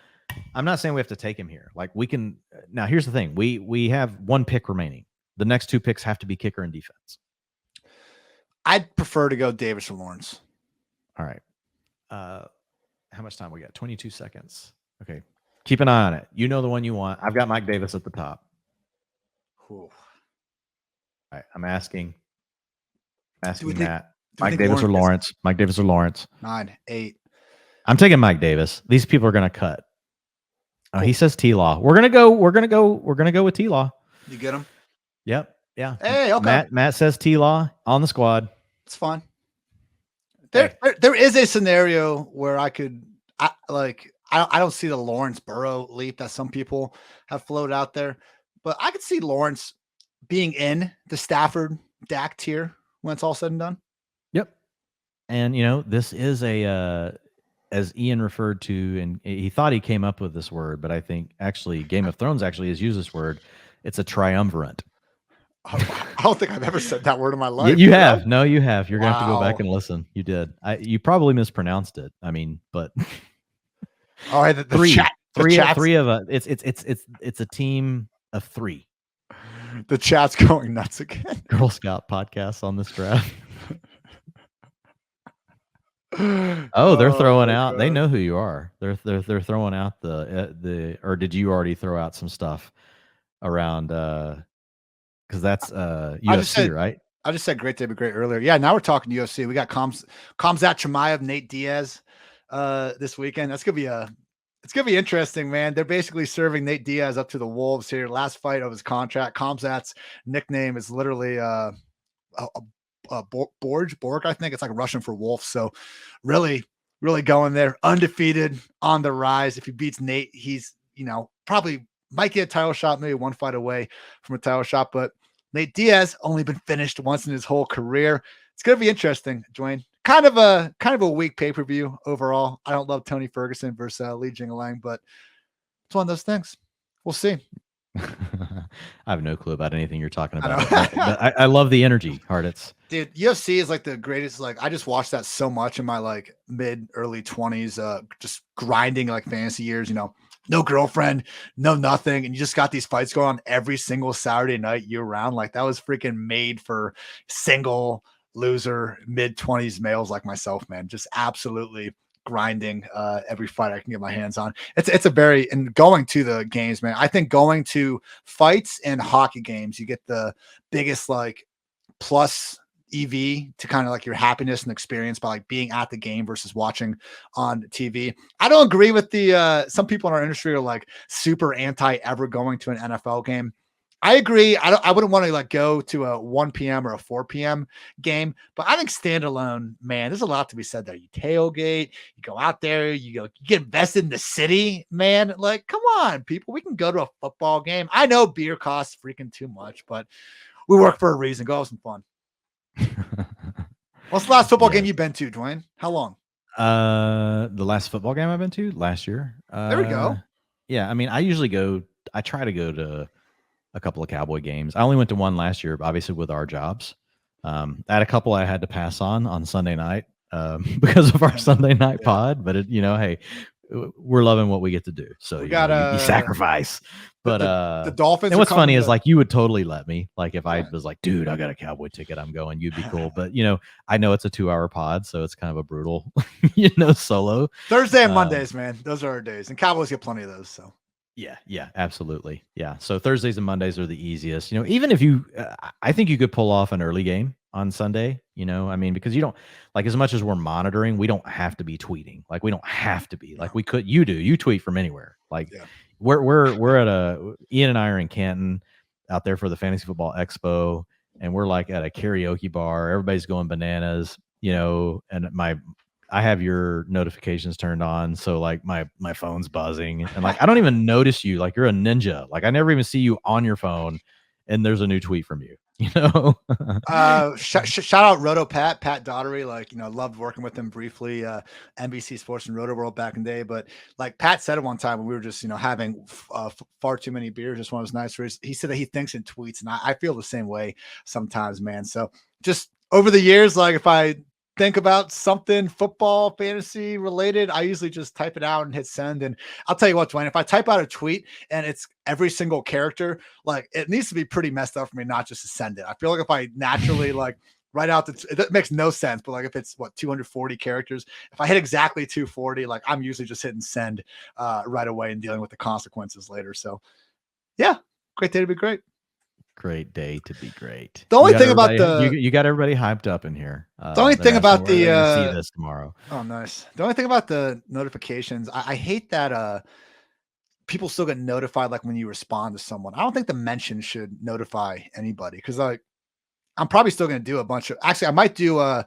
I'm not saying we have to take him here. Like we can. Now, here's the thing: we have 1 pick remaining. The next 2 picks have to be kicker and defense. I'd prefer to go Davis or Lawrence. All right. How much time we got? 22 seconds. Okay. Keep an eye on it. You know the one you want. I've got Mike Davis at the top. Ooh. All right. I'm asking Think, Matt. Mike Davis or Lawrence? Mike Davis or Lawrence? 9, 8. I'm taking Mike Davis. These people are going to cut. Oh, he says T-Law. We're gonna go with T-Law. You get him? Yep. Yeah. Hey, okay. Matt says T-Law on the squad. It's fine. There is a scenario where I don't see the Lawrence Burrow leap that some people have floated out there, but I could see Lawrence being in the Stafford Dak tier when it's all said and done. Yep. And this is as Ian referred to, and he thought he came up with this word, but I think actually Game of Thrones actually has used this word. It's a triumvirate. I don't think I've ever said that word in my life. You have. No, you have. You're going to have to go back and listen. You did. You probably mispronounced it. I mean, but all right, three of us. It's a team of 3. The chat's going nuts again. Girl Scout podcasts on this draft. Oh, they're throwing out. God. They know who you are. They're throwing out the or did you already throw out some stuff around? Because that's UFC, right? I just said great day, but great earlier. Yeah, now we're talking UFC. We got Khamzat Chimaev, Nate Diaz this weekend. It's gonna be interesting, man. They're basically serving Nate Diaz up to the wolves here. Last fight of his contract. Khamzat's nickname is literally Borg, I think it's like Russian for wolf. So really going there, undefeated, on the rise. If he beats Nate, he's probably might get a title shot, maybe 1 fight away from a title shot. But Nate Diaz only been finished once in his whole career. It's gonna be interesting, Dwayne. Kind of a weak pay-per-view overall. I don't love Tony Ferguson versus Li Jingliang, but it's one of those things. We'll see. I have no clue about anything you're talking about. But I love the energy, Hartitz. Dude, UFC is like the greatest. Like, I just watched that so much in my like early 20s, just grinding like fantasy years, no girlfriend, no nothing. And you just got these fights going on every single Saturday night year round. Like, that was freaking made for single loser mid-20s males like myself, man. Just absolutely grinding every fight I can get my hands on. It's a very, and going to the games, man. I think going to fights and hockey games, you get the biggest like plus EV to kind of like your happiness and experience by like being at the game versus watching on TV. I don't agree with the some people in our industry are like super anti ever going to an NFL game. I agree. I wouldn't want to like go to a 1 p.m. or a 4 p.m. game, but I think standalone, man, there's a lot to be said there. You tailgate, you go out there, you get invested in the city, man. Like, come on, people, we can go to a football game. I know beer costs freaking too much, but we work for a reason. Go have some fun. What's the last football game you've been to, Dwayne? How long? The last football game I've been to last year. There we go. Yeah, I mean, I try to go to a couple of Cowboy games. I only went to one last year, obviously with our jobs. I had a couple I had to pass on Sunday night because of our Sunday night pod. But hey, we're loving what we get to do. So you sacrifice. But the Dolphins. And what's funny is like you would totally let me. Like if I was like, dude, I got a Cowboy ticket, I'm going. You'd be cool. But I know it's a 2-hour pod, so it's kind of a brutal, solo. Thursday and Mondays, man. Those are our days, and Cowboys get plenty of those. So. Yeah, absolutely. Yeah. So Thursdays and Mondays are the easiest, even if I think you could pull off an early game on Sunday, I mean, because you don't like, as much as we're monitoring, we don't have to be tweeting. Like, we don't have to be like, you tweet from anywhere. Like we're at Ian and I are in Canton out there for the Fantasy Football Expo. And we're like at a karaoke bar, everybody's going bananas, and I have your notifications turned on. So like my phone's buzzing and like, I don't even notice you. Like, you're a ninja. Like, I never even see you on your phone and there's a new tweet from you. You know, Shout out Roto Pat Daughtery. Like, loved working with him briefly. NBC Sports and Roto World back in the day. But like Pat said it one time when we were just, having far too many beers, just one of those nights where he said that he thinks in tweets. And I feel the same way sometimes, man. So just over the years, like if I think about something football fantasy related, I usually just type it out and hit send. And I'll tell you what, Dwayne, if I type out a tweet and it's every single character, like it needs to be pretty messed up for me not just to send it. I feel like if I naturally like write out it makes no sense, but like if it's 240 characters, if I hit exactly 240, like I'm usually just hitting send right away and dealing with the consequences later. So yeah, great day to be great. Great day to be great. The only thing about you got everybody hyped up in here. The only thing about the see this tomorrow. Oh, nice. The only thing about the notifications, I hate that people still get notified like when you respond to someone. I don't think the mention should notify anybody because like I'm probably still going to do a bunch of. Actually, I might do. I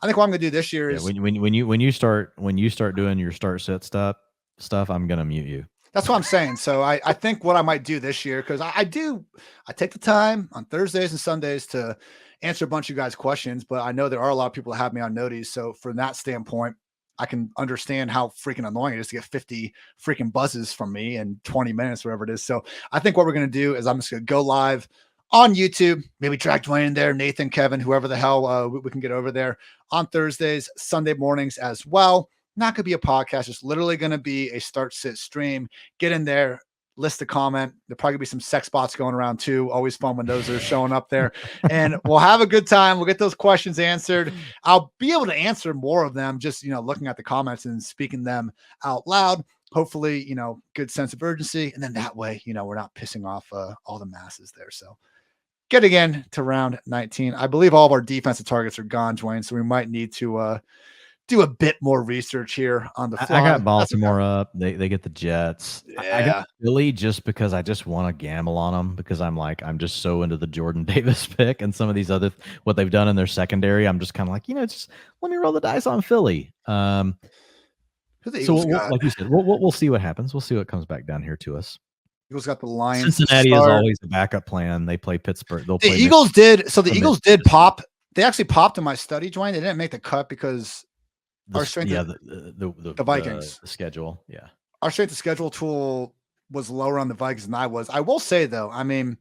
think what I'm going to do this year is when you start doing your start sit stuff, I'm going to mute you. That's what I'm saying. So I think what I might do this year, because I take the time on Thursdays and Sundays to answer a bunch of you guys' questions, but I know there are a lot of people that have me on notice. So from that standpoint, I can understand how freaking annoying it is to get 50 freaking buzzes from me in 20 minutes, whatever it is. So I think what we're going to do is I'm just going to go live on YouTube, maybe drag Dwayne in there, Nathan, Kevin, whoever the hell we can get over there on Thursdays, Sunday mornings as well. Not going to be a podcast. It's literally going to be a start sit stream. Get in there, list a comment. There'll probably be some sex bots going around too. Always fun when those are showing up there. And we'll have a good time. We'll get those questions answered. I'll be able to answer more of them just, looking at the comments and speaking them out loud. Hopefully, good sense of urgency. And then that way, we're not pissing off all the masses there. So getting in to round 19. I believe all of our defensive targets are gone, Dwayne. So we might need to do a bit more research here on the fly. I got Baltimore up. They get the Jets. Yeah. I got Philly just because I just want to gamble on them because I'm just so into the Jordan Davis pick and some of these other what they've done in their secondary. I'm just kind of like, just let me roll the dice on Philly. So like you said, we'll see what happens. We'll see what comes back down here to us. Eagles got the Lions. Cincinnati is always a backup plan. They play Pittsburgh. The Eagles did. So the Eagles did pop. They actually popped in my study, Dwayne. They didn't make the cut because our strength, the Vikings, the schedule, yeah. Our strength of schedule tool was lower on the Vikings than I was. I will say though, I mean,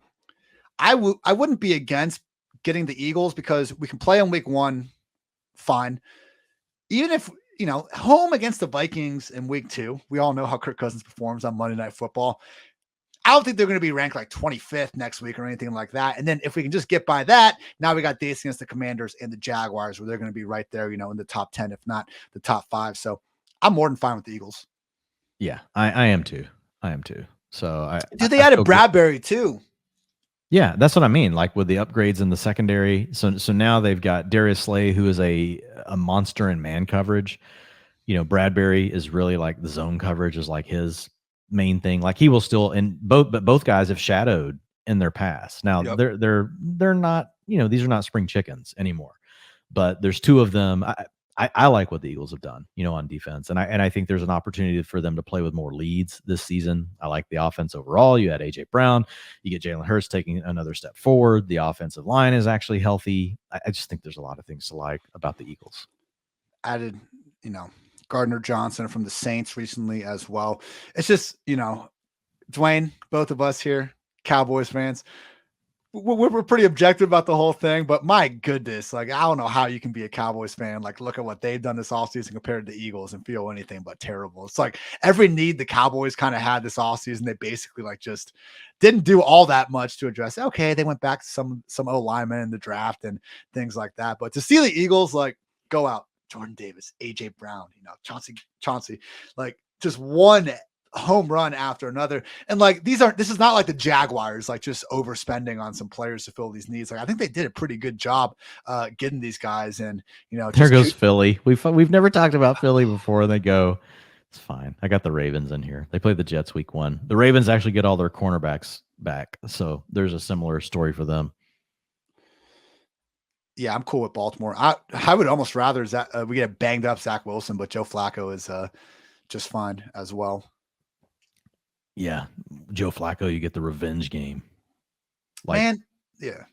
I wouldn't be against getting the Eagles because we can play on week 1, fine. Even if home against the Vikings in week 2, we all know how Kirk Cousins performs on Monday Night Football. I don't think they're going to be ranked like 25th next week or anything like that. And then if we can just get by that, now we got days against the Commanders and the Jaguars where they're going to be right there, in the top 10, if not the top 5. So I'm more than fine with the Eagles. Yeah, I am too. So they added Bradbury too. Yeah, that's what I mean. Like with the upgrades in the secondary. So now they've got Darius Slay, who is a monster in man coverage. Bradbury is really like the zone coverage is like his main thing. Like he will still, and both guys have shadowed in their past. Now they're not, these are not spring chickens anymore, but there's 2 of them. I like what the Eagles have done, on defense. And I think there's an opportunity for them to play with more leads this season. I like the offense overall. You had AJ Brown, you get Jalen Hurts taking another step forward. The offensive line is actually healthy. I just think there's a lot of things to like about the Eagles. Added, Gardner Johnson from the Saints recently as well. It's just, Dwayne, both of us here, Cowboys fans, we're pretty objective about the whole thing, but my goodness, like, I don't know how you can be a Cowboys fan. Like, look at what they've done this offseason compared to the Eagles and feel anything but terrible. It's like every need the Cowboys kind of had this offseason, they basically like just didn't do all that much to address. Okay, they went back to some O-linemen in the draft and things like that. But to see the Eagles like go out, Jordan Davis, AJ Brown, Chauncey, like just one home run after another. And like, this is not like the Jaguars, like just overspending on some players to fill these needs. Like, I think they did a pretty good job getting these guys. And, there goes Philly. We've never talked about Philly before. They go, it's fine. I got the Ravens in here. They play the Jets week 1. The Ravens actually get all their cornerbacks back. So there's a similar story for them. Yeah, I'm cool with Baltimore. I would almost rather we get a banged up Zach Wilson, but Joe Flacco is just fine as well. Yeah, Joe Flacco, you get the revenge game. Man, yeah.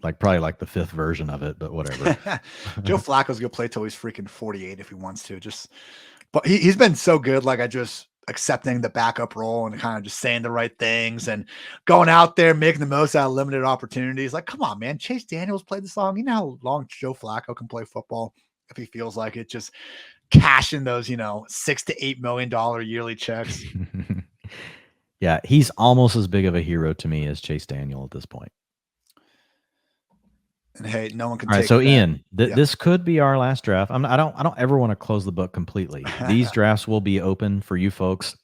probably like the 5th version of it, but whatever. Joe Flacco's gonna play till he's freaking 48 if he wants to. But he's been so good. Like I just accepting the backup role and kind of just saying the right things and going out there, making the most out of limited opportunities. Like, come on, man. Chase Daniels played the song. You know how long Joe Flacco can play football if he feels like it. Just cashing those, $6 to $8 million yearly checks. Yeah, he's almost as big of a hero to me as Chase Daniel at this point. And hey, no one can All right, take so that. Ian, this could be our last draft. I don't ever want to close the book completely. These drafts will be open for you folks.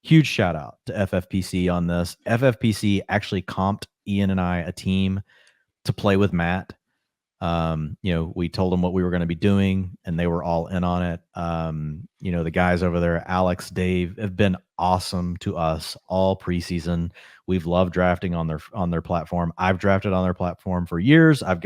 Huge shout out to FFPC on this. FFPC actually comped Ian and I a team to play with Matt. We told them what we were going to be doing and they were all in on it. The guys over there, Alex, Dave, have been awesome to us all preseason. We've loved drafting on their platform. I've drafted on their platform for years. I've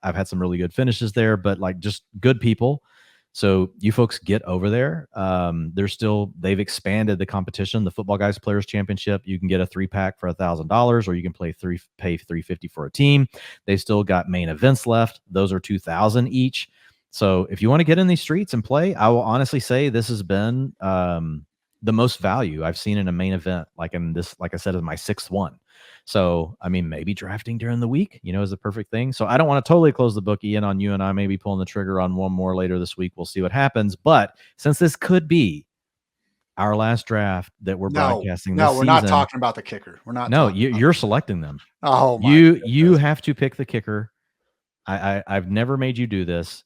had some really good finishes there, but like just good people. So you folks get over there. They've expanded the competition, the Football Guys Players Championship. You can get a 3-pack for $1,000, or you can pay $350 for a team. They've still got main events left. Those are $2,000 each. So if you want to get in these streets and play, I will honestly say this has been the most value I've seen in a main event. Like I said, is my 6th one. So, I mean, maybe drafting during the week, is the perfect thing. So I don't want to totally close the book, Ian, on you and I maybe pulling the trigger on one more later this week. We'll see what happens. But since this could be our last draft that we're broadcasting this season. No, we're not talking about the kicker. We're not. No, you're selecting them. Oh, my you have to pick the kicker. I've never made you do this.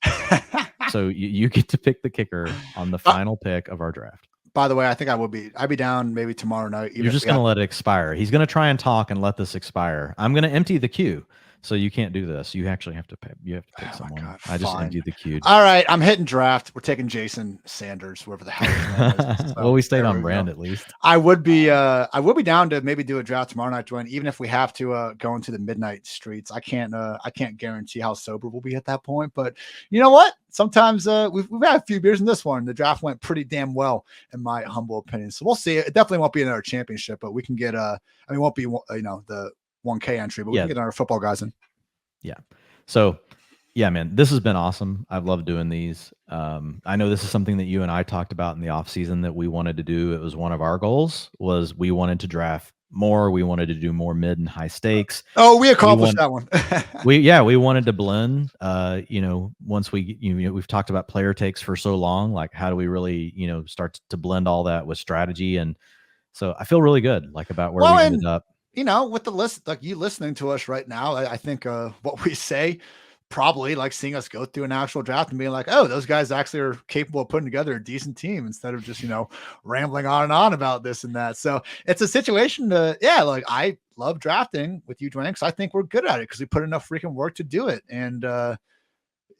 So you get to pick the kicker on the final pick of our draft. By the way, I think I'd be down maybe tomorrow night. You're just going to let it expire. He's going to try and talk and let this expire. I'm going to empty the queue. So you can't do this. You actually have to pay. You have to pick someone. God, I just emptied the queue. All right. I'm hitting draft. We're taking Jason Sanders, whoever the hell his name is. So, well, we stayed on brand at least. I would be down to maybe do a draft tomorrow night, Dwayne, even if we have to go into the midnight streets. I can't guarantee how sober we'll be at that point, but you know what? Sometimes we've had a few beers in this one. The draft went pretty damn well, in my humble opinion. So we'll see. It definitely won't be another championship, but we can get it won't be the 1K entry, but we can get our football guys in. Yeah. So yeah, man, this has been awesome. I've loved doing these. I know this is something that you and I talked about in the off season that we wanted to do. It was one of our goals was we wanted to draft more. We wanted to do more mid and high stakes. Oh, we accomplished that one. we wanted to blend, once we've talked about player takes for so long, like how do we really, start to blend all that with strategy. And so I feel really good, like about where we ended up. With the list, like you listening to us right now, I think what we say, probably like seeing us go through an actual draft and being like, oh, those guys actually are capable of putting together a decent team instead of just, rambling on and on about this and that. So it's a situation like I love drafting with you, Dwayne, because I think we're good at it because we put enough freaking work to do it. And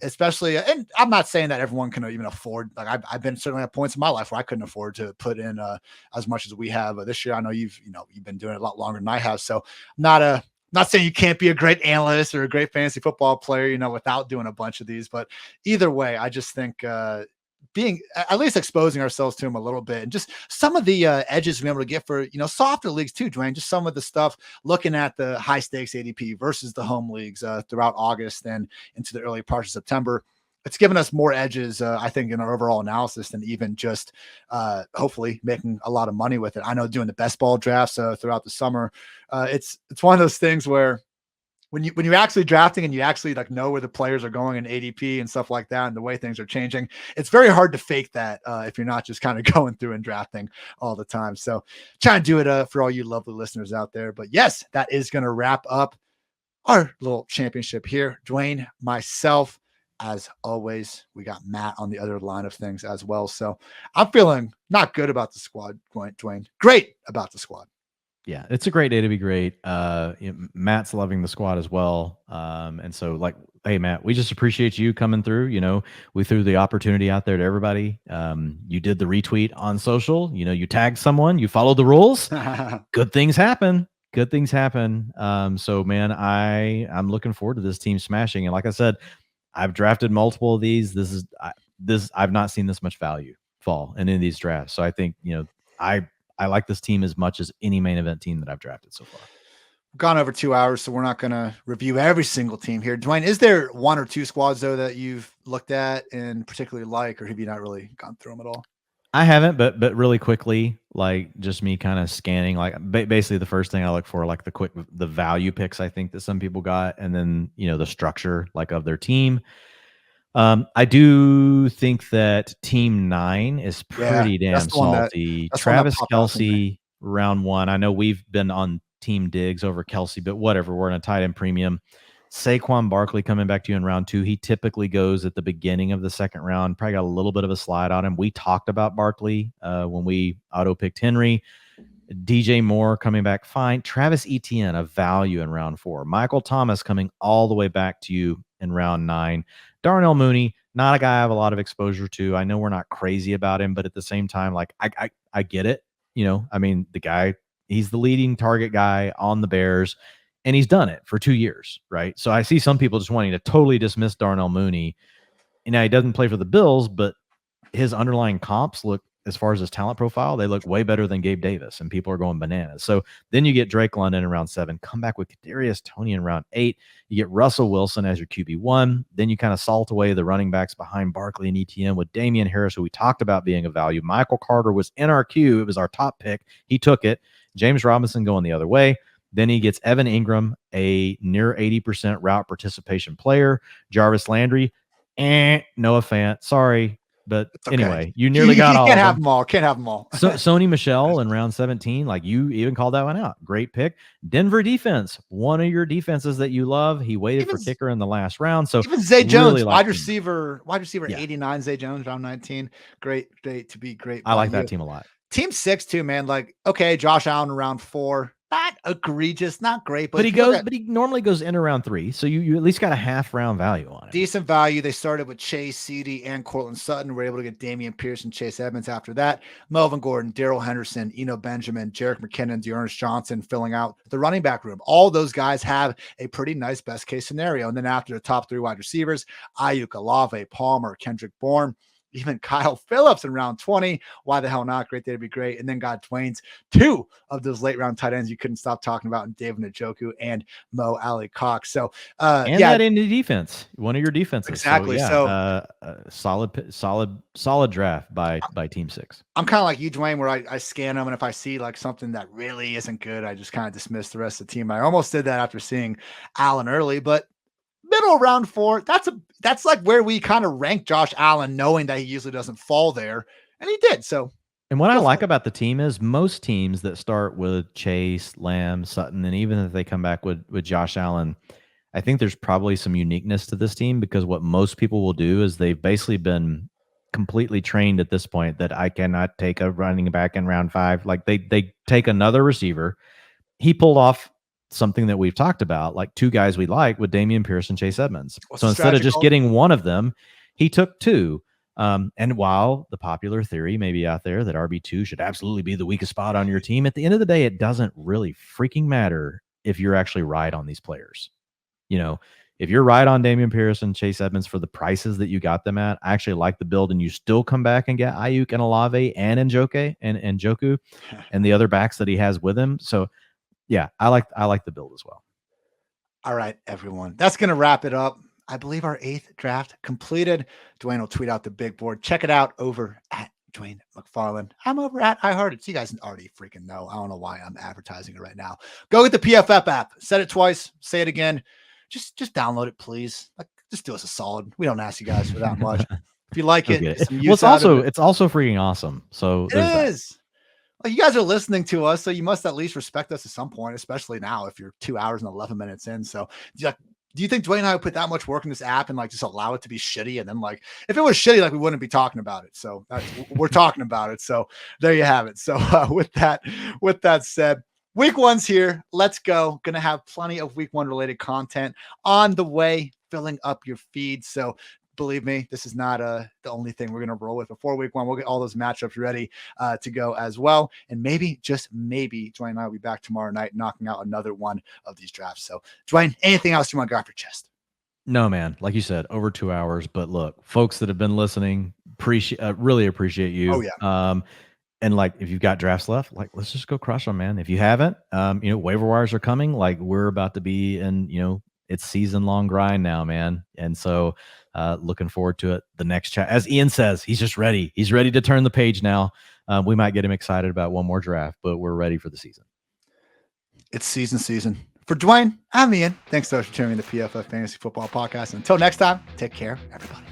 especially, and I'm not saying that everyone can even afford, like I've been certainly at points in my life where I couldn't afford to put in as much as we have this year. I know you've been doing it a lot longer than I have. So not saying you can't be a great analyst or a great fantasy football player, without doing a bunch of these, but either way, I just think being at least exposing ourselves to them a little bit and just some of the edges we're able to get for, softer leagues too, Dwayne, just some of the stuff looking at the high stakes ADP versus the home leagues throughout August and into the early parts of September. It's given us more edges, I think, in our overall analysis than even just hopefully making a lot of money with it. I know doing the best ball drafts throughout the summer, it's one of those things where when you're actually drafting and you actually like know where the players are going in ADP and stuff like that and the way things are changing, it's very hard to fake that if you're not just kind of going through and drafting all the time. So trying to do it for all you lovely listeners out there. But yes, that is going to wrap up our little championship here. Dwayne, myself, as always, we got Matt on the other line of things as well. So I'm feeling not good about the squad, Dwayne. Great about the squad. Yeah, it's a great day to be great. Matt's loving the squad as well. And so like, hey, Matt, we just appreciate you coming through. We threw the opportunity out there to everybody. You did the retweet on social, you tagged someone, you followed the rules. Good things happen. Good things happen. So man, I'm looking forward to this team smashing. And like I said, I've drafted multiple of these. I've not seen this much value fall in any of these drafts. So I think, I like this team as much as any main event team that I've drafted so far. gone over 2 hours, so we're not going to review every single team here. Dwayne, is there one or two squads though that you've looked at and particularly like, or have you not really gone through them at all? I haven't, but really quickly, like just me kind of scanning, like basically the first thing I look for, like the value picks I think that some people got, and then the structure like of their team. I do think that Team 9 is Yeah, pretty that's damn the one that salty. that's the one that Travis popped out for me. Kelce, round 1. I know we've been on Team Diggs over Kelce, but whatever. We're in a tight end premium. Saquon Barkley coming back to you in round 2. He typically goes at the beginning of the second round. Probably got a little bit of a slide on him. We talked about Barkley when we auto-picked Henry. DJ Moore coming back fine. Travis Etienne, a value in round 4. Michael Thomas coming all the way back to you in round 9. Darnell Mooney, not a guy I have a lot of exposure to. I know we're not crazy about him, but at the same time, like I get it. I mean, the guy, he's the leading target guy on the Bears, and he's done it for 2 years, right? So I see some people just wanting to totally dismiss Darnell Mooney. He doesn't play for the Bills, but his underlying comps look, as far as his talent profile, they look way better than Gabe Davis, and people are going bananas. So then you get Drake London in round 7, come back with Kadarius Toney in round 8. You get Russell Wilson as your QB1. Then you kind of salt away the running backs behind Barkley and ETN with Damian Harris, who we talked about being a value. Michael Carter was in our queue. It was our top pick. He took it. James Robinson going the other way. Then he gets Evan Ingram, a near 80% route participation player. Jarvis Landry, Noah Fant. Sorry. But It's okay. Anyway, you nearly got all of them. Can't have them all. Can't have them all. So Sony Michel in round 17, like you even called that one out. Great pick. Denver defense, one of your defenses that you love. He waited for kicker in the last round. So even Zay Jones, really wide receiver, Yeah. 89, Zay Jones, round 19. Great to be great. I like that team a lot. Team 6 too, man. Like, okay, Josh Allen in round 4. Not egregious, not great, but he normally goes into round 3. So you at least got a half round value on it. Decent value. They started with Chase, CD, and Cortland Sutton. We're able to get Damian Pierce and Chase Edmonds after that. Melvin Gordon, Darrell Henderson, Eno Benjamin, Jerick McKinnon, Dearness Johnson filling out the running back room. All those guys have a pretty nice best case scenario. And then after the top 3 wide receivers, Ayuk, Olave, Palmer, Kendrick Bourne, even Kyle Phillips in round 20. Why the hell not? Great day to be great. And then got Dwayne's 2 of those late round tight ends you couldn't stop talking about, in David Njoku and Mo Alley Cox. So that in the defense, one of your defenses. Exactly. So solid draft by Team 6. I'm kind of like you, Dwayne, where I scan them, and if I see like something that really isn't good, I just kind of dismiss the rest of the team. I almost did that after seeing Allen early, but middle round 4, that's like where we kind of rank Josh Allen, knowing that he usually doesn't fall there, and he did. So, and what I like about the team is most teams that start with Chase, Lamb, Sutton, and even if they come back with Josh Allen, I think there's probably some uniqueness to this team, because what most people will do is they've basically been completely trained at this point that I cannot take a running back in round 5. Like they take another receiver. He pulled off something that we've talked about, like 2 guys we like with Damian Pierce and Chase Edmonds. So instead of just getting one of them, he took 2. And while the popular theory may be out there that RB2 should absolutely be the weakest spot on your team, at the end of the day, it doesn't really freaking matter if you're actually right on these players. If you're right on Damian Pierce and Chase Edmonds for the prices that you got them at, I actually like the build, and you still come back and get Ayuk and Olave and Njoku and the other backs that he has with him. So yeah, I like the build as well. All right, everyone. That's going to wrap it up. I believe our 8th draft completed. Dwayne will tweet out the big board. Check it out over at Dwain McFarland. I'm over at iHeartitz. You guys already freaking know. I don't know why I'm advertising it right now. Go get the PFF app. Said it twice. Say it again. Just download it, please. Like, just do us a solid. We don't ask you guys for that much. If you like it, it's also freaking awesome. So it is. Well, you guys are listening to us, so you must at least respect us at some point, especially now if you're 2 hours and 11 minutes in. So do you think Dwayne and I would put that much work in this app and like just allow it to be shitty? And then like, if it was shitty, like we wouldn't be talking about it. So we're talking about it. So there you have it. So with that said, week 1's here. Let's go. Going to have plenty of week 1 related content on the way, filling up your feed. So believe me, this is not the only thing we're going to roll with before week 1. We'll get all those matchups ready to go as well. And maybe, just maybe, Dwayne and I will be back tomorrow night knocking out another one of these drafts. So, Dwayne, anything else you want to go off your chest? No, man. Like you said, over 2 hours. But look, folks that have been listening, really appreciate you. Oh, yeah. And like, if you've got drafts left, like, let's just go crush them, man. If you haven't, waiver wires are coming. Like, we're about to be in, it's season long grind now, man. And so, looking forward to it. The next chat, as Ian says, he's just ready. He's ready to turn the page now. We might get him excited about one more draft, but we're ready for the season. It's season. For Dwayne, I'm Ian. Thanks so much for tuning in to the PFF Fantasy Football Podcast. Until next time, take care, everybody.